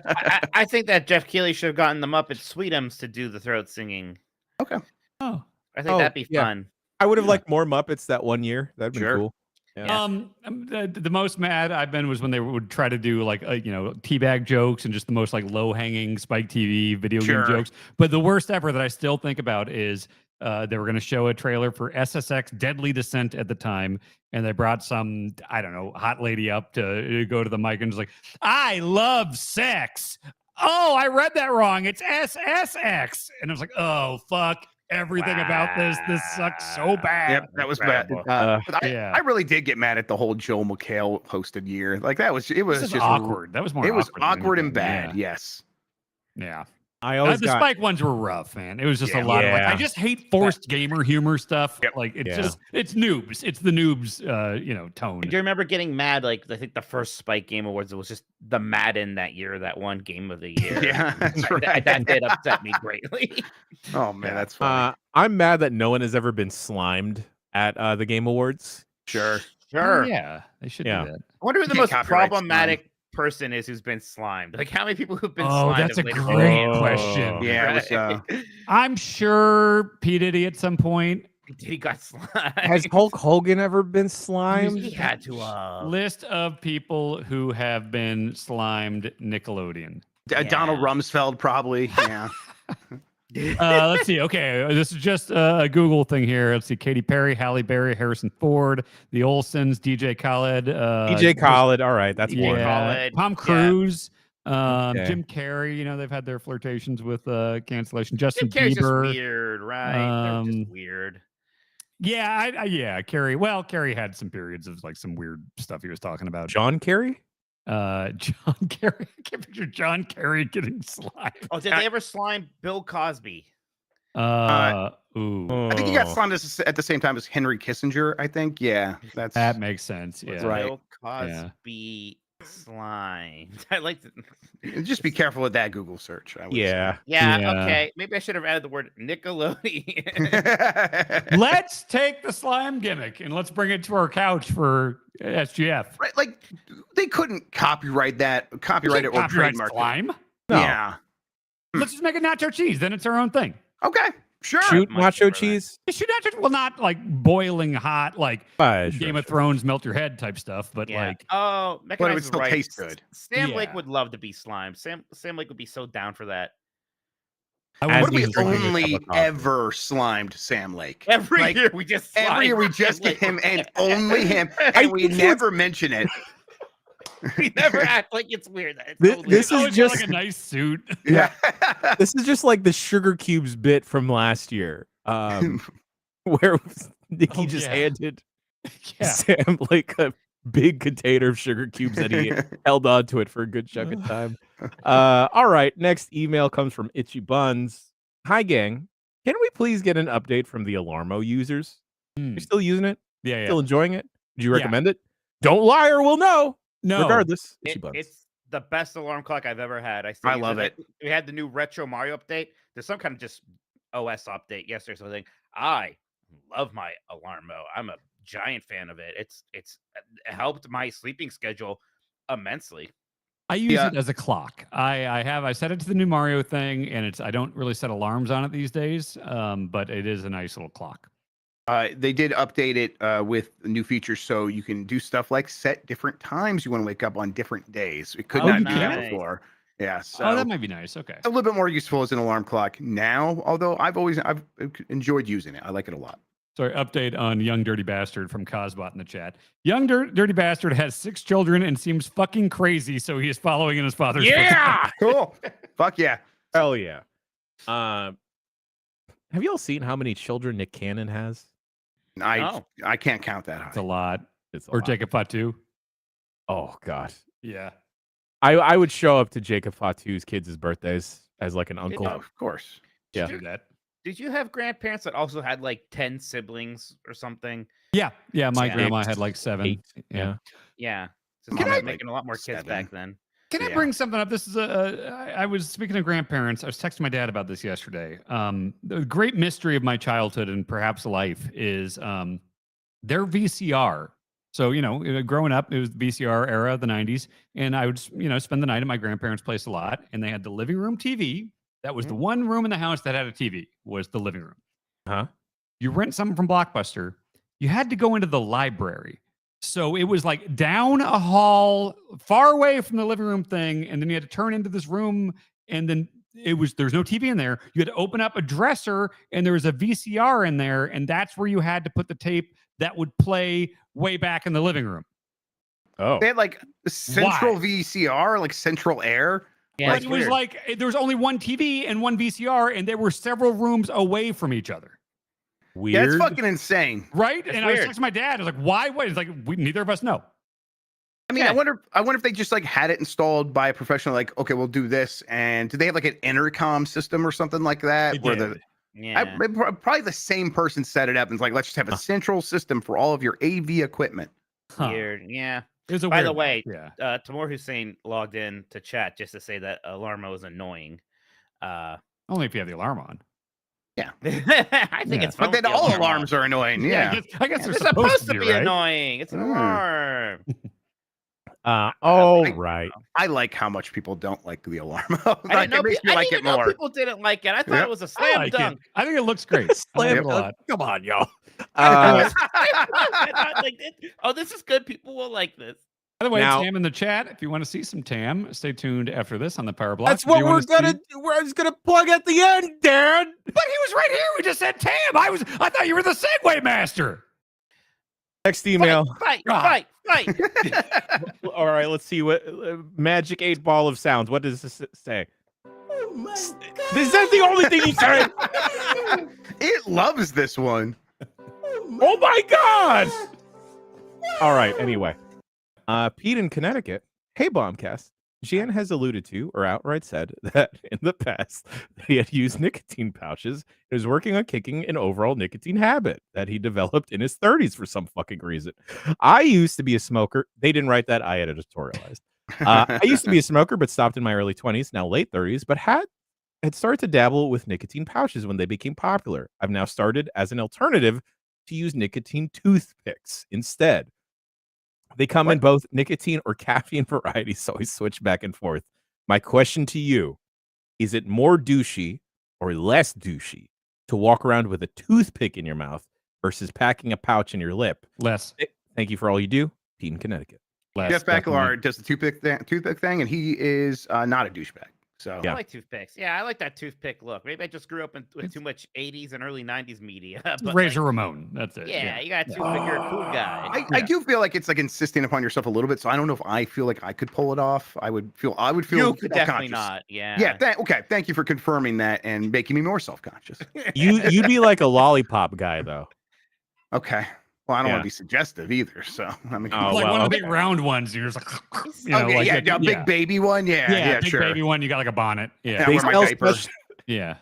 I think that Jeff Keighley should have gotten the Muppet Sweetums to do the throat singing. Okay. Oh, I think that'd be fun. I would have liked more Muppets that one year. That'd be cool. Yeah. The most mad I've been was when they would try to do like teabag jokes and just the most like low hanging Spike TV video game jokes. But the worst ever that I still think about is they were going to show a trailer for SSX Deadly Descent at the time, and they brought some hot lady up to go to the mic and was like, "I love sex." Oh, I read that wrong. It's SSX, and I was like, "Oh fuck." Everything about this sucks so bad. Yep, that was bad. I really did get mad at the whole Joel McHale hosted year. Like it was just awkward. That was more. It was awkward and bad. Yeah. Yes. Yeah. I always the Spike ones were rough, man. It was just a lot of like I just hate forced gamer humor stuff. Yep. Like it's noobs. It's the noobs tone. Do you remember getting mad? Like I think the first Spike Game Awards, it was just the Madden that year, that one game of the year. Yeah, that's right. That did upset me greatly. Oh man, that's funny. I'm mad that no one has ever been slimed at the Game Awards. Sure. Oh, yeah, they should do that. I wonder who the most problematic person is who's been slimed. Like how many people who've been slimed? That's a great question. Yeah, it was, I'm sure P. Diddy at some point. He got slimed. Has Hulk Hogan ever been slimed? He had to. List of people who have been slimed. Nickelodeon. Donald Rumsfeld probably. Yeah. Let's see. Okay, this is just a Google thing here. Let's see. Katy Perry, Halle Berry, Harrison Ford, the Olsens, DJ Khaled. DJ Khaled. All right, that's one. Khaled. Tom Cruise, Jim Carrey. They've had their flirtations with cancellation. Justin Jim Carrey's Bieber. just weird, right? They're just weird. Yeah, Carrey. Well, Carrey had some periods of like some weird stuff he was talking about. John Kerry? John Kerry. I can't picture John Kerry getting slimed. Oh, did they ever slime Bill Cosby? Ooh. I think he got slimed at the same time as Henry Kissinger. I think. Yeah, that makes sense. Yeah, right. Bill Cosby. Slime. I like to. Just be careful with that Google search. I would Yeah. Yeah, Yeah. okay. Maybe I should have added the word Nickelodeon. say. Let's take the slime gimmick and let's bring it to our couch for SGF. Right, like they couldn't copyright it or Copyright trademark it. slime. No. Yeah. Let's just make it nacho cheese. Then it's our own thing. Okay. Sure. Shoot much nacho for that. cheese. Should nacho, well, not like boiling hot, like Sure, Game of sure. Thrones melt your head type stuff, but Yeah. like Oh, But it Mechanized would is still right. taste good. Sam Lake Yeah. would love to be slime. Sam Lake would be so down for that. I As What if he's we drinking his cup only of coffee. ever slimed Sam Lake? Every Like, year we just Every year we slime just Sam get him Lake. and only him, I and we think never mention it. We never act like it's weird. It's This- totally- this it's always is got, just- like a nice suit. Yeah. This is just like the Sugar Cubes bit from last year, where Nikki Oh, just yeah. handed Yeah. Sam like a big container of sugar cubes and he held on to it for a good chunk of time. All right, next email comes from Itchy Buns. Hi, gang. Can we please get an update from the Alarmo users? Hmm. You're still using it? Yeah, Still enjoying it? Do you Yeah. recommend it? Don't lie or we'll know. No. Regardless, Itchy Buns. It's the best alarm clock I've ever had. I, still I use love it. We had the new Retro Mario update. There's some kind of just OS update yesterday or something. I love my Alarmo. I'm a giant fan of it. It's helped my sleeping schedule immensely. I use Yeah. it as a clock. I set it to the new Mario thing, and I don't really set alarms on it these days. But it is a nice little clock. They did update it with new features, so you can do stuff like set different times you want to wake up on different days. It could Oh, not you do that can? before. Yeah, so Oh, that might be nice. Okay. a little bit more useful as an alarm clock now. Although I've enjoyed using it. I like it a lot. Sorry, update on Young Dirty Bastard from Cosbot in the chat. Young Dirty Bastard has 6 children and seems fucking crazy, so he is following in his father's Yeah! Cool. Fuck yeah. Hell yeah. Have you all seen how many children Nick Cannon has? I can't count that It's a high. lot. It's a Or lot. Jacob Fatu. Oh god. Yeah. I would show up to Jacob Fatu's kids' birthdays as like an uncle. Oh, of course. Yeah. Do that. Did you have grandparents that also had like 10 siblings or something? Yeah. Yeah. My Yeah. grandma had like 7. Eight. Yeah. Yeah. So Can mom I- was making a lot more kids 7. back then. Can I Yeah. bring something up? This is I was speaking of grandparents. I was texting my dad about this yesterday. The great mystery of my childhood and perhaps life is their VCR. So, growing up, it was the VCR era of the 90s. And I would, spend the night at my grandparents' place a lot. And they had the living room TV. That was the one room in the house that had a TV, was the living room. Huh? You rent something from Blockbuster, you had to go into the library. So it was like down a hall, far away from the living room thing, and then you had to turn into this room, and then there's no TV in there. You had to open up a dresser, and there was a VCR in there, and that's where you had to put the tape that would play way back in the living room. Oh. They had like central VCR, like central air. Yeah, But it's it was weird. like there was only one TV and one VCR, and they were several rooms away from each other. Weird. Yeah, it's fucking insane. Right? It's And I was weird. texting my dad. I was like, why? What? It's like, neither of us know. I mean, Yeah. I wonder if they just like had it installed by a professional. Like, okay, we'll do this. And do they have like an intercom system or something like that? They Where did. yeah. probably the same person set it up and it's like, let's just have a central system for all of your AV equipment. Huh. Weird. Yeah. It was a By weird the one. way, yeah. Tamor Hussein logged in to chat just to say that Alarmo is annoying. Only if you have the alarm on. I think Yeah. it's fun But then with the all alarm alarms are annoying. Yeah. I guess they're It's supposed to be, right? annoying. It's an Mm. alarm. Oh, right. I like how much people don't like the alarm. I Like, didn't know, it makes me I like didn't it even know more. people didn't like it. I thought Yep. it was a I slam like dunk. it. I think it looks great. I like it a lot. Come on, y'all. Oh, this is good. People will like this. By the way, Now- Tam in the chat. If you want to see some Tam, stay tuned after this on the Power Block. That's If what you we're wanna gonna see- do. We're just gonna plug at the end, Darren. But he was right here. We just said Tam. I thought you were the Segway master. Next email. Fight. All right, let's see what magic 8 ball of sounds. What does this say? Oh my Is god! that the only thing he said? It loves this one. Oh my god! All right. Anyway, Pete in Connecticut. Hey, Bombcast. Jan has alluded to or outright said that in the past he had used nicotine pouches and was working on kicking an overall nicotine habit that he developed in his 30s for some fucking reason. I used to be a smoker. They didn't write that. I editorialized. I used to be a smoker, but stopped in my early 20s, now late 30s, but had started to dabble with nicotine pouches when they became popular. I've now started as an alternative to use nicotine toothpicks instead. They come in both nicotine or caffeine varieties, so I switch back and forth. My question to you, is it more douchey or less douchey to walk around with a toothpick in your mouth versus packing a pouch in your lip? Less. Thank you for all you do. Pete in Connecticut. Less, Jeff definitely. Bacalar does the toothpick thing, and he is not a douchebag. So I like toothpicks. Yeah, I like that toothpick look. Maybe I just grew up with too much 80s and early 90s media. But Razor Ramon. That's it. Yeah, you got a toothpick. You're a cool guy. I do feel like it's like insisting upon yourself a little bit. So I don't know if I feel like I could pull it off. I would feel You could definitely self-conscious. not. Yeah. Yeah. Okay. Thank you for confirming that and making me more self-conscious. You'd be like a lollipop guy though. Okay. Well, I don't want Yeah. to be suggestive either. So I mean, Oh, Like well, one of the okay. big round ones. You're just like, you know, okay, like yeah, a big baby one. Yeah, big sure. baby one. You got like a bonnet. Yeah. I They wear my sell diaper. special- Yeah.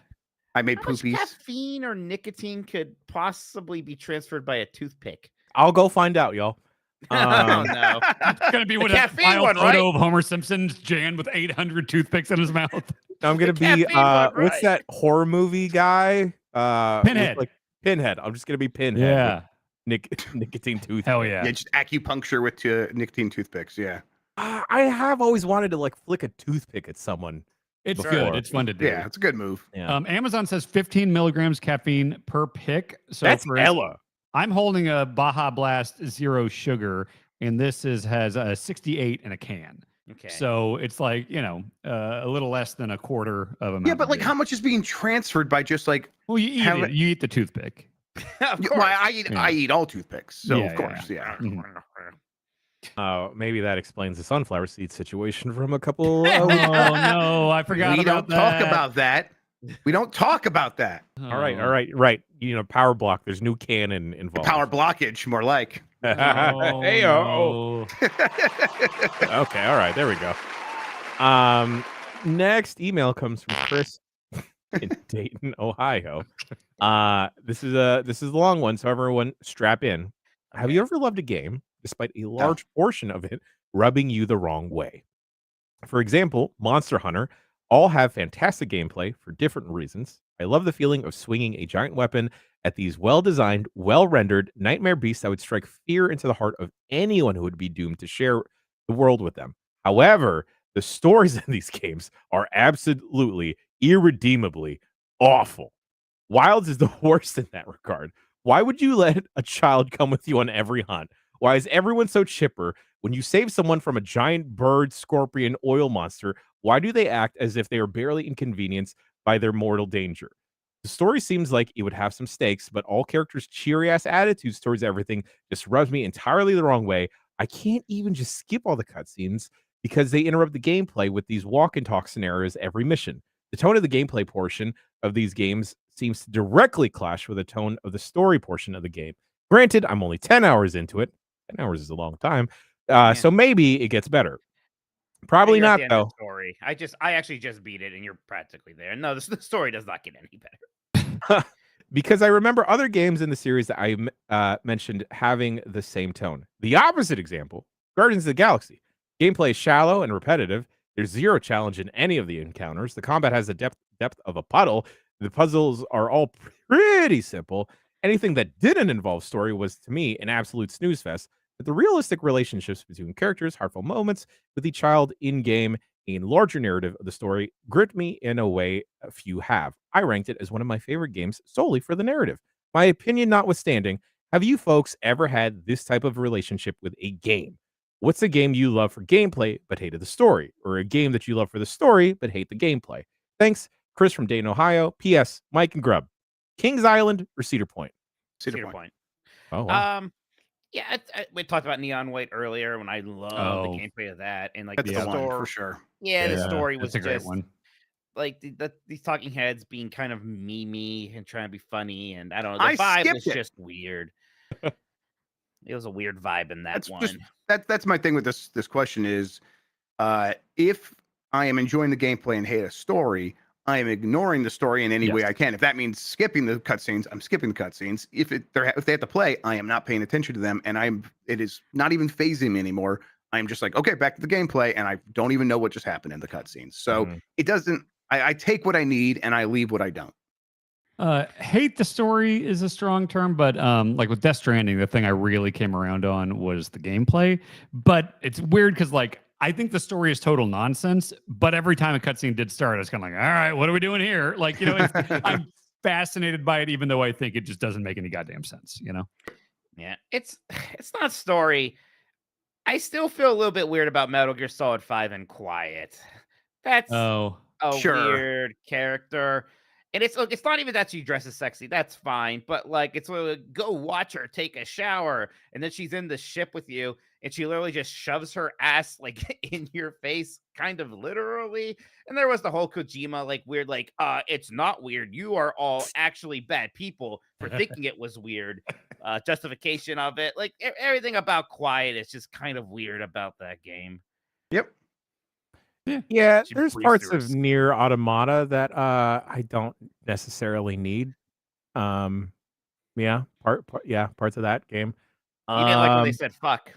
I made How much poopies. caffeine or nicotine could possibly be transferred by a toothpick? I'll go find out, y'all. Oh no. It's going to be The with a caffeine file one, photo right? of Homer Simpson's Jan with 800 toothpicks in his mouth. I'm gonna The be caffeine one, what's right. that horror movie guy? with, Pinhead. like Pinhead. I'm just gonna be Pinhead. with nicotine tooth. Hell yeah. Yeah, just acupuncture with nicotine toothpicks. Yeah. I have always wanted to like flick a toothpick at someone. It's before. good. It's fun to do. Yeah, it's a good move. Yeah. Amazon says 15 milligrams caffeine per pick. So That's for Ella. I'm holding a Baja Blast Zero Sugar, and this has a 68 in a can. Okay. So it's like, you know, a little less than a quarter of a Yeah, Mountain but like, Dew. how much is being transferred by just like? Well, you eat how- it. You eat the toothpick. Of Well, course. I eat all toothpicks, so Yeah, of course, yeah. Maybe that explains the sunflower seed situation from a couple. Oh no, I forgot We about don't talk that. about that. We don't talk about that. all right. You know, power block. There's new cannon involved. Power blockage, more like. Hey, no. Okay, all right, there we go. Next email comes from Chris in Dayton, Ohio. This is a long one, so everyone strap in. Have you ever loved a game despite a large portion of it rubbing you the wrong way? For example, Monster Hunter all have fantastic gameplay for different reasons. I love the feeling of swinging a giant weapon at these well-designed, well-rendered nightmare beasts that would strike fear into the heart of anyone who would be doomed to share the world with them. However, the stories in these games are absolutely, irredeemably awful. Wilds is the worst in that regard. Why would you let a child come with you on every hunt? Why is everyone so chipper? When you save someone from a giant bird, scorpion, oil monster, why do they act as if they are barely inconvenienced by their mortal danger? The story seems like it would have some stakes, but all characters' cheery-ass attitudes towards everything just rubs me entirely the wrong way. I can't even just skip all the cutscenes because they interrupt the gameplay with these walk-and-talk scenarios every mission. The tone of the gameplay portion of these games seems to directly clash with the tone of the story portion of the game. Granted, I'm only 10 hours into it. 10 hours is a long time. So maybe it gets better. Probably You're at not, the end of though. the story. I actually just beat it, and you're practically there. No, the story does not get any better. Because I remember other games in the series that I mentioned having the same tone. The opposite example, Guardians of the Galaxy. Gameplay is shallow and repetitive. There's zero challenge in any of the encounters. The combat has the depth of a puddle. The puzzles are all pretty simple. Anything that didn't involve story was, to me, an absolute snooze fest. But the realistic relationships between characters, heartfelt moments with each child in-game, and larger narrative of the story gripped me in a way a few have. I ranked it as one of my favorite games solely for the narrative. My opinion notwithstanding, have you folks ever had this type of relationship with a game? What's a game you love for gameplay but hated the story? Or a game that you love for the story but hate the gameplay? Thanks, Chris from Dayton, Ohio. P.S. Mike and Grub. Kings Island or Cedar Point? Cedar Point. Oh, wow. Yeah, we talked about Neon White earlier when I love the gameplay of that, and like That's the the one story for sure. Yeah, the story was that's a great just one. like these talking heads being kind of memey and trying to be funny, and I don't know. I The vibe was skipped it. just weird. It was a weird vibe in that That's one. just that's my thing with this question is If I am enjoying the gameplay and hate a story, I am ignoring the story in any way I can. If that means skipping the cutscenes, I'm skipping the cutscenes. If they have to play, I am not paying attention to them, and it is not even phasing me anymore. I'm just like, okay, back to the gameplay, and I don't even know what just happened in the cutscenes. So it doesn't. I take what I need and I leave what I don't. Hate the story is a strong term, but like with Death Stranding, the thing I really came around on was the gameplay. But it's weird because like I think the story is total nonsense, but every time a cutscene did start, I was kind of like, all right, what are we doing here? Like, you know, I'm fascinated by it, even though I think it just doesn't make any goddamn sense, you know? Yeah, it's not story. I still feel a little bit weird about Metal Gear Solid 5 and Quiet. That's a weird character. And it's not even that she dresses sexy. That's fine. But like, it's like, go watch her take a shower. And then she's in the ship with you. And she literally just shoves her ass like in your face, kind of literally. And there was the whole Kojima, like weird, like, it's not weird. You are all actually bad people for thinking it was weird. Justification of it. Like everything about Quiet is just kind of weird about that game. Yep. Yeah, there's parts of Nier Automata that I don't necessarily need. Yeah, parts of that game. You didn't like when they said fuck.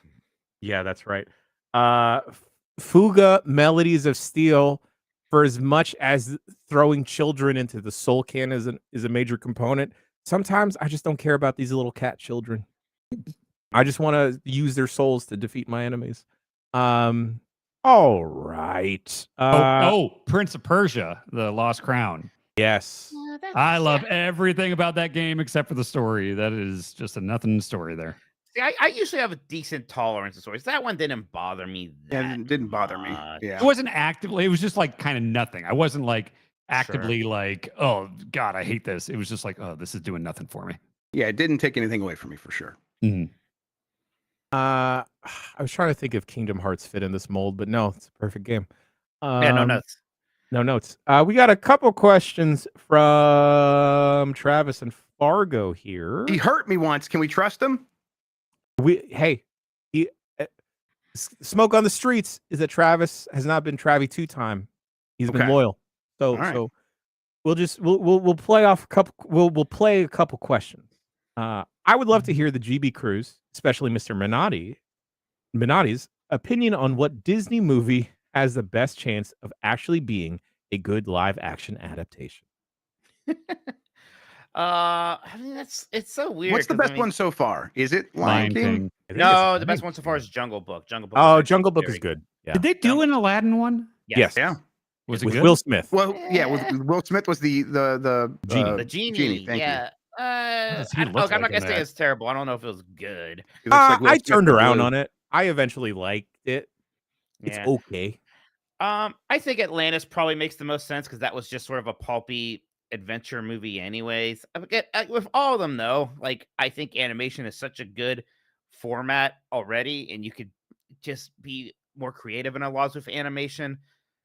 Yeah, that's right. Fuga Melodies of Steel, for as much as throwing children into the soul can is a major component, sometimes I just don't care about these little cat children. I just want to use their souls to defeat my enemies. All right. Prince of Persia, The Lost Crown. Yes. I love everything about that game except for the story. That is just a nothing story there. See, I usually have a decent tolerance to stories. That one didn't bother me. It didn't bother me. Yeah. It wasn't actively. It was just like kind of nothing. I wasn't like actively like, oh God, I hate this. It was just like, oh, this is doing nothing for me. Yeah, it didn't take anything away from me for sure. Mm-hmm. I was trying to think if Kingdom Hearts fit in this mold, but no, it's a perfect game. Yeah, no notes. No notes. We got a couple questions from Travis and Fargo here. He hurt me once. Can we trust him? Smoke on the streets is that Travis has not been Travie 2-time. He's been loyal. So we'll play off a couple. We'll play a couple questions. I would love to hear the GB crews, especially Mr. Minotti's opinion on what Disney movie has the best chance of actually being a good live action adaptation. I mean, it's so weird. What's the best one so far? Is it Lion King? No, the best one so far is Jungle Book. Jungle Book is good. Yeah. Did they do an Aladdin one? Yes. Yeah. Was it with good? Will Smith? Well, yeah. Will Smith was the genie. The genie. Thank you. I'm not gonna say it's terrible. I don't know if it was good. I turned around on it. I eventually liked it. It's okay. I think Atlantis probably makes the most sense because that was just sort of a pulpy adventure movie anyways. With all of them though, like I think animation is such a good format already, and you could just be more creative in a lot with animation.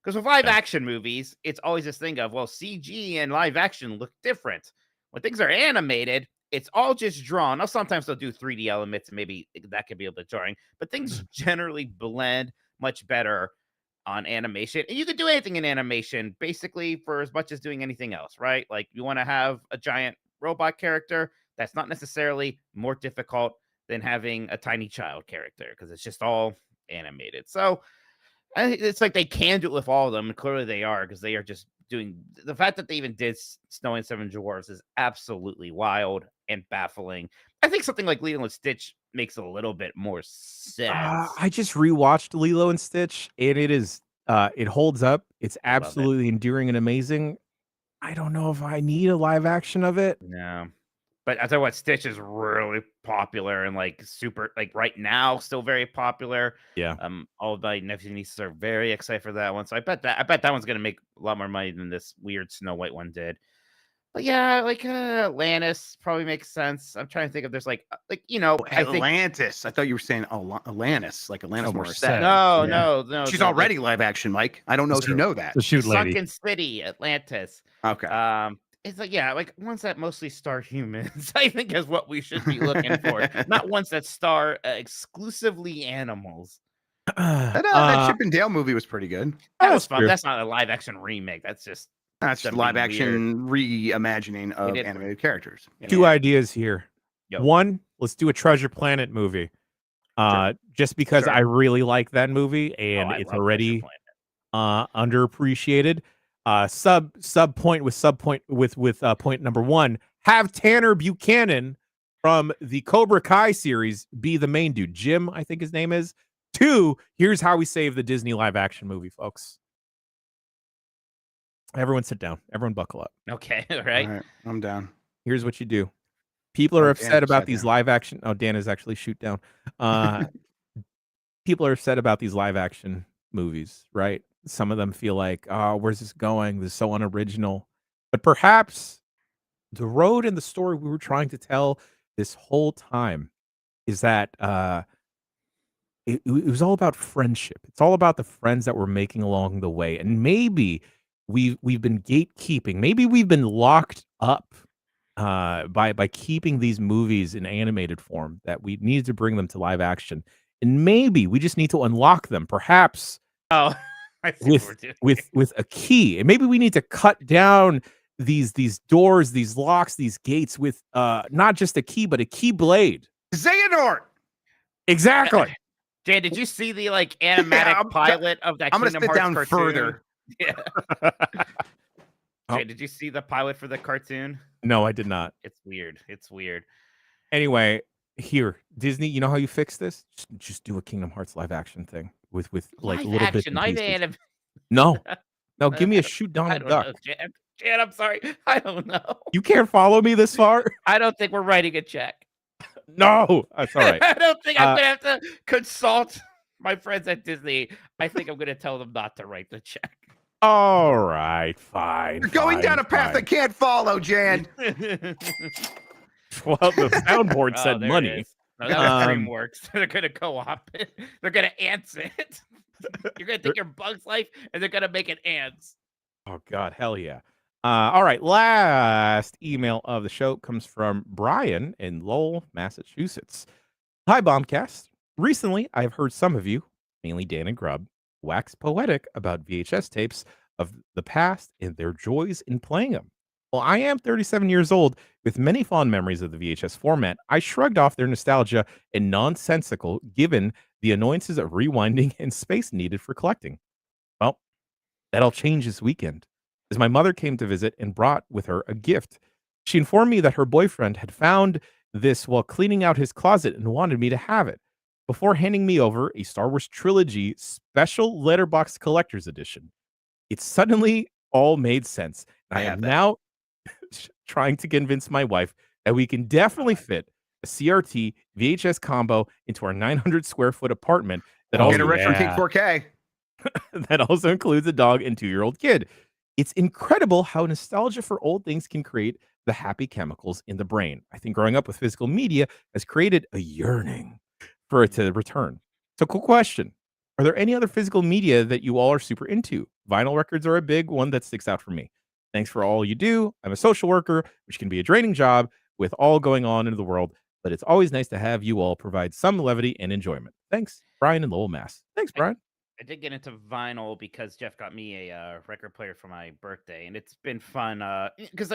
Because with live action movies, it's always this thing of, well, CG and live action look different. When things are animated, it's all just drawn. Now, sometimes they'll do 3D elements, and maybe that could be a bit jarring, but things generally blend much better on animation. And you could do anything in animation, basically, for as much as doing anything else, right? Like, you want to have a giant robot character, that's not necessarily more difficult than having a tiny child character, because it's just all animated. So, it's like they can do it with all of them, and clearly they are, because they are just doing the fact that they even did Snow and Seven Dwarfs is absolutely wild and baffling. I think something like Lilo and Stitch makes a little bit more sense. I just rewatched Lilo and Stitch, and it is it holds up. It's absolutely endearing and amazing. I don't know if I need a live action of it. No. But I tell you what, Stitch is really popular and like super, like right now, still very popular. Yeah. All of my nephews and nieces are very excited for that one. So I bet that one's gonna make a lot more money than this weird Snow White one did. But yeah, like Atlantis probably makes sense. I'm trying to think if there's like Atlantis. I thought you were saying Atlantis, like Atlantis Morissette. No. She's already live action, Mike. I don't know if you know that. The shoot lady. Sunken City, Atlantis. Okay. It's like ones that mostly star humans, I think, is what we should be looking for. Not ones that star exclusively animals. That Chip and Dale movie was pretty good. That was fun. true. That's not a live action remake. That's just That's something live action reimagining of did- animated characters. Two ideas here. Yo. One, let's do a Treasure Planet movie. Just because Sure. I really like that movie and I it's love already Treasure Planet. underappreciated. Point number one, have Tanner Buchanan from the Cobra Kai series be the main dude. Jim, I think his name is. 2, here's how we save the Disney live action movie, folks. Everyone sit down. Everyone buckle up. Okay, all right. All right, I'm down. Here's what you do. People are Dan upset about upside these down. live action. Oh, Dan is actually shoot down. People are upset about these live action movies, right? Some of them feel like, oh, where's this going? This is so unoriginal. But perhaps the road and the story we were trying to tell this whole time is that it was all about friendship. It's all about the friends that we're making along the way. And maybe we've been gatekeeping. Maybe we've been locked up by keeping these movies in animated form, that we need to bring them to live action. And maybe we just need to unlock them, perhaps Oh, I see what we're doing. with a key. And maybe we need to cut down these doors, these locks, these gates with not just a key, but a key blade. Xehanort! Exactly. Jay, did you see the animatic pilot of that I'm gonna Kingdom sit Hearts down cartoon? further. Yeah. Oh. Jay, did you see the pilot for the cartoon? No, I did not. It's weird. It's weird. Anyway, here, Disney, you know how you fix this? Just do a Kingdom Hearts live action thing with like Live little bits action, and live pieces. anim- No, give me a shoot I Donald don't Duck. know, Jan, I'm sorry. I don't know. You can't follow me this far? I don't think we're writing a check. No, that's all right. I don't think I'm gonna have to consult my friends at Disney. I think I'm gonna tell them not to write the check. All right, fine. You're going down a path I can't follow, Jan. Well, the soundboard Oh, said there it money. is. No, that was DreamWorks. They're gonna co-op it. They're gonna ants it. You're gonna take your Bug's Life and they're gonna make it ants. Oh God, hell yeah. All right, last email of the show comes from Brian in Lowell, Massachusetts. Hi, Bombcast. Recently, I've heard some of you, mainly Dan and Grubb, wax poetic about VHS tapes of the past and their joys in playing them. Well, I am 37 years old with many fond memories of the VHS format. I shrugged off their nostalgia and nonsensical given the annoyances of rewinding and space needed for collecting. Well, that all changed this weekend as my mother came to visit and brought with her a gift. She informed me that her boyfriend had found this while cleaning out his closet and wanted me to have it before handing me over a Star Wars Trilogy special letterbox collector's edition. It suddenly all made sense. I am now trying to convince my wife that we can definitely fit a CRT VHS combo into our 900 square foot apartment that Get a RetroTink 4K. that also includes a dog and 2-year-old kid. It's incredible how nostalgia for old things can create the happy chemicals in the brain. I think growing up with physical media has created a yearning for it to return. So, cool question. Are there any other physical media that you all are super into? Vinyl records are a big one that sticks out for me. Thanks for all you do. I'm a social worker, which can be a draining job with all going on in the world, but it's always nice to have you all provide some levity and enjoyment. Thanks, Brian in Lowell, Mass. Thanks, Brian. I did get into vinyl because Jeff got me a record player for my birthday, and it's been fun. Because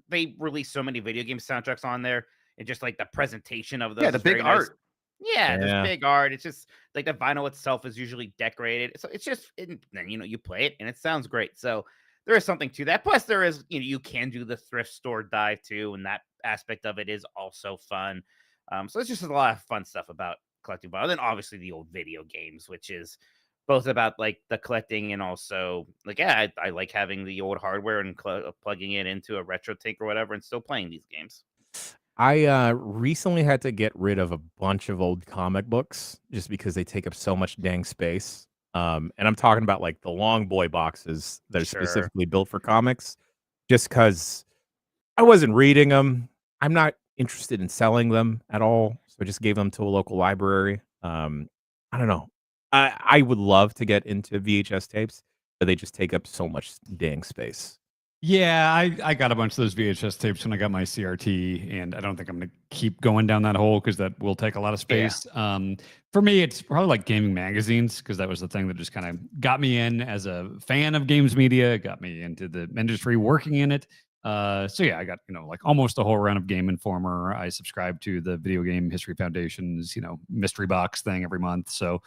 they release so many video game soundtracks on there, and just like the presentation of those. Yeah, the big art. Nice. Yeah, there's big art. It's just like the vinyl itself is usually decorated, so it's just then you play it and it sounds great. So there is something to that. Plus, there is you can do the thrift store dive too, and that aspect of it is also fun. So it's just a lot of fun stuff about collecting vinyl. And then obviously the old video games, which is both about like the collecting and also like I like having the old hardware and plugging it into a RetroTink or whatever and still playing these games. I recently had to get rid of a bunch of old comic books just because they take up so much dang space. And I'm talking about like the long boy boxes that are specifically built for comics, just because I wasn't reading them. I'm not interested in selling them at all. So I just gave them to a local library. I don't know. I would love to get into VHS tapes, but they just take up so much dang space. Yeah, I got a bunch of those VHS tapes when I got my CRT, and I don't think I'm going to keep going down that hole because that will take a lot of space. For me, it's probably like gaming magazines because that was the thing that just kind of got me in as a fan of games media, got me into the industry, working in it. So yeah, I got like almost a whole run of Game Informer. I subscribe to the Video Game History Foundation's mystery box thing every month. So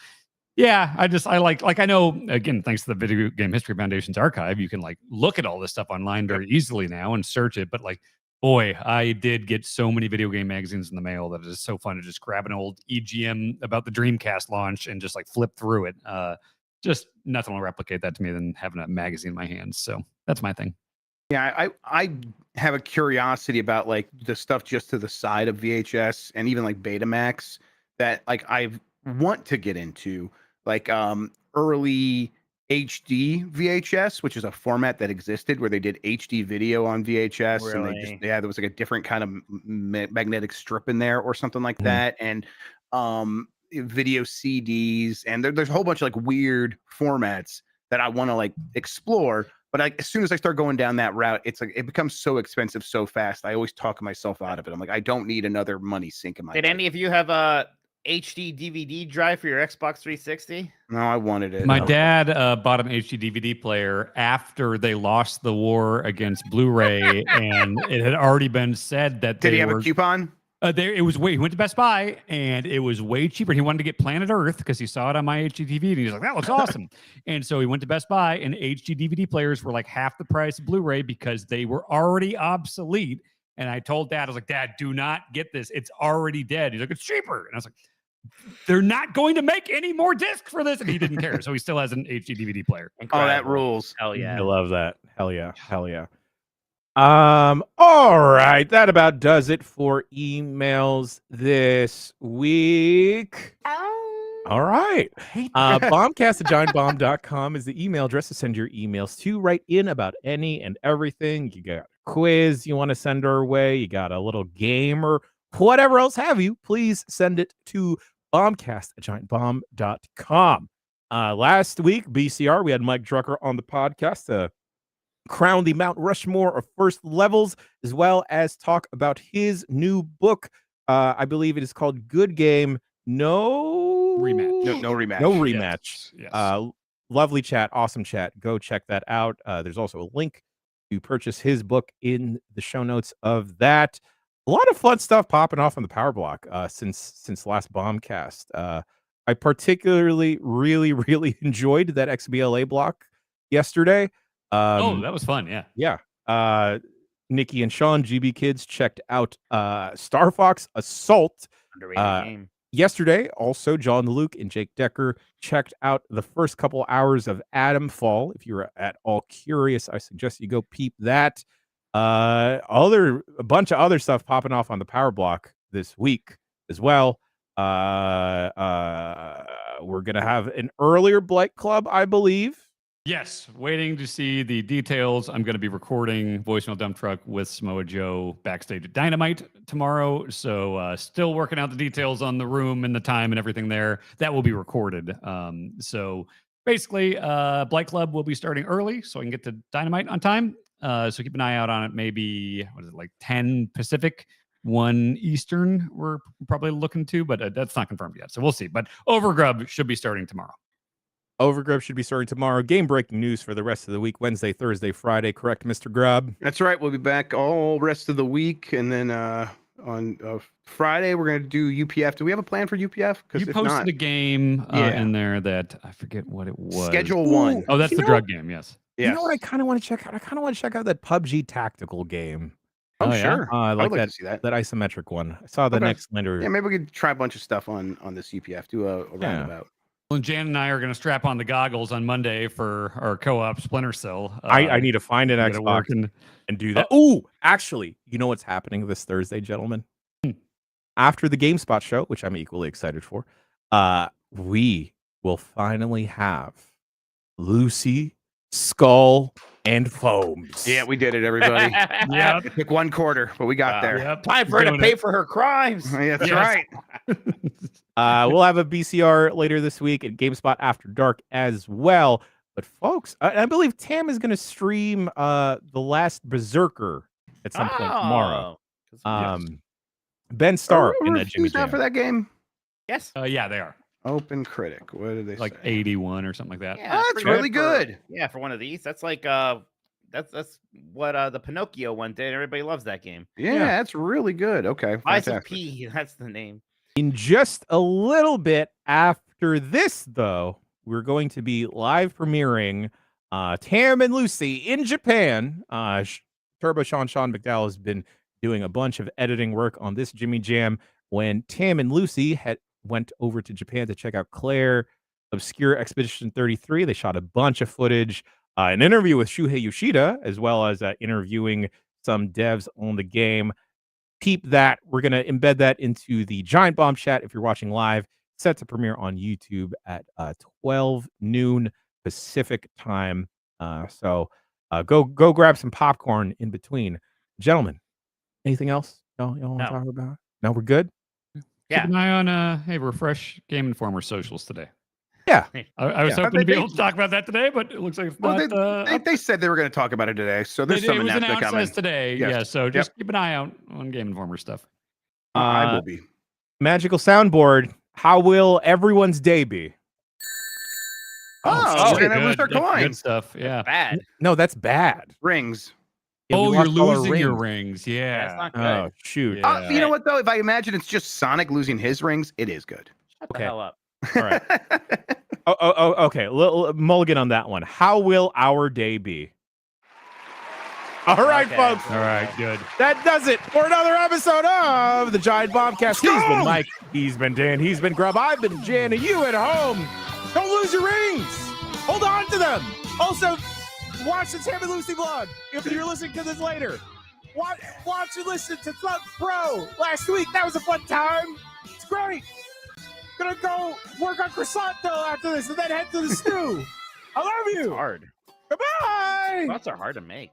yeah, I like I know, again, thanks to the Video Game History Foundation's archive, you can like look at all this stuff online very easily now and search it. But like, boy, I did get so many video game magazines in the mail that it is so fun to just grab an old EGM about the Dreamcast launch and just like flip through it. Just nothing will replicate that to me than having a magazine in my hands. So that's my thing. Yeah, I have a curiosity about like the stuff just to the side of VHS and even like Betamax that like I want to get into, like early HD VHS, which is a format that existed where they did HD video on VHS, and Really? there was like a different kind of magnetic strip in there or something like that, and video CDs, and there's a whole bunch of like weird formats that I want to like explore. But as soon as I start going down that route, it's like it becomes so expensive so fast. I always talk myself out of it. I'm like, I don't need another money sink in my. Did life. any of you have a HD DVD drive for your Xbox 360? No, I wanted it. My dad bought an HD DVD player after they lost the war against Blu-ray, and it had already been said that Did he have a coupon? He went to Best Buy, and it was way cheaper. He wanted to get Planet Earth because he saw it on my HD TV, and he was like, "That looks awesome." And so he went to Best Buy, and HD DVD players were like half the price of Blu-ray because they were already obsolete. And I told Dad, I was like, "Dad, do not get this. It's already dead." He's like, "It's cheaper," and I was like, "They're not going to make any more discs for this," and he didn't care. So he still has an HD DVD player. Incredible. Oh, that rules. Hell yeah. I love that. Hell yeah. Hell yeah. All right. That about does it for emails this week. All right. Bombcast at giantbomb.com is the email address to send your emails to. Write in about any and everything. You got a quiz you want to send our way. You got a little game or whatever else have you. Please send it to bombcast at giantbomb.com. Last week, BCR, we had Mike Drucker on the podcast to crown the Mount Rushmore of first levels, as well as talk about his new book. I believe it is called Good Game, No Rematch. No rematch. No rematch. Yes. Lovely chat, awesome chat. Go check that out. There's also a link to purchase his book in the show notes of that. A lot of fun stuff popping off on the Power Block since last Bombcast. I particularly really enjoyed that XBLA block yesterday. That was fun. Yeah. Yeah. Nikki and Sean, GB Kids, checked out Star Fox Assault. Underrated game. Yesterday, also, John Luke and Jake Decker checked out the first couple hours of Atom Fall. If you're at all curious, I suggest you go peep that. A bunch of other stuff popping off on the Power Block this week as well. We're gonna have an earlier Blight Club, I believe. Yes, waiting to see the details. I'm going to be recording Voicemail Dump Truck with Samoa Joe backstage at Dynamite tomorrow. So still working out the details on the room and the time and everything there. That will be recorded. So basically, Blight Club will be starting early so I can get to Dynamite on time. So keep an eye out on it. Maybe, 10 Pacific, 1 Eastern we're probably looking to, but that's not confirmed yet. So we'll see. But Overgrub should be starting tomorrow. Overgrub should be starting tomorrow. Game breaking news for the rest of the week: Wednesday, Thursday, Friday. Correct, Mr. Grubb? That's right. We'll be back all rest of the week, and then on Friday we're gonna do UPF. Do we have a plan for UPF? You posted a game in there that I forget what it was. Schedule 1. Oh, that's the drug game. Yes. You know what I kind of want to check out? I kind of want to check out that PUBG tactical game. Oh, yeah? sure. I like would that. To see that. That isometric one. I saw the next Slender. Yeah, maybe we could try a bunch of stuff on this UPF. Do a roundabout. Well, and Jan and I are going to strap on the goggles on Monday for our co-op Splinter Cell. I need to find an Xbox and do that. Oh, actually, you know what's happening this Thursday, gentlemen? After the GameSpot show, which I'm equally excited for, we will finally have Lucy, Skull, and Foams. Yeah, we did it, everybody. Yeah. It took 1 quarter, but we got there. Yep. Time for her to pay for her crimes. Yeah, that's Yes. right. We'll have a BCR later this week at GameSpot After Dark as well. But folks, I believe Tam is going to stream the last Berserker at some point tomorrow. Ben Starr in that Jimmy Jam. for that game. Yes. Yeah, they are. Open critic. What did they Like say? 81 or something like that. Yeah, that's really good. Yeah, for one of these. That's like that's what the Pinocchio one did. Everybody loves that game. Yeah, that's really good. Okay. Eyes of P, that's the name. In just a little bit after this, though, we're going to be live premiering Tam and Lucy in Japan. Turbo Sean McDowell has been doing a bunch of editing work on this Jimmy Jam when Tam and Lucy went over to Japan to check out Claire Obscure Expedition 33. They shot a bunch of footage, an interview with Shuhei Yoshida, as well as interviewing some devs on the game. Peep that. We're going to embed that into the Giant Bomb chat if you're watching live. Set to premiere on YouTube at 12 noon Pacific time. So go grab some popcorn in between. Gentlemen, anything else y'all want to talk about? No, we're good? Yeah. Keep an eye on refresh Game Informer socials today. Yeah. I was hoping to be able to talk about that today, but it looks like it's not. They said they were going to talk about it today, so there's some announcement coming today. Yes. Yeah, so just keep an eye out on Game Informer stuff. I will be. Magical soundboard. How will everyone's day be? We're going to lose our Good coins. stuff. Yeah. Bad. No, that's bad. Rings. Yeah, we you're lost all our losing your rings. rings. Yeah. That's not good. Oh, shoot. Yeah. You know what, though? If I imagine it's just Sonic losing his rings, it is good. Shut the hell up. All right. Okay. Mulligan on that one. How will our day be? All right, folks. All right, good. That does it for another episode of the Giant Bombcast. He's been Mike. He's been Dan. He's been Grub. I've been Jan. And you at home, don't lose your rings. Hold on to them. Also, watch the Tam and Lucy vlog if you're listening to this later. Watch and listen to Thug Pro last week. That was a fun time. It's great. Gonna go work on croissant dough after this and then head to the stew. I love you. It's hard. Goodbye. Croissants are hard to make.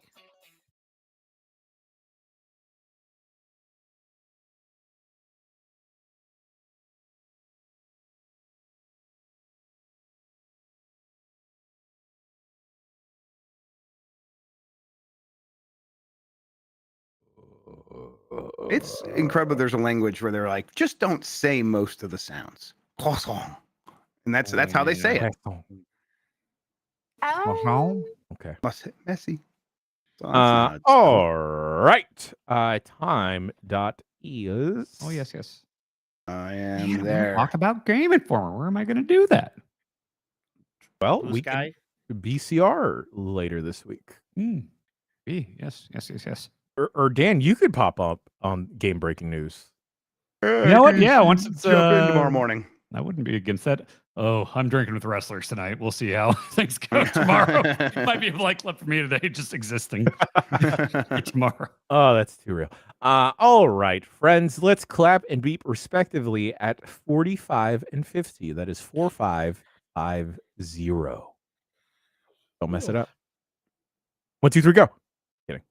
It's incredible. There's a language where they're like, just don't say most of the sounds. And that's how they say it. Okay. Messy. All right. Time dot is. Oh, yes. I am there. Talk about Game Informer. Where am I going to do that? Well, Blue we Sky. can VCR later this week. Yes. Or Dan, you could pop up on game breaking news. You know what? Yeah, once it's jump in tomorrow morning. I wouldn't be against that. Oh, I'm drinking with wrestlers tonight. We'll see how things go tomorrow. Might be like clip for me today, just existing tomorrow. Oh, that's too real. All right, friends, let's clap and beep respectively at 45 and 50. That is 4550. Don't mess it up. 1, 2, 3, go. Kidding.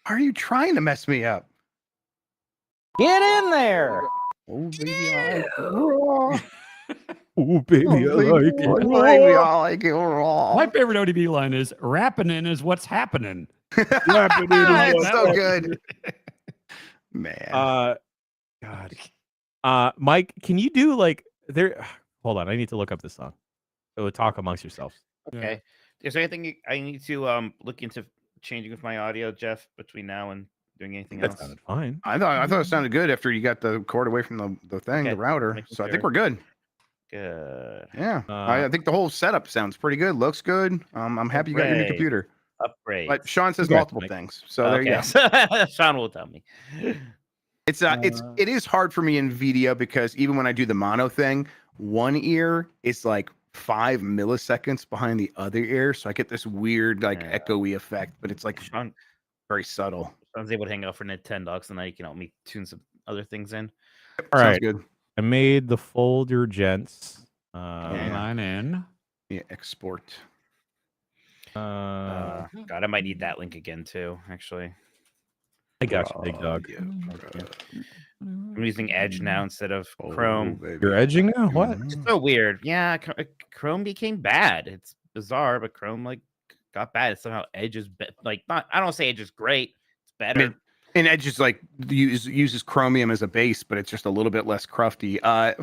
Are you trying to mess me up? Get in there. Oh, baby, I like it raw. Oh, baby, I like it. Baby, I like it raw. My favorite ODB line is rapping in is what's happening. It's so good. Man. God. Mike, can you do like there? Hold on, I need to look up this song. So talk amongst yourselves. Okay. Is there anything I need to look into changing with my audio, Jeff, between now and doing anything That else? sounded fine. I thought it sounded good after you got the cord away from the thing, Okay, the router. making So I think sure. we're good. Good. Yeah. I think the whole setup sounds pretty good. Looks good. I'm happy you got your new Upgrade. computer. Upgrade. But Sean says Congrats, multiple Mike. things. So there you go. go. Sean will tell me. It is hard for me in video because even when I do the mono thing, one ear is like 5 milliseconds behind the other ear, so I get this weird like echoey effect, but it's like Sean, very subtle. Sean's able to hang out for $10, and now you can help me tune some other things in. All Sounds right. good. I made the folder, gents. Line in. Yeah, export. God, I might need that link again too. Actually, I got you, big dog. Yeah. I'm using Edge now instead of Chrome. baby. You're edging now? What? It's so weird. Yeah, Chrome became bad. It's bizarre, but Chrome like got bad. Somehow Edge is like not. I don't say Edge is great. It's better. I mean, and Edge is like uses Chromium as a base, but it's just a little bit less crufty. I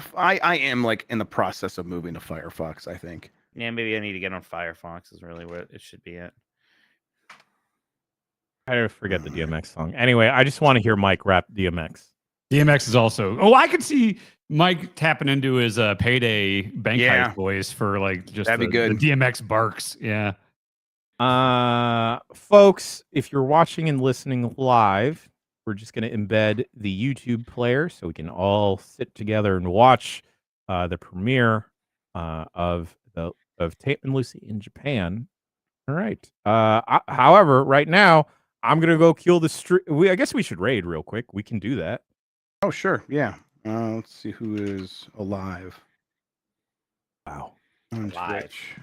am like in the process of moving to Firefox, I think. Yeah, maybe I need to get on Firefox. Is really what it should be at. I forget the DMX song. Anyway, I just want to hear Mike rap DMX. DMX is also. Oh, I could see Mike tapping into his payday bank Yeah. heist voice for like just That'd be the good. DMX barks. Yeah. Folks, if you're watching and listening live, we're just going to embed the YouTube player so we can all sit together and watch the premiere of Tape and Lucy in Japan. All right. However, right now I'm gonna go kill the stream. I guess we should raid real quick. We can do that. Oh, sure. Yeah. Let's see who is alive Wow. on Alive. Twitch.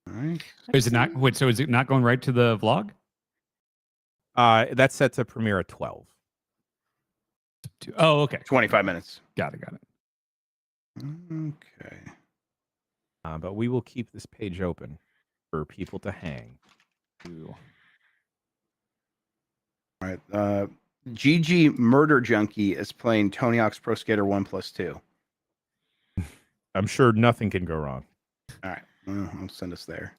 All right. Is it not? Wait, so is it not going right to the vlog? That's set to premiere at 12. Oh, okay. 25 minutes. Got it. Okay. But we will keep this page open for people to hang. Ooh. All right. GG Murder Junkie is playing Tony Hawk's Pro Skater 1+2. I'm sure nothing can go wrong. All right. I'll send us there.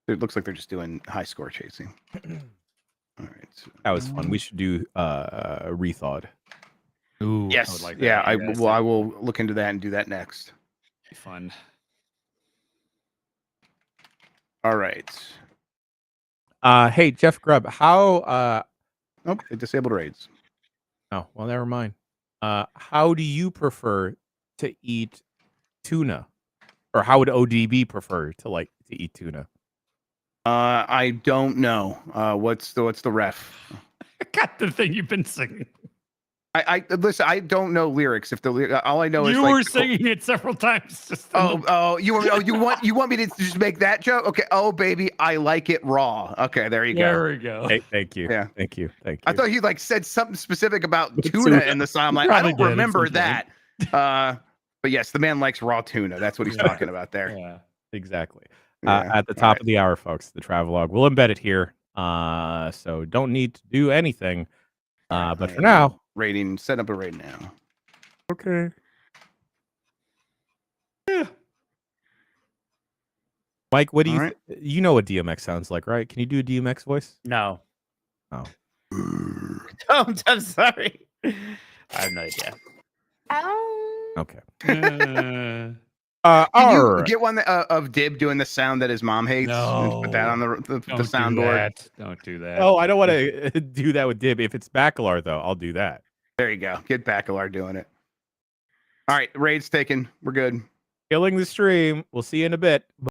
It looks like they're just doing high score chasing. All right. That was fun. We should do rethawed. Ooh. Yes. I would like Yeah. that. I will look into that and do that next. Be fun. All right. Hey, Jeff Grubb, how Oh, they disabled raids. oh, well, never mind. How do you prefer to eat tuna? Or how would ODB prefer to eat tuna? I don't know. What's the ref? Got the thing you've been singing. I listen. I don't know lyrics. If the all I know is You like, were singing it several times. Just you want me to just make that joke? Okay. Oh baby, I like it raw. Okay, there you there go. we go. Hey, thank you. Yeah. Thank you. I thought you like said something specific about Tuna. tuna in the song. I'm like, I Probably don't did at remember some that. But yes, the man likes raw tuna. That's what he's talking about there. Yeah. Exactly. Yeah. At the top of the hour, folks, the travelogue. We'll embed it here. So don't need to do anything. But for now, Rating, set up a raid now. okay. Yeah. Mike, what do All you right. you know what DMX sounds like, right? Can you do a DMX voice? No. Oh. I'm sorry. I have no idea. Okay. Can All you right. get one of Dib doing the sound that his mom hates? And put that on the Don't soundboard. Don't do that. Oh, I don't want to do that with Dib. If it's Bacalar, though, I'll do that. There you go. Get Bacalar doing it. All right, raid's taken. We're good. Killing the stream. We'll see you in a bit.